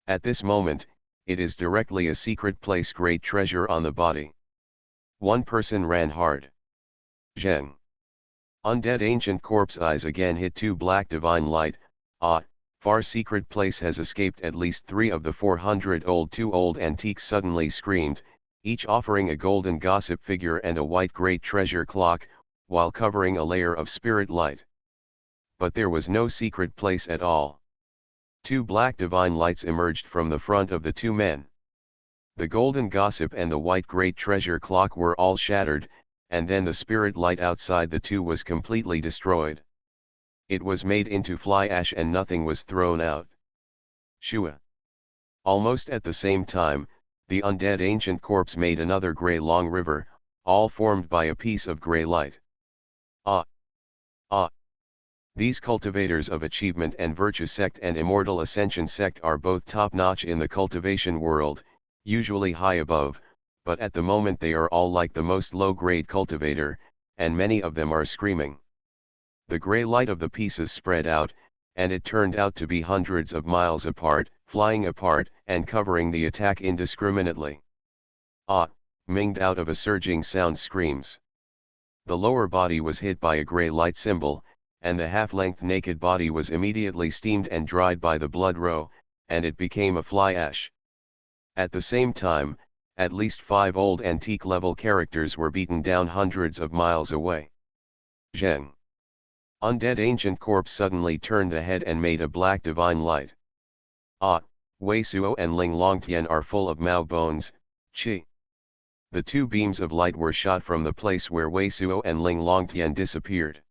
At this moment, it is directly a secret place, great treasure on the body. One person ran hard. Zheng. Undead ancient corpse eyes again hit two black divine light. Ah, far secret place has escaped. At least 3 of the 400 old two old antiques suddenly screamed, each offering a golden gossip figure and a white great treasure clock, while covering a layer of spirit light. But there was no secret place at all. 2 black divine lights emerged from the front of the 2 men. The golden gossip and the white great treasure clock were all shattered, and then the spirit light outside the 2 was completely destroyed. It was made into fly ash and nothing was thrown out. Shua. Almost at the same time, the undead ancient corpse made another grey long river, all formed by a piece of grey light. Ah! Ah! These cultivators of achievement and virtue sect and immortal ascension sect are both top-notch in the cultivation world, usually high above, but at the moment they are all like the most low-grade cultivator, and many of them are screaming. The grey light of the pieces spread out, and it turned out to be hundreds of miles apart, flying apart and covering the attack indiscriminately. Ah! Minged out of a surging sound screams. The lower body was hit by a grey light symbol, and the half-length naked body was immediately steamed and dried by the blood row, and it became a fly ash. At the same time, at least 5 old antique-level characters were beaten down hundreds of miles away. Zheng. Undead ancient corpse suddenly turned the head and made a black divine light. Ah, Wei Suo and Ling Longtian are full of Mao bones, Qi. The 2 beams of light were shot from the place where Wei Suo and Ling Longtian disappeared.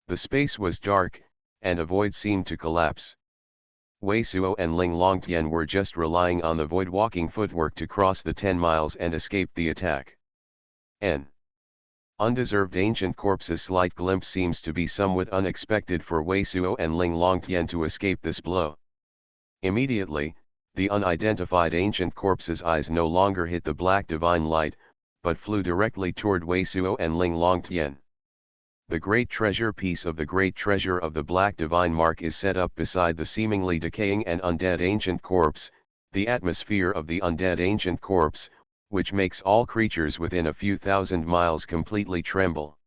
The space was dark, and a void seemed to collapse. Wei Suo and Ling Longtian were just relying on the void walking footwork to cross the 10 miles and escape the attack. N. Undeserved ancient corpse's slight glimpse seems to be somewhat unexpected for Wei Suo and Ling Longtian to escape this blow. Immediately, the unidentified ancient corpse's eyes no longer hit the black divine light, but flew directly toward Wei Suo and Ling Longtian. The great treasure piece of the great treasure of the black divine mark is set up beside the seemingly decaying and undead ancient corpse, the atmosphere of the undead ancient corpse, which makes all creatures within a few thousand miles completely tremble.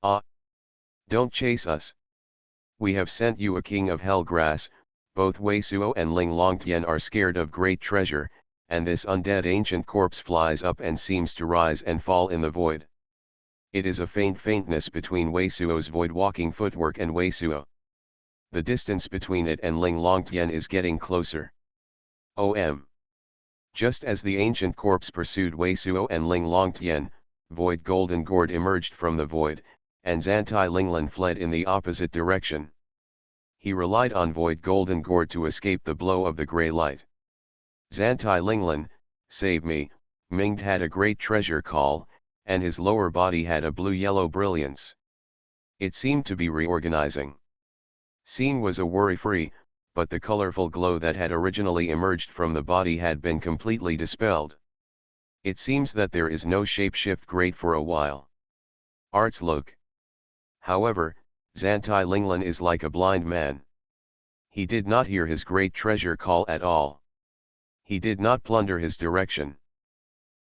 Ah! Don't chase us. We have sent you a king of hell grass. Both Wei Suo and Ling Longtian are scared of great treasure, and this undead ancient corpse flies up and seems to rise and fall in the void. It is a faintness between Wei Suo's void-walking footwork and Wei Suo. The distance between it and Ling Longtian is getting closer. OM. Just as the ancient corpse pursued Wei Suo and Ling Longtian, Void Golden Gourd emerged from the void, and Zantai Linglan fled in the opposite direction. He relied on Void Golden Gourd to escape the blow of the grey light. Zantai Linglan, save me, Minged had a great treasure call, and his lower body had a blue-yellow brilliance. It seemed to be reorganizing. Scene was a worry-free, but the colorful glow that had originally emerged from the body had been completely dispelled. It seems that there is no shape-shift great for a while. Arts look. However, Zantai Linglan is like a blind man. He did not hear his great treasure call at all. He did not plunder his direction.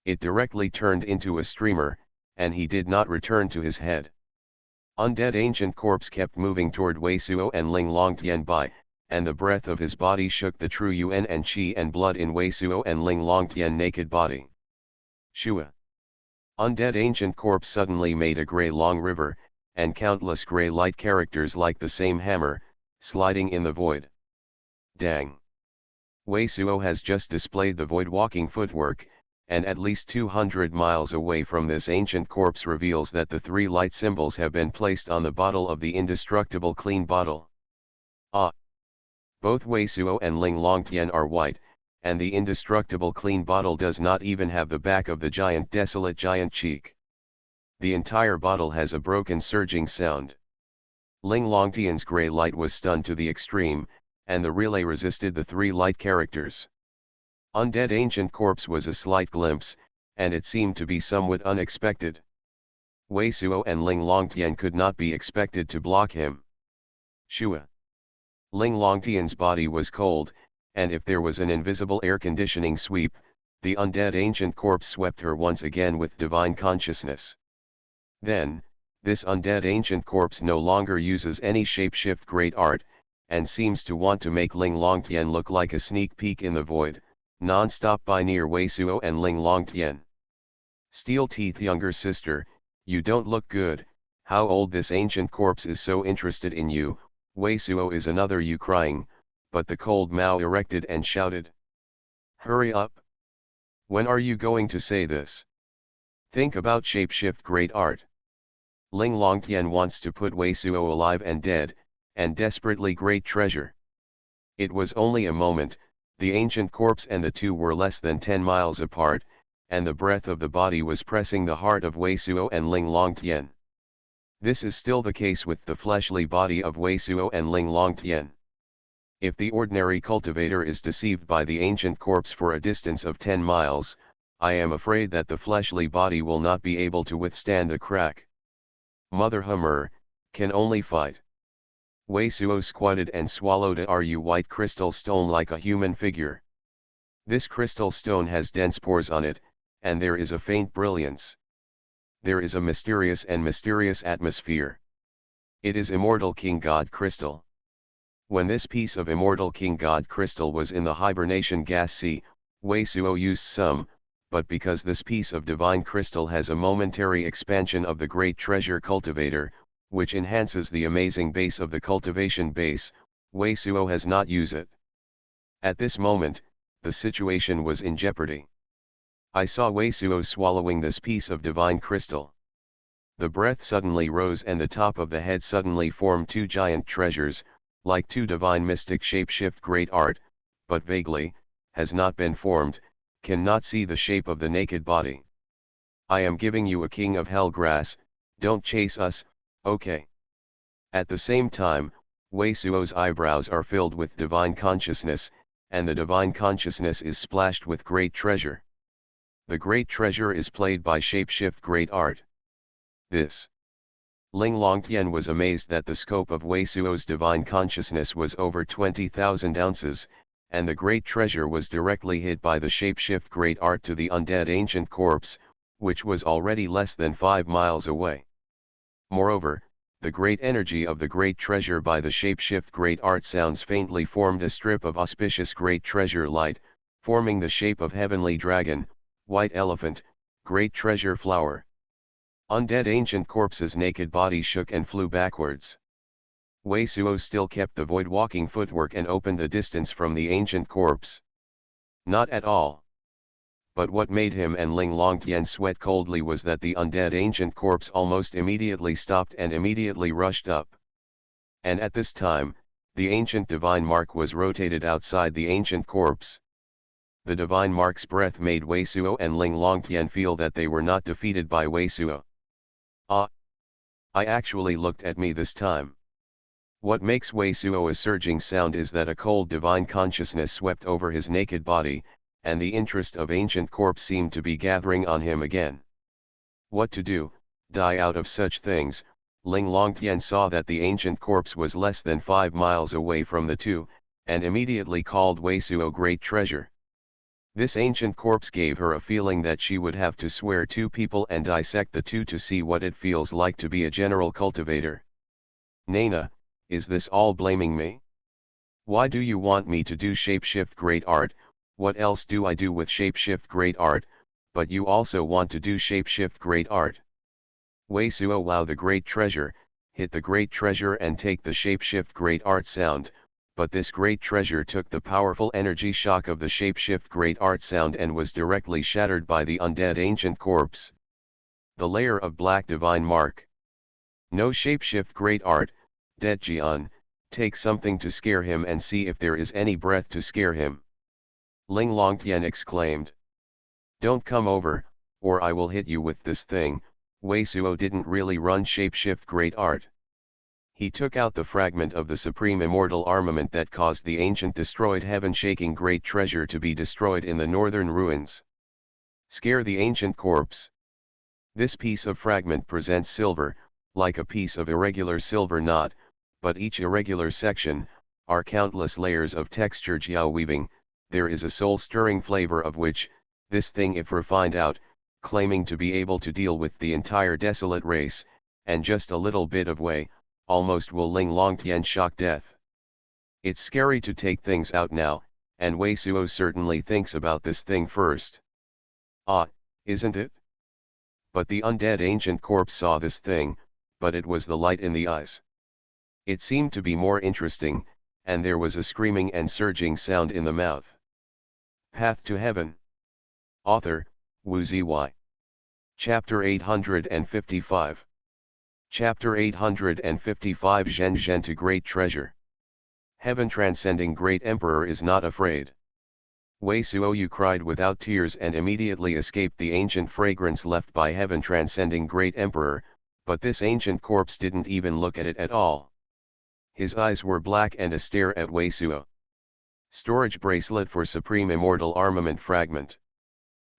It directly turned into a streamer, and he did not return to his head. Undead ancient corpse kept moving toward Wei Suo and Ling Longtian by, and the breath of his body shook the true yuan and qi and blood in Wei Suo and Ling Longtian naked body. Shua. Undead ancient corpse suddenly made a grey long river, and countless grey light characters like the same hammer, sliding in the void. Dang. Wei Suo has just displayed the void walking footwork, and at least 200 miles away from this ancient corpse reveals that the 3 light symbols have been placed on the bottle of the indestructible clean bottle. Ah! Both Wei Suo and Ling Longtian are white, and the indestructible clean bottle does not even have the back of the giant desolate giant cheek. The entire bottle has a broken surging sound. Ling Longtian's grey light was stunned to the extreme, and the relay resisted the 3 light characters. Undead ancient corpse was a slight glimpse, and it seemed to be somewhat unexpected. Wei Suo and Ling Longtian could not be expected to block him. Shua. Ling Longtian's body was cold, and if there was an invisible air conditioning sweep, the undead ancient corpse swept her once again with divine consciousness. Then, this undead ancient corpse no longer uses any shapeshift great art, and seems to want to make Ling Longtian look like a sneak peek in the void, non-stop by near Wei Suo and Ling Longtian. Steel Teeth younger sister, you don't look good, how old this ancient corpse is so interested in you, Wei Suo is another you crying, but the cold Mao erected and shouted. Hurry up! When are you going to say this? Think about shapeshift great art. Ling Longtian wants to put Wei Suo alive and dead, and desperately great treasure. It was only a moment, the ancient corpse and the two were less than 10 miles apart, and the breath of the body was pressing the heart of Wei Suo and Ling Longtian. This is still the case with the fleshly body of Wei Suo and Ling Longtian. If the ordinary cultivator is deceived by the ancient corpse for a distance of 10 miles, I am afraid that the fleshly body will not be able to withstand the crack. Mother Hummer, can only fight. Wei Suo squatted and swallowed a white crystal stone like a human figure. This crystal stone has dense pores on it, and there is a faint brilliance. There is a mysterious atmosphere. It is immortal King God crystal. When this piece of immortal King God crystal was in the hibernation gas sea, Wei Suo used some, but because this piece of divine crystal has a momentary expansion of the great treasure cultivator, which enhances the amazing base of the cultivation base, Wei Suo has not used it. At this moment, the situation was in jeopardy. I saw Wei Suo swallowing this piece of divine crystal. The breath suddenly rose and the top of the head suddenly formed two giant treasures, like two divine mystic shapeshift great art, but vaguely, has not been formed, cannot see the shape of the naked body. I am giving you a king of hell grass, don't chase us, okay? At the same time, Wei Suo's eyebrows are filled with divine consciousness, and the divine consciousness is splashed with great treasure. The great treasure is played by shapeshift great art. This. Ling Longtian was amazed that the scope of Wei Suo's divine consciousness was over 20,000 ounces, and the great treasure was directly hid by the shapeshift great art to the undead ancient corpse, which was already less than 5 miles away. Moreover, the great energy of the great treasure by the shapeshift great art sounds faintly formed a strip of auspicious great treasure light, forming the shape of heavenly dragon, white elephant, great treasure flower. Undead ancient corpse's naked body shook and flew backwards. Wei Suo still kept the void walking footwork and opened the distance from the ancient corpse. Not at all. But what made him and Ling Longtian sweat coldly was that the undead ancient corpse almost immediately stopped and immediately rushed up. And at this time, the ancient divine mark was rotated outside the ancient corpse. The divine mark's breath made Wei Suo and Ling Longtian feel that they were not defeated by Wei Suo. Ah! I actually looked at me this time. What makes Wei Suo a surging sound is that a cold divine consciousness swept over his naked body, and the interest of ancient corpse seemed to be gathering on him again. What to do, die out of such things? Ling Longtian saw that the ancient corpse was less than 5 miles away from the two, and immediately called Wei Suo great treasure. This ancient corpse gave her a feeling that she would have to swear 2 people and dissect the 2 to see what it feels like to be a general cultivator. Nana, is this all blaming me? Why do you want me to do shapeshift great art? What else do I do with shapeshift great art, but you also want to do shapeshift great art? Wei Suo wow the great treasure, hit the great treasure and take the shapeshift great art sound, but this great treasure took the powerful energy shock of the shapeshift great art sound and was directly shattered by the undead ancient corpse. The layer of black divine mark. No shapeshift great art, dead Jian, take something to scare him and see if there is any breath to scare him. Ling Longtian exclaimed. Don't come over, or I will hit you with this thing. Wei Suo didn't really run shapeshift great art. He took out the fragment of the supreme immortal armament that caused the ancient destroyed heaven-shaking great treasure to be destroyed in the northern ruins. Scare the ancient corpse. This piece of fragment presents silver, like a piece of irregular silver knot, but each irregular section, are countless layers of texture jiao weaving, there is a soul-stirring flavor of which, this thing if refined out, claiming to be able to deal with the entire desolate race, and just a little bit of way, almost will Ling Longtian shock death. It's scary to take things out now, and Wei Suo certainly thinks about this thing first. Ah, isn't it? But the undead ancient corpse saw this thing, but it was the light in the eyes. It seemed to be more interesting, and there was a screaming and surging sound in the mouth. Path to Heaven. Author, Wu Ziyi. Chapter 855. Chapter 855 Zhen Zhen to Great Treasure. Heaven transcending Great Emperor is not afraid. Wei Suoyu cried without tears and immediately escaped the ancient fragrance left by Heaven transcending Great Emperor, but this ancient corpse didn't even look at it at all. His eyes were black and a stare at Wei Suo. Storage bracelet for Supreme Immortal Armament Fragment.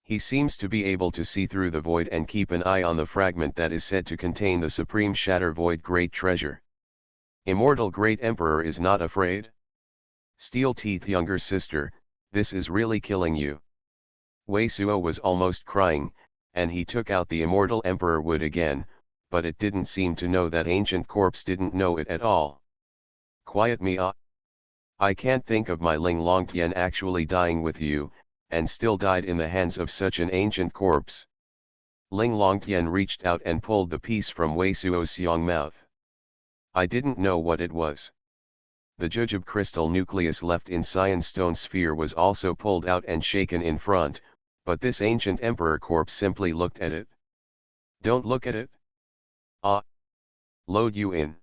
He seems to be able to see through the void and keep an eye on the fragment that is said to contain the Supreme Shatter Void Great Treasure. Immortal Great Emperor is not afraid? Steel Teeth younger sister, this is really killing you. Wei Suo was almost crying, and he took out the Immortal Emperor wood again, but it didn't seem to know that ancient corpse didn't know it at all. Quiet me ah. I can't think of my Ling Longtian actually dying with you, and still died in the hands of such an ancient corpse. Ling Longtian reached out and pulled the piece from Wei Suo's young mouth. I didn't know what it was. The jujube crystal nucleus left in Cyan Stone Sphere was also pulled out and shaken in front, but this ancient emperor corpse simply looked at it. Don't look at it. Ah. Load you in.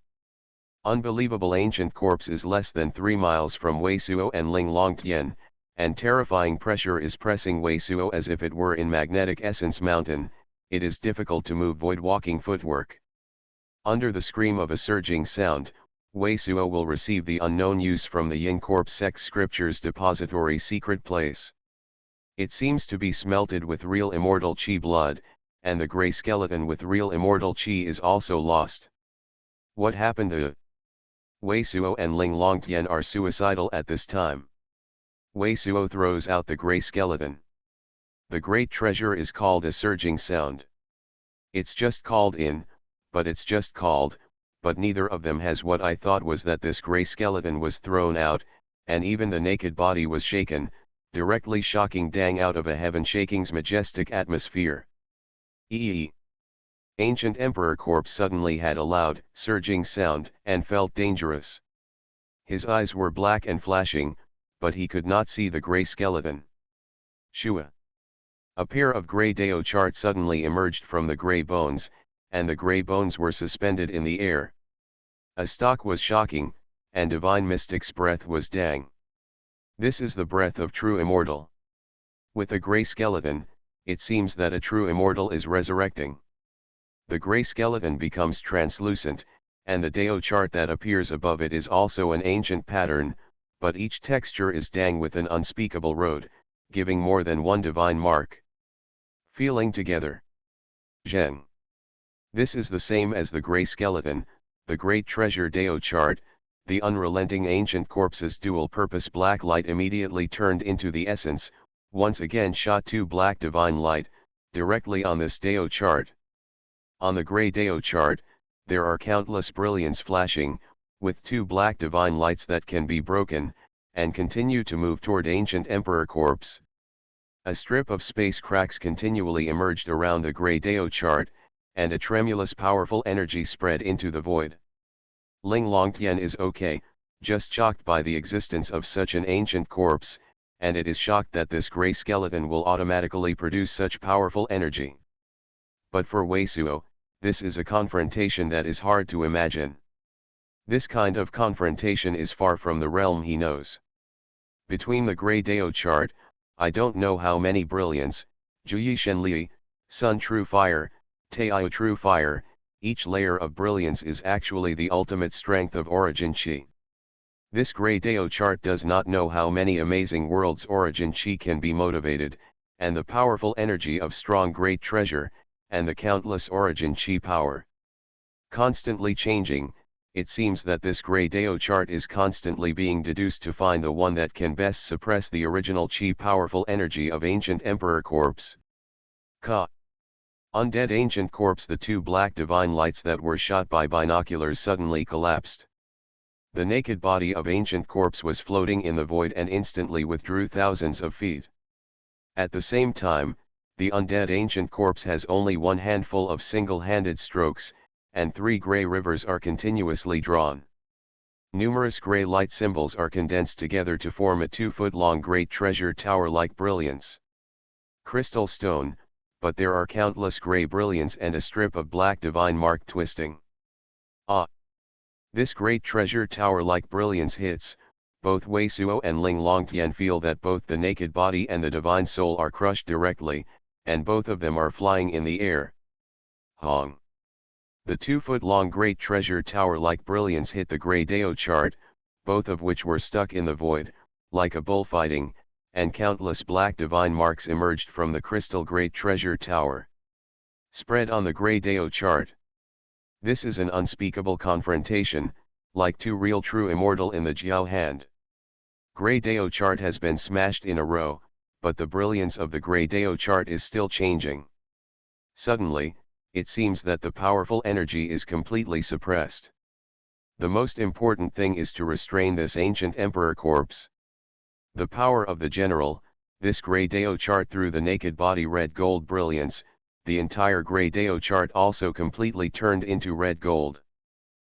Unbelievable ancient corpse is less than 3 miles from Wei Suo and Ling Longtian, and terrifying pressure is pressing Wei Suo as if it were in Magnetic Essence Mountain. It is difficult to move void walking footwork. Under the scream of a surging sound, Wei Suo will receive the unknown use from the Yin Corpse Sex Scriptures Depository secret place. It seems to be smelted with real immortal chi blood, and the grey skeleton with real immortal chi is also lost. What happened to Wei Suo and Ling Longtian are suicidal at this time. Wei Suo throws out the grey skeleton. The great treasure is called a surging sound. It's just called in, but it's just called, but neither of them has what I thought was that this grey skeleton was thrown out, and even the naked body was shaken, directly shocking Dang out of a heaven-shaking's majestic atmosphere. Eee. Ancient Emperor corpse suddenly had a loud, surging sound and felt dangerous. His eyes were black and flashing, but he could not see the grey skeleton. Shua. A pair of grey Dao chart suddenly emerged from the grey bones, and the grey bones were suspended in the air. A stalk was shocking, and divine mystic's breath was Dang. This is the breath of true immortal. With a grey skeleton, it seems that a true immortal is resurrecting. The grey skeleton becomes translucent, and the Dao chart that appears above it is also an ancient pattern, but each texture is Dang with an unspeakable road, giving more than one divine mark. Feeling together. Zheng. This is the same as the grey skeleton, the great treasure Dao chart. The unrelenting ancient corpse's dual-purpose black light immediately turned into the essence, once again shot 2 black divine light, directly on this Dao chart. On the grey Dao chart, there are countless brilliance flashing, with 2 black divine lights that can be broken, and continue to move toward ancient emperor corpse. A strip of space cracks continually emerged around the grey Dao chart, and a tremulous powerful energy spread into the void. Ling Longtian is okay, just shocked by the existence of such an ancient corpse, and it is shocked that this grey skeleton will automatically produce such powerful energy. But for Wei Suo, this is a confrontation that is hard to imagine. This kind of confrontation is far from the realm he knows. Between the grey Dao chart, I don't know how many brilliance, Juyi Shenli, Sun True Fire, Taio True Fire, each layer of brilliance is actually the ultimate strength of origin chi. This grey Dao chart does not know how many amazing worlds origin chi can be motivated, and the powerful energy of strong great treasure, and the countless origin chi power. Constantly changing, it seems that this Grey Dao chart is constantly being deduced to find the one that can best suppress the original chi powerful energy of ancient emperor corpse. Ka. Undead ancient corpse. The two black divine lights that were shot by binoculars suddenly collapsed. The naked body of ancient corpse was floating in the void and instantly withdrew thousands of feet. At the same time, the undead ancient corpse has only one handful of single-handed strokes, and 3 gray rivers are continuously drawn. Numerous gray light symbols are condensed together to form a 2-foot-long great treasure tower-like brilliance. Crystal stone, but there are countless gray brilliance and a strip of black divine mark twisting. Ah! This great treasure tower-like brilliance hits, both Wei Suo and Ling Longtian feel that both the naked body and the divine soul are crushed directly, and both of them are flying in the air. Hong! The 2-foot-long great treasure tower-like brilliance hit the Grey Dao chart, both of which were stuck in the void, like a bullfighting, and countless black divine marks emerged from the crystal great treasure tower. Spread on the Grey Dao chart. This is an unspeakable confrontation, like two real true immortal in the Jiao hand. Grey Dao chart has been smashed in a row, but the brilliance of the Grey Dao chart is still changing. Suddenly, it seems that the powerful energy is completely suppressed. The most important thing is to restrain this ancient emperor corpse. The power of the general, this Grey Dao chart through the naked body red gold brilliance, the entire Grey Dao chart also completely turned into red gold.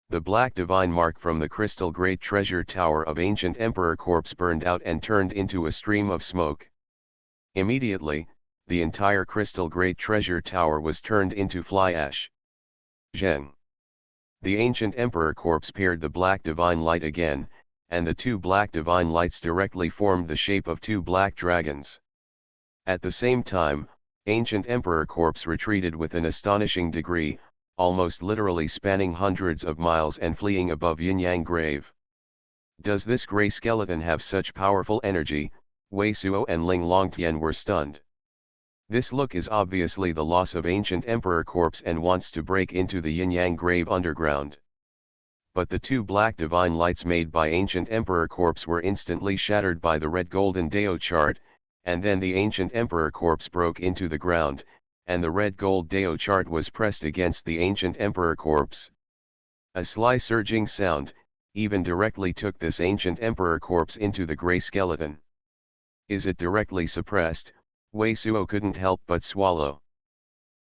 The black divine mark from the crystal great treasure tower of ancient emperor corpse burned out and turned into a stream of smoke. Immediately, the entire crystal great treasure tower was turned into fly ash. Zheng. The ancient emperor corpse paired the black divine light again, and the two black divine lights directly formed the shape of two black dragons. At the same time, ancient emperor corpse retreated with an astonishing degree, almost literally spanning hundreds of miles and fleeing above Yin-Yang grave. Does this gray skeleton have such powerful energy? Wei Suo and Ling Longtian were stunned. This look is obviously the loss of ancient emperor corpse and wants to break into the Yin-Yang grave underground. But the two black divine lights made by ancient emperor corpse were instantly shattered by the red golden Dao chart, and then the ancient emperor corpse broke into the ground, and the red gold Dao chart was pressed against the ancient emperor corpse. A sly surging sound, even directly took this ancient emperor corpse into the grey skeleton. Is it directly suppressed? Wei Suo couldn't help but swallow.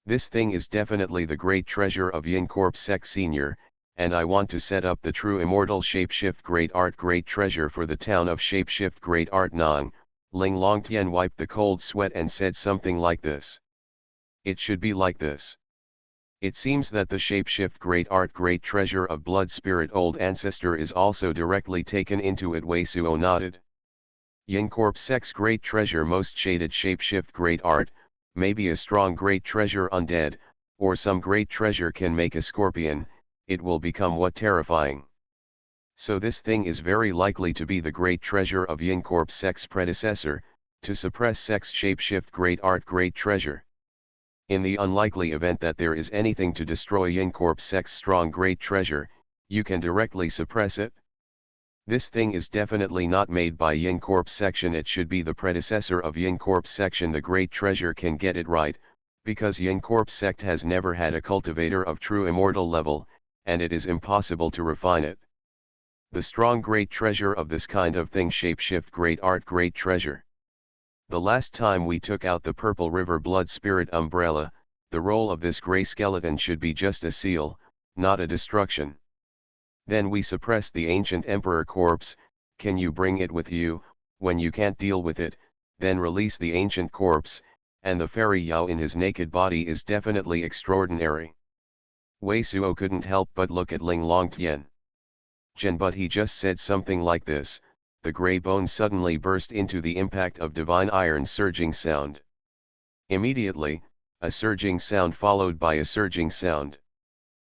This thing is definitely the great treasure of Yin Corpse Sec Senior, and I want to set up the true immortal Shapeshift Great Art Great Treasure for the town of Shapeshift Great Art Nang. Ling Longtian wiped the cold sweat and said something like this. It should be like this. It seems that the Shapeshift Great Art Great Treasure of Blood Spirit Old Ancestor is also directly taken into it. Wei Suo nodded. Yin Corpse Sec's Great Treasure Most Shaded Shapeshift Great Art, maybe a strong Great Treasure Undead, or some Great Treasure can make a scorpion, it will become what terrifying. So this thing is very likely to be the Great Treasure of Yin Corpse Sec's predecessor, to suppress Sec's Shapeshift Great Art Great Treasure. In the unlikely event that there is anything to destroy Yin Corpse Sec's strong Great Treasure, you can directly suppress it. This thing is definitely not made by Yin Corpse Section. It should be the predecessor of Yin Corpse Section. The Great Treasure can get it right, because Yin Corpse Sect has never had a cultivator of true immortal level, and it is impossible to refine it. The strong Great Treasure of this kind of thing, Shapeshift Great Art Great Treasure. The last time we took out the Purple River Blood Spirit umbrella, the role of this grey skeleton should be just a seal, not a destruction. Then we suppressed the ancient emperor corpse. Can you bring it with you? When you can't deal with it, then release the ancient corpse, and the fairy Yao in his naked body is definitely extraordinary. Wei Suo couldn't help but look at Ling Longtian. But he just said something like this. The grey bones suddenly burst into the impact of divine iron's surging sound. Immediately, a surging sound followed by a surging sound.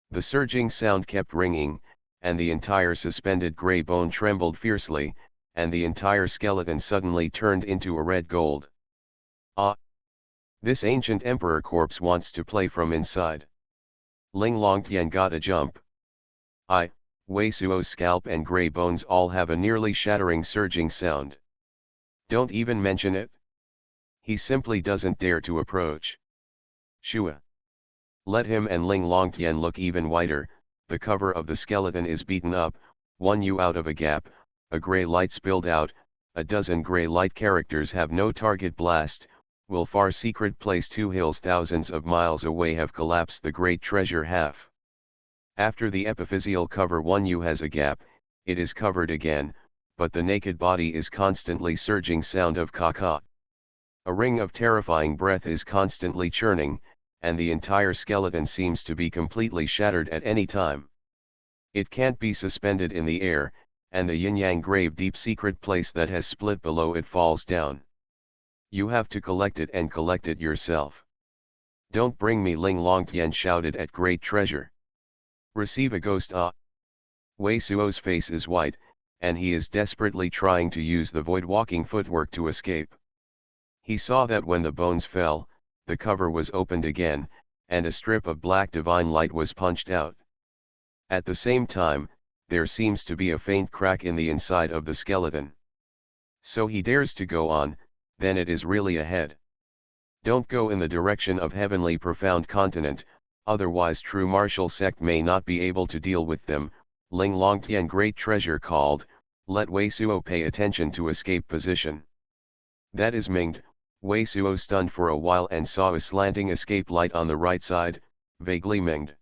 The surging sound kept ringing, and the entire suspended grey bone trembled fiercely, and the entire skeleton suddenly turned into a red gold. Ah! This ancient emperor corpse wants to play from inside. Ling Longtian got a jump. Wei Suo's scalp and gray bones all have a nearly shattering surging sound. Don't even mention it. He simply doesn't dare to approach. Shua. Let him and Ling Longtian look even whiter. The cover of the skeleton is beaten up, one yu out of a gap, a gray light spilled out, a dozen gray light characters have no target blast, will far secret place 2 hills thousands of miles away have collapsed the great treasure half. After the epiphyseal cover 1 yu has a gap, it is covered again, but the naked body is constantly surging sound of caca. A ring of terrifying breath is constantly churning, and the entire skeleton seems to be completely shattered at any time. It can't be suspended in the air, and the yin-yang grave deep secret place that has split below it falls down. You have to collect it and collect it yourself. Don't bring me, Ling Longtian shouted at great treasure. Receive a ghost. Wei Suo's face is white, and he is desperately trying to use the void walking footwork to escape. He saw that when the bones fell, the cover was opened again, and a strip of black divine light was punched out. At the same time, there seems to be a faint crack in the inside of the skeleton. So he dares to go on, then it is really ahead. Don't go in the direction of heavenly profound continent, otherwise true martial sect may not be able to deal with them. Ling Longtian great treasure called, let Wei Suo pay attention to escape position. That is Minged. Wei Suo stunned for a while and saw a slanting escape light on the right side, vaguely Minged.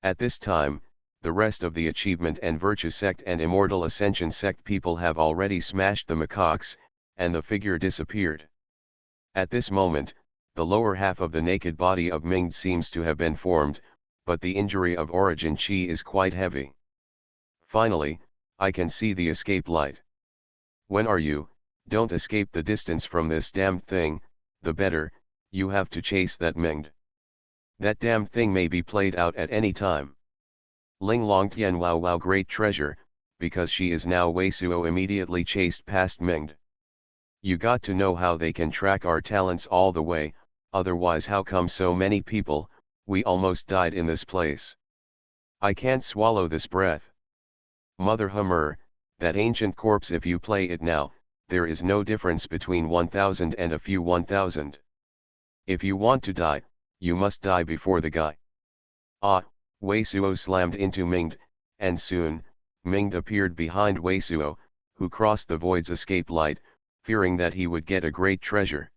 At this time, the rest of the Achievement and Virtue Sect and Immortal Ascension Sect people have already smashed the macaques, and the figure disappeared. At this moment, the lower half of the naked body of Minged seems to have been formed, but the injury of origin chi is quite heavy. Finally, I can see the escape light. When are you? Don't escape the distance from this damned thing, the better, you have to chase that Minged. That damned thing may be played out at any time. Ling Longtian wow great treasure, because she is now Wei Suo immediately chased past Minged. You got to know how they can track our talents all the way, otherwise how come so many people, we almost died in this place. I can't swallow this breath. Mother Hummer, that ancient corpse, if you play it now, there is no difference between 1000 and a few 1000. If you want to die, you must die before the guy. Wei Suo slammed into Minged, and soon, Minged appeared behind Wei Suo, who crossed the void's escape light, fearing that he would get a great treasure.